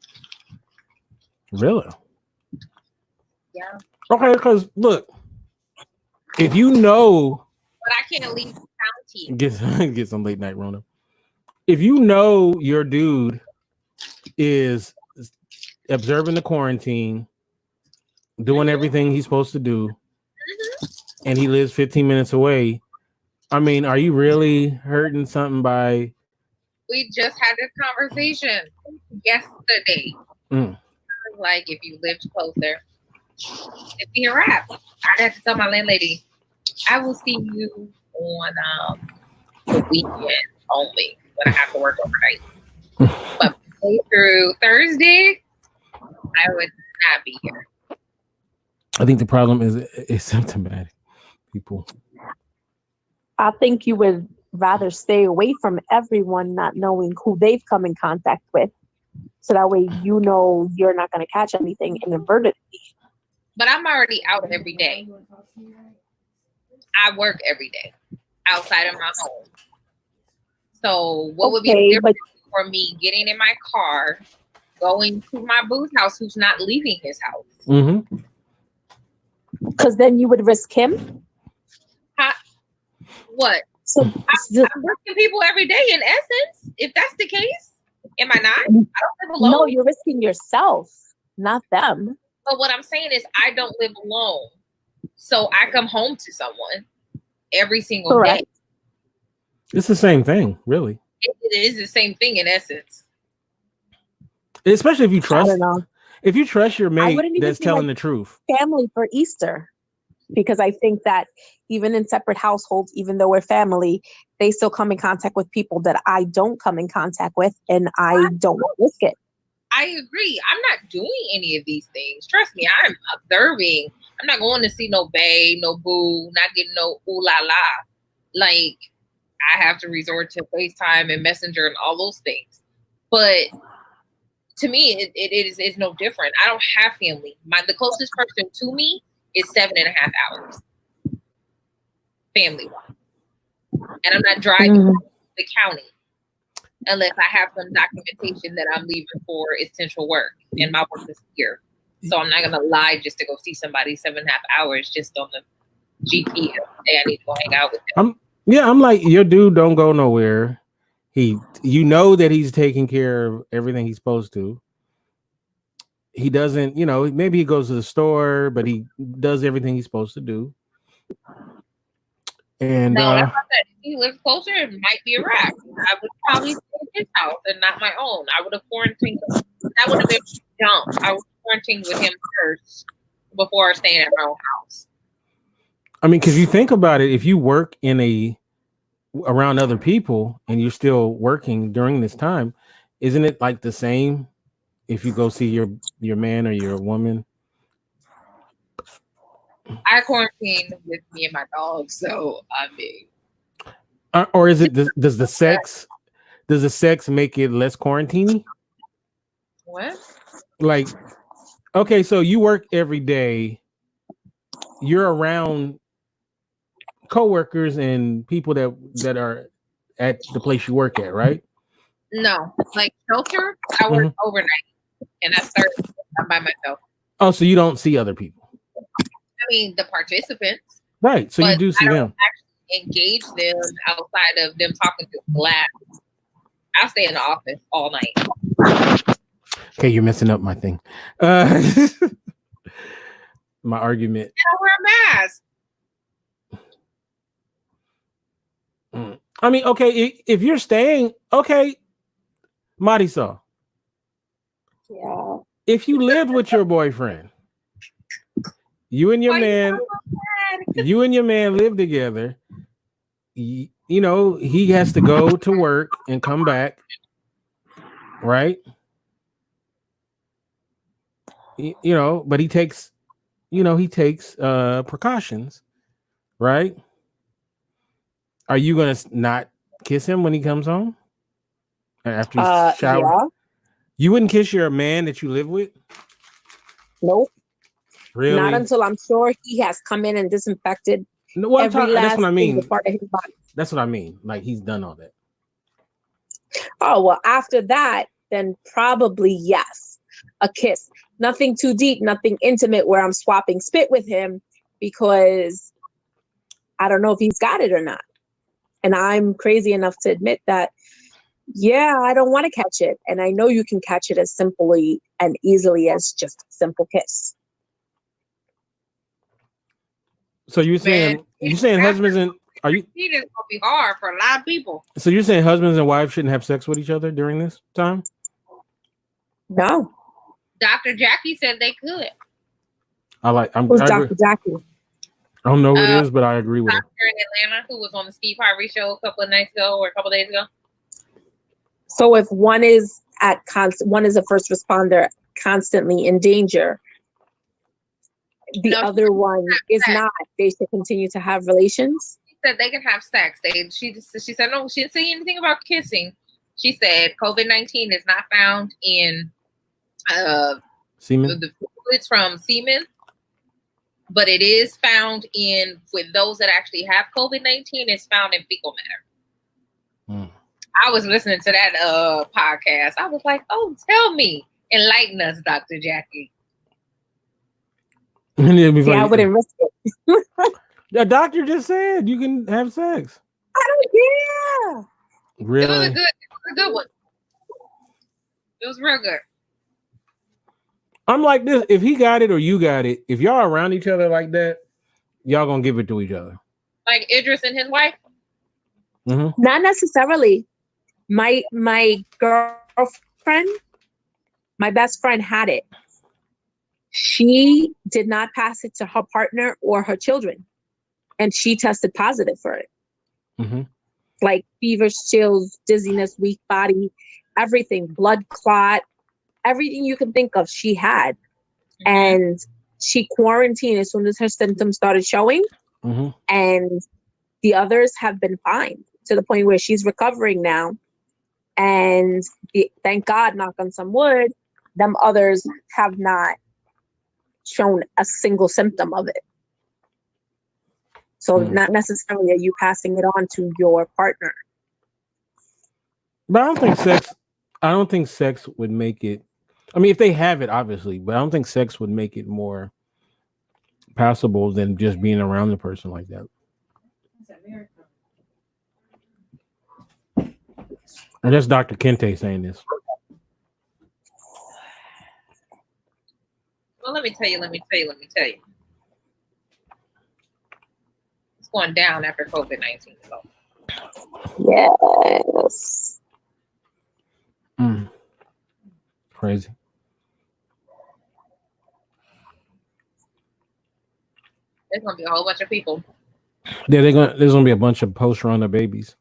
Really?
Yeah.
Okay, because look, if you know,
But I can't leave the county.
get some late night Rona. If you know your dude is observing the quarantine, doing everything he's supposed to do, and he lives 15 minutes away, I mean, are you really hurting something by?
We just had this conversation yesterday. Like, if you lived closer, it'd be a wrap. I'd have to tell my landlady, I will see you on the weekend only when I have to work overnight. But Monday through Thursday, I would not be here.
I think the problem is symptomatic. People.
I think you would rather stay away from everyone, not knowing who they've come in contact with. So that way, you know, you're not going to catch anything inadvertently.
But I'm already out every day. I work every day outside of my home. So what would be the difference for me getting in my car, going to my boo's house, who's not leaving his house?
Because then you would risk him.
What?
So
I'm risking people every day. In essence, if that's the case, am I not? I don't live alone.
No, you're risking yourself, not them.
But what I'm saying is, I don't live alone, so I come home to someone every single day.
It's the same thing, really.
It is the same thing in essence.
Especially if you trust.
I don't know.
If you trust your mate that's telling the truth.
Family for Easter, because I think that even in separate households, even though we're family, they still come in contact with people that I don't come in contact with, and I don't risk it.
I agree. I'm not doing any of these things. Trust me, I'm observing. I'm not going to see no bae, no boo, not getting no ooh la la. Like, I have to resort to FaceTime and Messenger and all those things. But to me, it's no different. I don't have family. The closest person to me is 7.5 hours. Family-wise. And I'm not driving to the county unless I have some documentation that I'm leaving for essential work, and my work is here. So I'm not gonna lie just to go see somebody 7.5 hours just on the GP and say I need to go hang out with them.
I'm like, your dude don't go nowhere. You know that he's taking care of everything he's supposed to. He doesn't, maybe he goes to the store, but he does everything he's supposed to do. And
no, I thought that if he lives closer, it might be a wrap. I would probably stay in his house and not my own. I would have quarantined. That would have been dumb. I would quarantine with him first before staying at my own house.
I mean, because you think about it, if you work around other people and you're still working during this time, isn't it like the same if you go see your man or your woman?
I quarantine with me and my dog, so I mean,
or is it does the sex make it less quarantine-y?
What?
Like, okay, so you work every day, you're around coworkers and people that are at the place you work at, right?
No, like shelter, I work overnight, and I start by myself.
Oh, so you don't see other people?
I mean, the participants,
right? So you do see them.
Actually engage them outside of them talking to glass. I'll stay in the office all night.
Okay, you're messing up my thing. My argument.
I don't wear a mask.
I mean, okay, if you're staying, okay, Marisol,
Yeah.
if you lived with your boyfriend, you and your
Why
man, you and your man live together. You know, he has to go to work and come back, right? You know, but he takes precautions, right? Are you gonna not kiss him when he comes home after he shower?
Yeah.
You wouldn't kiss your man that you live with?
Nope.
Really?
Not until I'm sure he has come in and disinfected
No, well,
every last
that's what I mean.
single part of his body.
That's what I mean. Like he's done all that.
Oh, well, after that, then probably yes, a kiss. Nothing too deep, nothing intimate where I'm swapping spit with him because I don't know if he's got it or not. And I'm crazy enough to admit that, yeah, I don't want to catch it. And I know you can catch it as simply and easily as just a simple kiss.
So you're saying husbands and are you?
It is gonna be hard for a lot of people.
So you're saying husbands and wives shouldn't have sex with each other during this time?
No.
Dr. Jackie said they could.
Who's Dr. Jackie?
I don't know who it is, but I agree with her.
Doctor in Atlanta who was on the Steve Harvey show a couple of nights ago or a couple of days ago.
So if one is one is a first responder constantly in danger, the other one is not, they should continue to have relations.
She said they can have sex. She said no, she didn't say anything about kissing. She said COVID-19 is not found in
semen.
The fluids from semen, but it is found in with those that actually have COVID-19. It's found in fecal matter. I was listening to that podcast. I was like, "Oh, tell me, enlighten us, Dr. Jackie."
I wouldn't risk it.
The doctor just said you can have sex.
I don't care.
Really?
It was a good one. It was real good.
I'm like this. If he got it or you got it, if y'all around each other like that, y'all gonna give it to each other.
Like Idris and his wife?
Mm-hmm.
Not necessarily. My girlfriend, my best friend had it. She did not pass it to her partner or her children. And she tested positive for it.
Mm-hmm.
Like fevers, chills, dizziness, weak body, everything, blood clot, everything you can think of, she had. And she quarantined as soon as her symptoms started showing.
Mm-hmm.
And the others have been fine to the point where she's recovering now. And thank God, knock on some wood, them others have not shown a single symptom of it. So not necessarily are you passing it on to your partner.
But I don't think sex would make it. I mean, if they have it, obviously, but I don't think sex would make it more passable than just being around the person like that. And that's Dr. Kente saying this.
Well, let me tell you. It's going down after COVID-19.
Yes.
Crazy.
There's gonna be a whole bunch of people.
Yeah, there's gonna be a bunch of post-rona babies.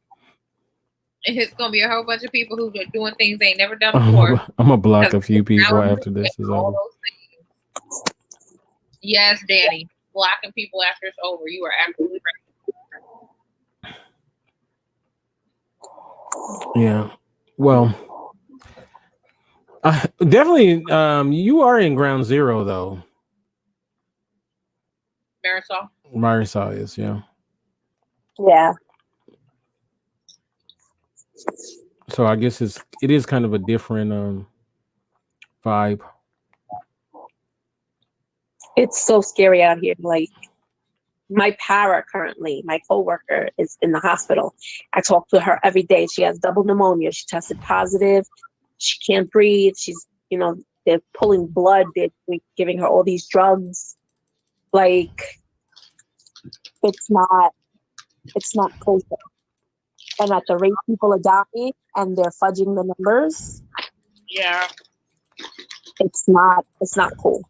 It's gonna be a whole bunch of people who are doing things they ain't never done before.
I'm gonna block a few people after this is over.
Yes, Danny, blocking people after it's over. You are absolutely right.
Yeah. Well, definitely. You are in ground zero though. Marisol is, yeah.
Yeah.
So I guess it is kind of a different vibe.
It's so scary out here. Like my para currently, my coworker is in the hospital. I talk to her every day. She has double pneumonia. She tested positive. She can't breathe. She's, they're pulling blood. They're giving her all these drugs. Like it's not close. And at the rate people are dying and they're fudging the numbers,
Yeah.
It's not cool,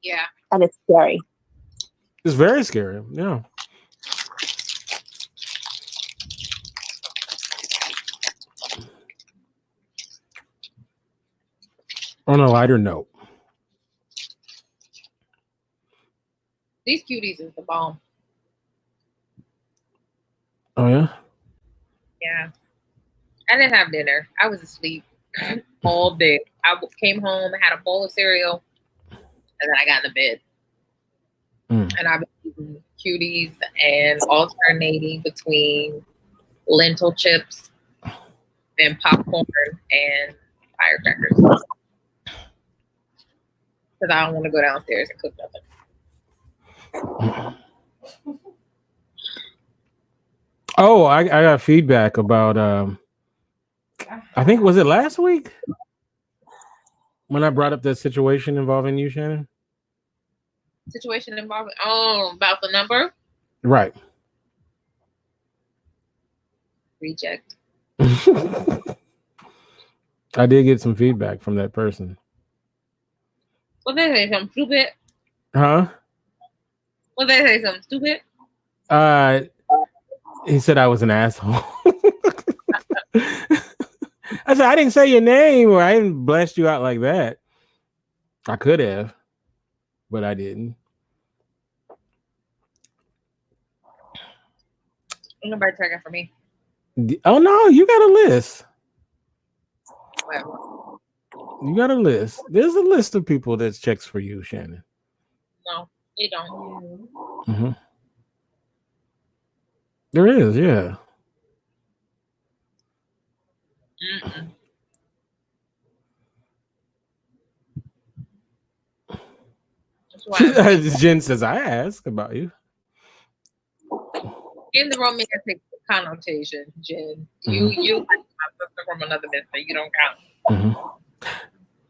Yeah.
and it's scary.
It's very scary. Yeah. On a lighter note,
These cuties is the bomb.
oh yeah,
Yeah. I didn't have dinner. I was asleep all day. I came home, had a bowl of cereal, and then I got in the bed.
Mm.
And I've been eating cuties and alternating between lentil chips and popcorn and firecrackers. Because I don't want to go downstairs and cook nothing.
Oh, I got feedback about I think was it last week when I brought up that situation involving you, Shannon?
Situation involving about the number?
Right.
Reject.
I did get some feedback from that person.
What they say something stupid?
Huh?
What they say something stupid?
He said I was an asshole. I said I didn't say your name or I didn't blast you out like that. I could have, but I didn't.
Ain't nobody checking for me.
Oh no, you got a list.
Whatever.
You got a list. There's a list of people that checks for you, Shannon.
No, they don't.
Mm-hmm. There is, yeah.
Mm-mm. That's why
Jen says I asked about you.
in the romantic connotation, Jen, you like my sister from another mister. You don't count.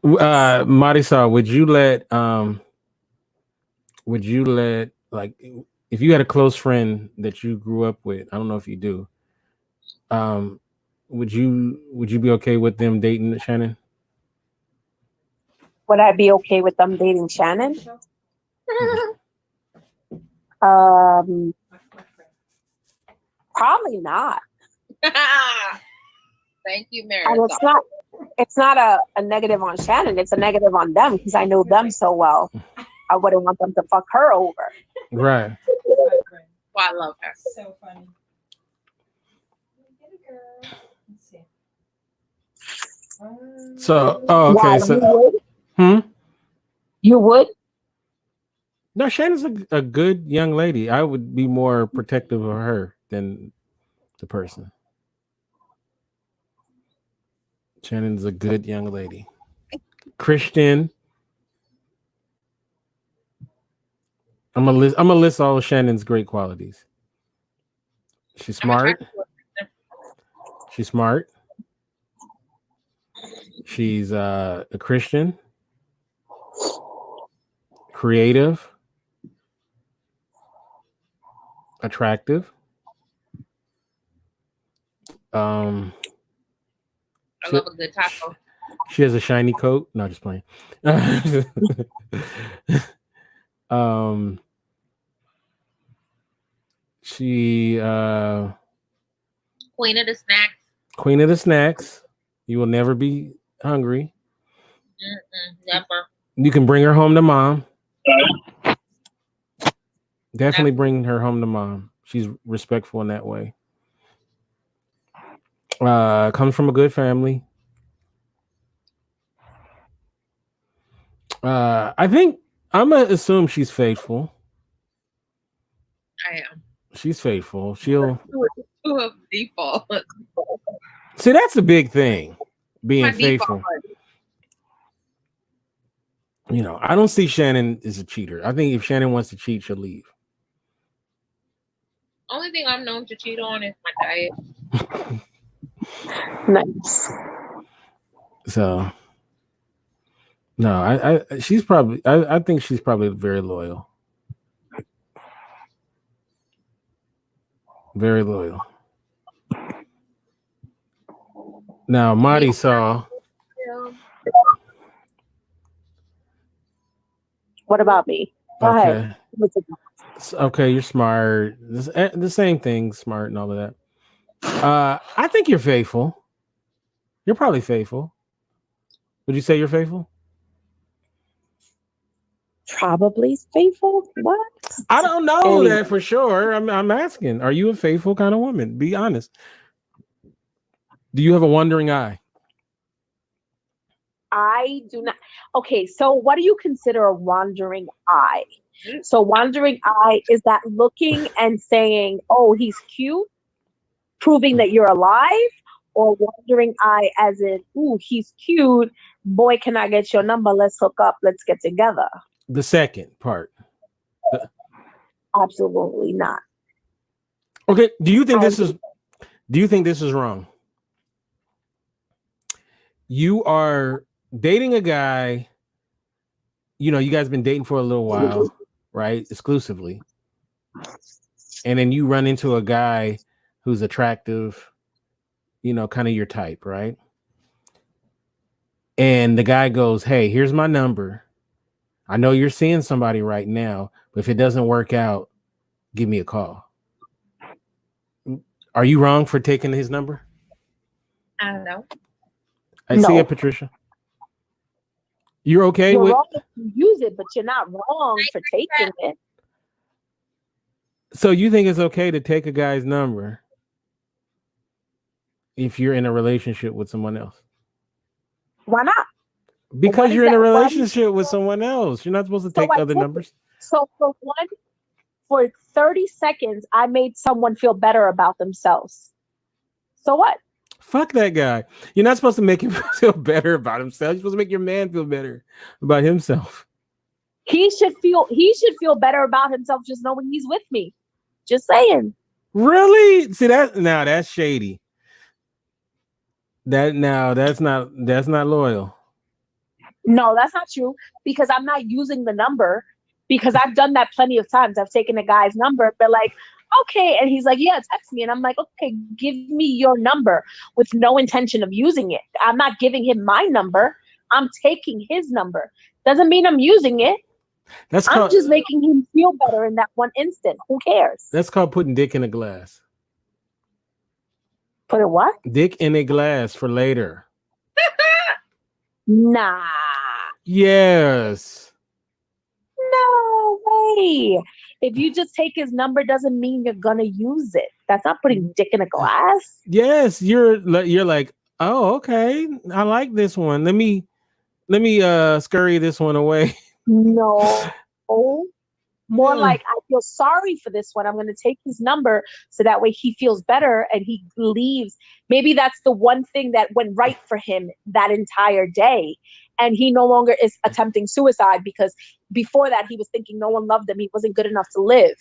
Marisol, would you let like if you had a close friend that you grew up with, I don't know if you do, would you be okay with them dating Shannon?
Would I be okay with them dating Shannon? Probably not.
Thank you, Mary.
And it's not a negative on Shannon, it's a negative on them because I know them so well. I wouldn't want them to fuck her over.
Right.
Well, I love her.
So funny. Get a girl. Let's see.
So, oh, okay.
Why,
So,
you would?
hmm?
You would?
No, Shannon's a good young lady. I would be more protective of her than the person. Shannon's a good young lady. Christian. I'm gonna list all of Shannon's great qualities. She's smart. She's smart. She's a Christian. Creative. Attractive.
I love a good taco.
She has a shiny coat. No, just playing. She
Queen of the snacks.
Queen of the snacks. You will never be hungry.
Never.
You can bring her home to mom. Definitely bring her home to mom. She's respectful in that way. Comes from a good family. I think I'm gonna assume she's faithful.
I am.
She's faithful. She'll
To a default.
see that's a big thing, being
My
faithful.
default.
You know, I don't see Shannon as a cheater. I think if Shannon wants to cheat, she'll leave.
Only thing I'm known to cheat on is my diet.
Nice.
So no, she's probably I think she's probably very loyal. Very loyal. Now, Marty saw
What about me? Go ahead.
Okay, you're smart. The same thing, smart and all of that. I think you're faithful. You're probably faithful. Would you say you're faithful?
Probably faithful. What?
I don't know that for sure. I'm asking. Are you a faithful kind of woman? Be honest. Do you have a wandering eye?
I do not. Okay, so what do you consider a wandering eye? So wandering eye is that looking and saying, "Oh, he's cute," proving that you're alive, or wandering eye as in, "Ooh, he's cute. Boy, can I get your number? Let's hook up. Let's get together."
The second part.
Absolutely not.
Okay. Do you think this is wrong? You are dating a guy, you guys been dating for a little while, right? Exclusively. And then you run into a guy who's attractive, kind of your type, right? And the guy goes, "Hey, here's my number. I know you're seeing somebody right now, but if it doesn't work out, give me a call." Are you wrong for taking his number?
I don't know.
I see it, Patricia. You're okay
You're
with
wrong if you use it, but you're not wrong for taking it.
So you think it's okay to take a guy's number if you're in a relationship with someone else?
Why not?
Because you're in a relationship with someone else. You're not supposed to take other numbers.
So for 30 seconds, I made someone feel better about themselves. So what?
Fuck that guy. You're not supposed to make him feel better about himself. You're supposed to make your man feel better about himself.
He should feel better about himself just knowing he's with me. Just saying.
Really? See that's shady. That's not loyal.
No, that's not true, because I'm not using the number, because I've done that plenty of times. I've taken a guy's number, but like, okay, and he's like, "Yeah, text me," and I'm like, "Okay, give me your number," with no intention of using it. I'm not giving him my number. I'm taking his number. Doesn't mean I'm using it. I'm just making him feel better in that one instant. Who cares?
That's called putting dick in a glass.
Put a what?
Dick in a glass for later.
Nah.
Yes.
No way. If you just take his number, doesn't mean you're gonna use it. That's not putting dick in a glass.
Yes, you're like, "Oh, okay, I like this one. Let me scurry this one away."
No. More like, I feel sorry for this one. I'm going to take his number so that way he feels better and he leaves. Maybe that's the one thing that went right for him that entire day. And he no longer is attempting suicide, because before that he was thinking no one loved him. He wasn't good enough to live.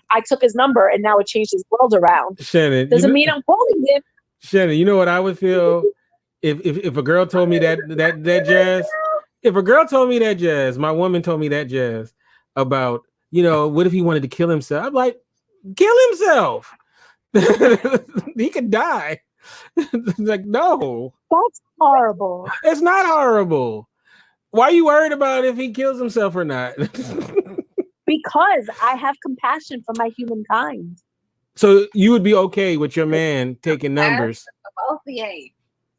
I took his number and now it changed his world around.
Shannon,
doesn't mean I'm calling him.
Shannon, you know what I would feel if a girl told me that jazz? If a girl told me that jazz, my woman told me that jazz about, what if he wanted to kill himself? I'm like, kill himself. He could die. Like, no.
That's horrible.
It's not horrible. Why are you worried about if he kills himself or not?
Because I have compassion for my humankind.
So you would be okay with your man taking numbers?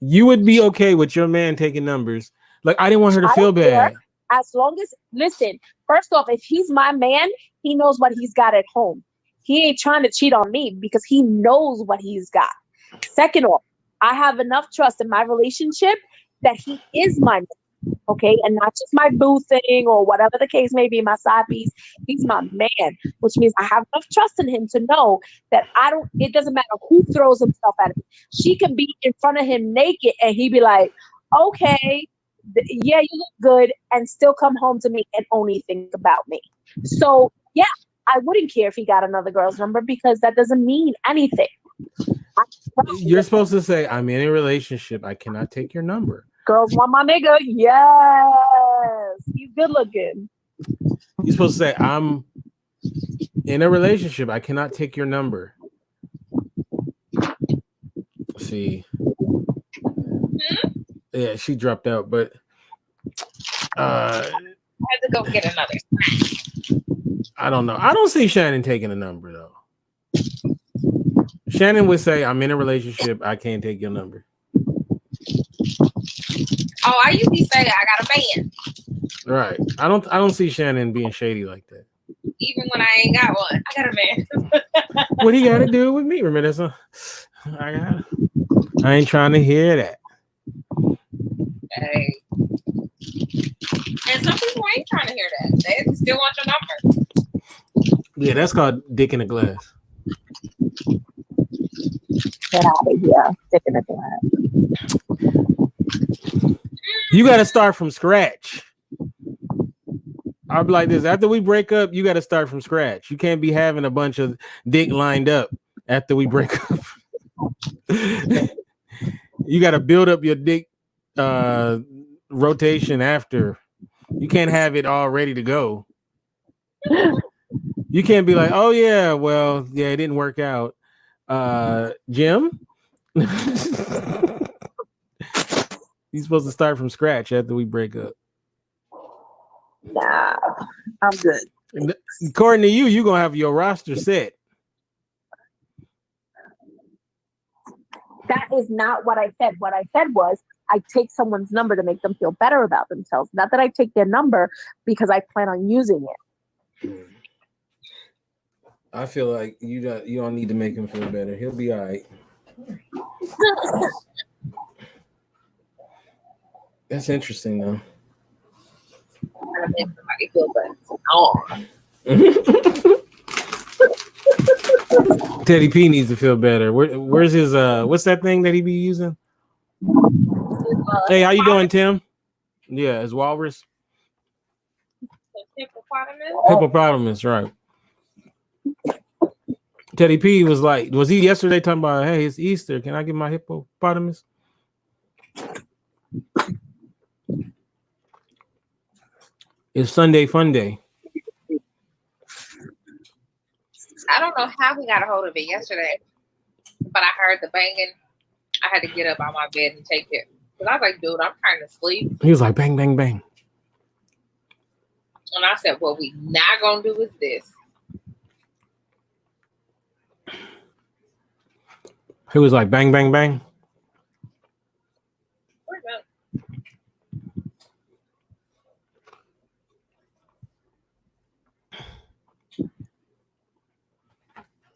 You would be okay with your man taking numbers? Like, I didn't want her to feel bad.
As long as, listen, first off, if he's my man, he knows what he's got at home. He ain't trying to cheat on me because he knows what he's got. Second off, I have enough trust in my relationship that he is my man, okay? And not just my boo thing or whatever the case may be, my side piece. He's my man, which means I have enough trust in him to know that it doesn't matter who throws himself at him. She can be in front of him naked and he'd be like, "Okay, yeah, you look good," and still come home to me and only think about me. So yeah, I wouldn't care if he got another girl's number, because that doesn't mean anything.
You're supposed to say, "I'm in a relationship. I cannot take your number."
Girls want my nigga. Yes, he's good looking.
You're supposed to say, "I'm in a relationship. I cannot take your number." See. Yeah, she dropped out, but
I had to go get another.
I don't know. I don't see Shannon taking a number though. Shannon would say, "I'm in a relationship. I can't take your number."
Oh, I usually say I got a man,
Right. I don't see Shannon being shady like that.
even when I ain't got one. I got a man.
What he got to do with me? Remember that's I ain't trying to hear that.
Hey. And some people ain't trying to hear that. They still want your number.
Yeah, that's called dick in a glass.
Get out of here. Stick in the glass.
You got to start from scratch. I'll be like this. After we break up, you got to start from scratch. You can't be having a bunch of dick lined up after we break up. You got to build up your dick rotation after. You can't have it all ready to go. You can't be like, oh yeah, well, yeah, it didn't work out. Jim? You're supposed to start from scratch after we break up.
Nah, I'm good.
According to you, you're gonna have your roster set.
That is not what I said. What I said was I take someone's number to make them feel better about themselves. Not that I take their number because I plan on using it.
I feel like you don't need to make him feel better. He'll be all right. That's interesting though.
Trying to make somebody feel better. Oh.
Teddy P needs to feel better. Where's his what's that thing that he be using? Hey, how you doing, Tim? Yeah, his walrus. Hippopotamus, right. Teddy P was like, was he yesterday talking about, hey, it's Easter. Can I get my hippopotamus? It's Sunday Fun Day.
I don't know how we got a hold of it yesterday, but I heard the banging. I had to get up out my bed and take it. Because I was like, dude, I'm trying to sleep.
He was like, bang, bang, bang.
And I said, what we not going to do is this.
He was like, bang, bang, bang.
Where's that?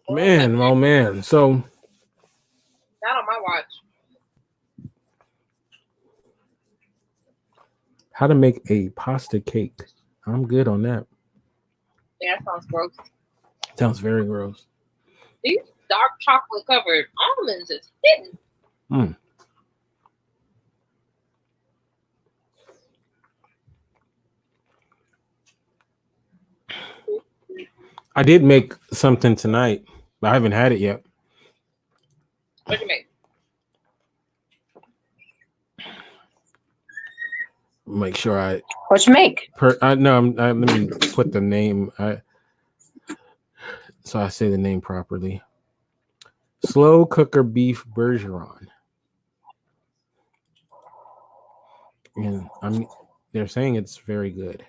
Man, oh man. So
Not on my watch.
how to make a pasta cake. I'm good on that.
Yeah, that sounds gross.
Sounds very gross.
These dark chocolate covered almonds is hidden.
I did make something tonight, but I haven't had it yet.
What'd you make?
Make sure I
What you make?
let me put the name. So I say the name properly. Slow cooker beef Bergeron. And they're saying it's very good.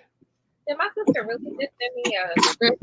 Did my sister really just send me a script?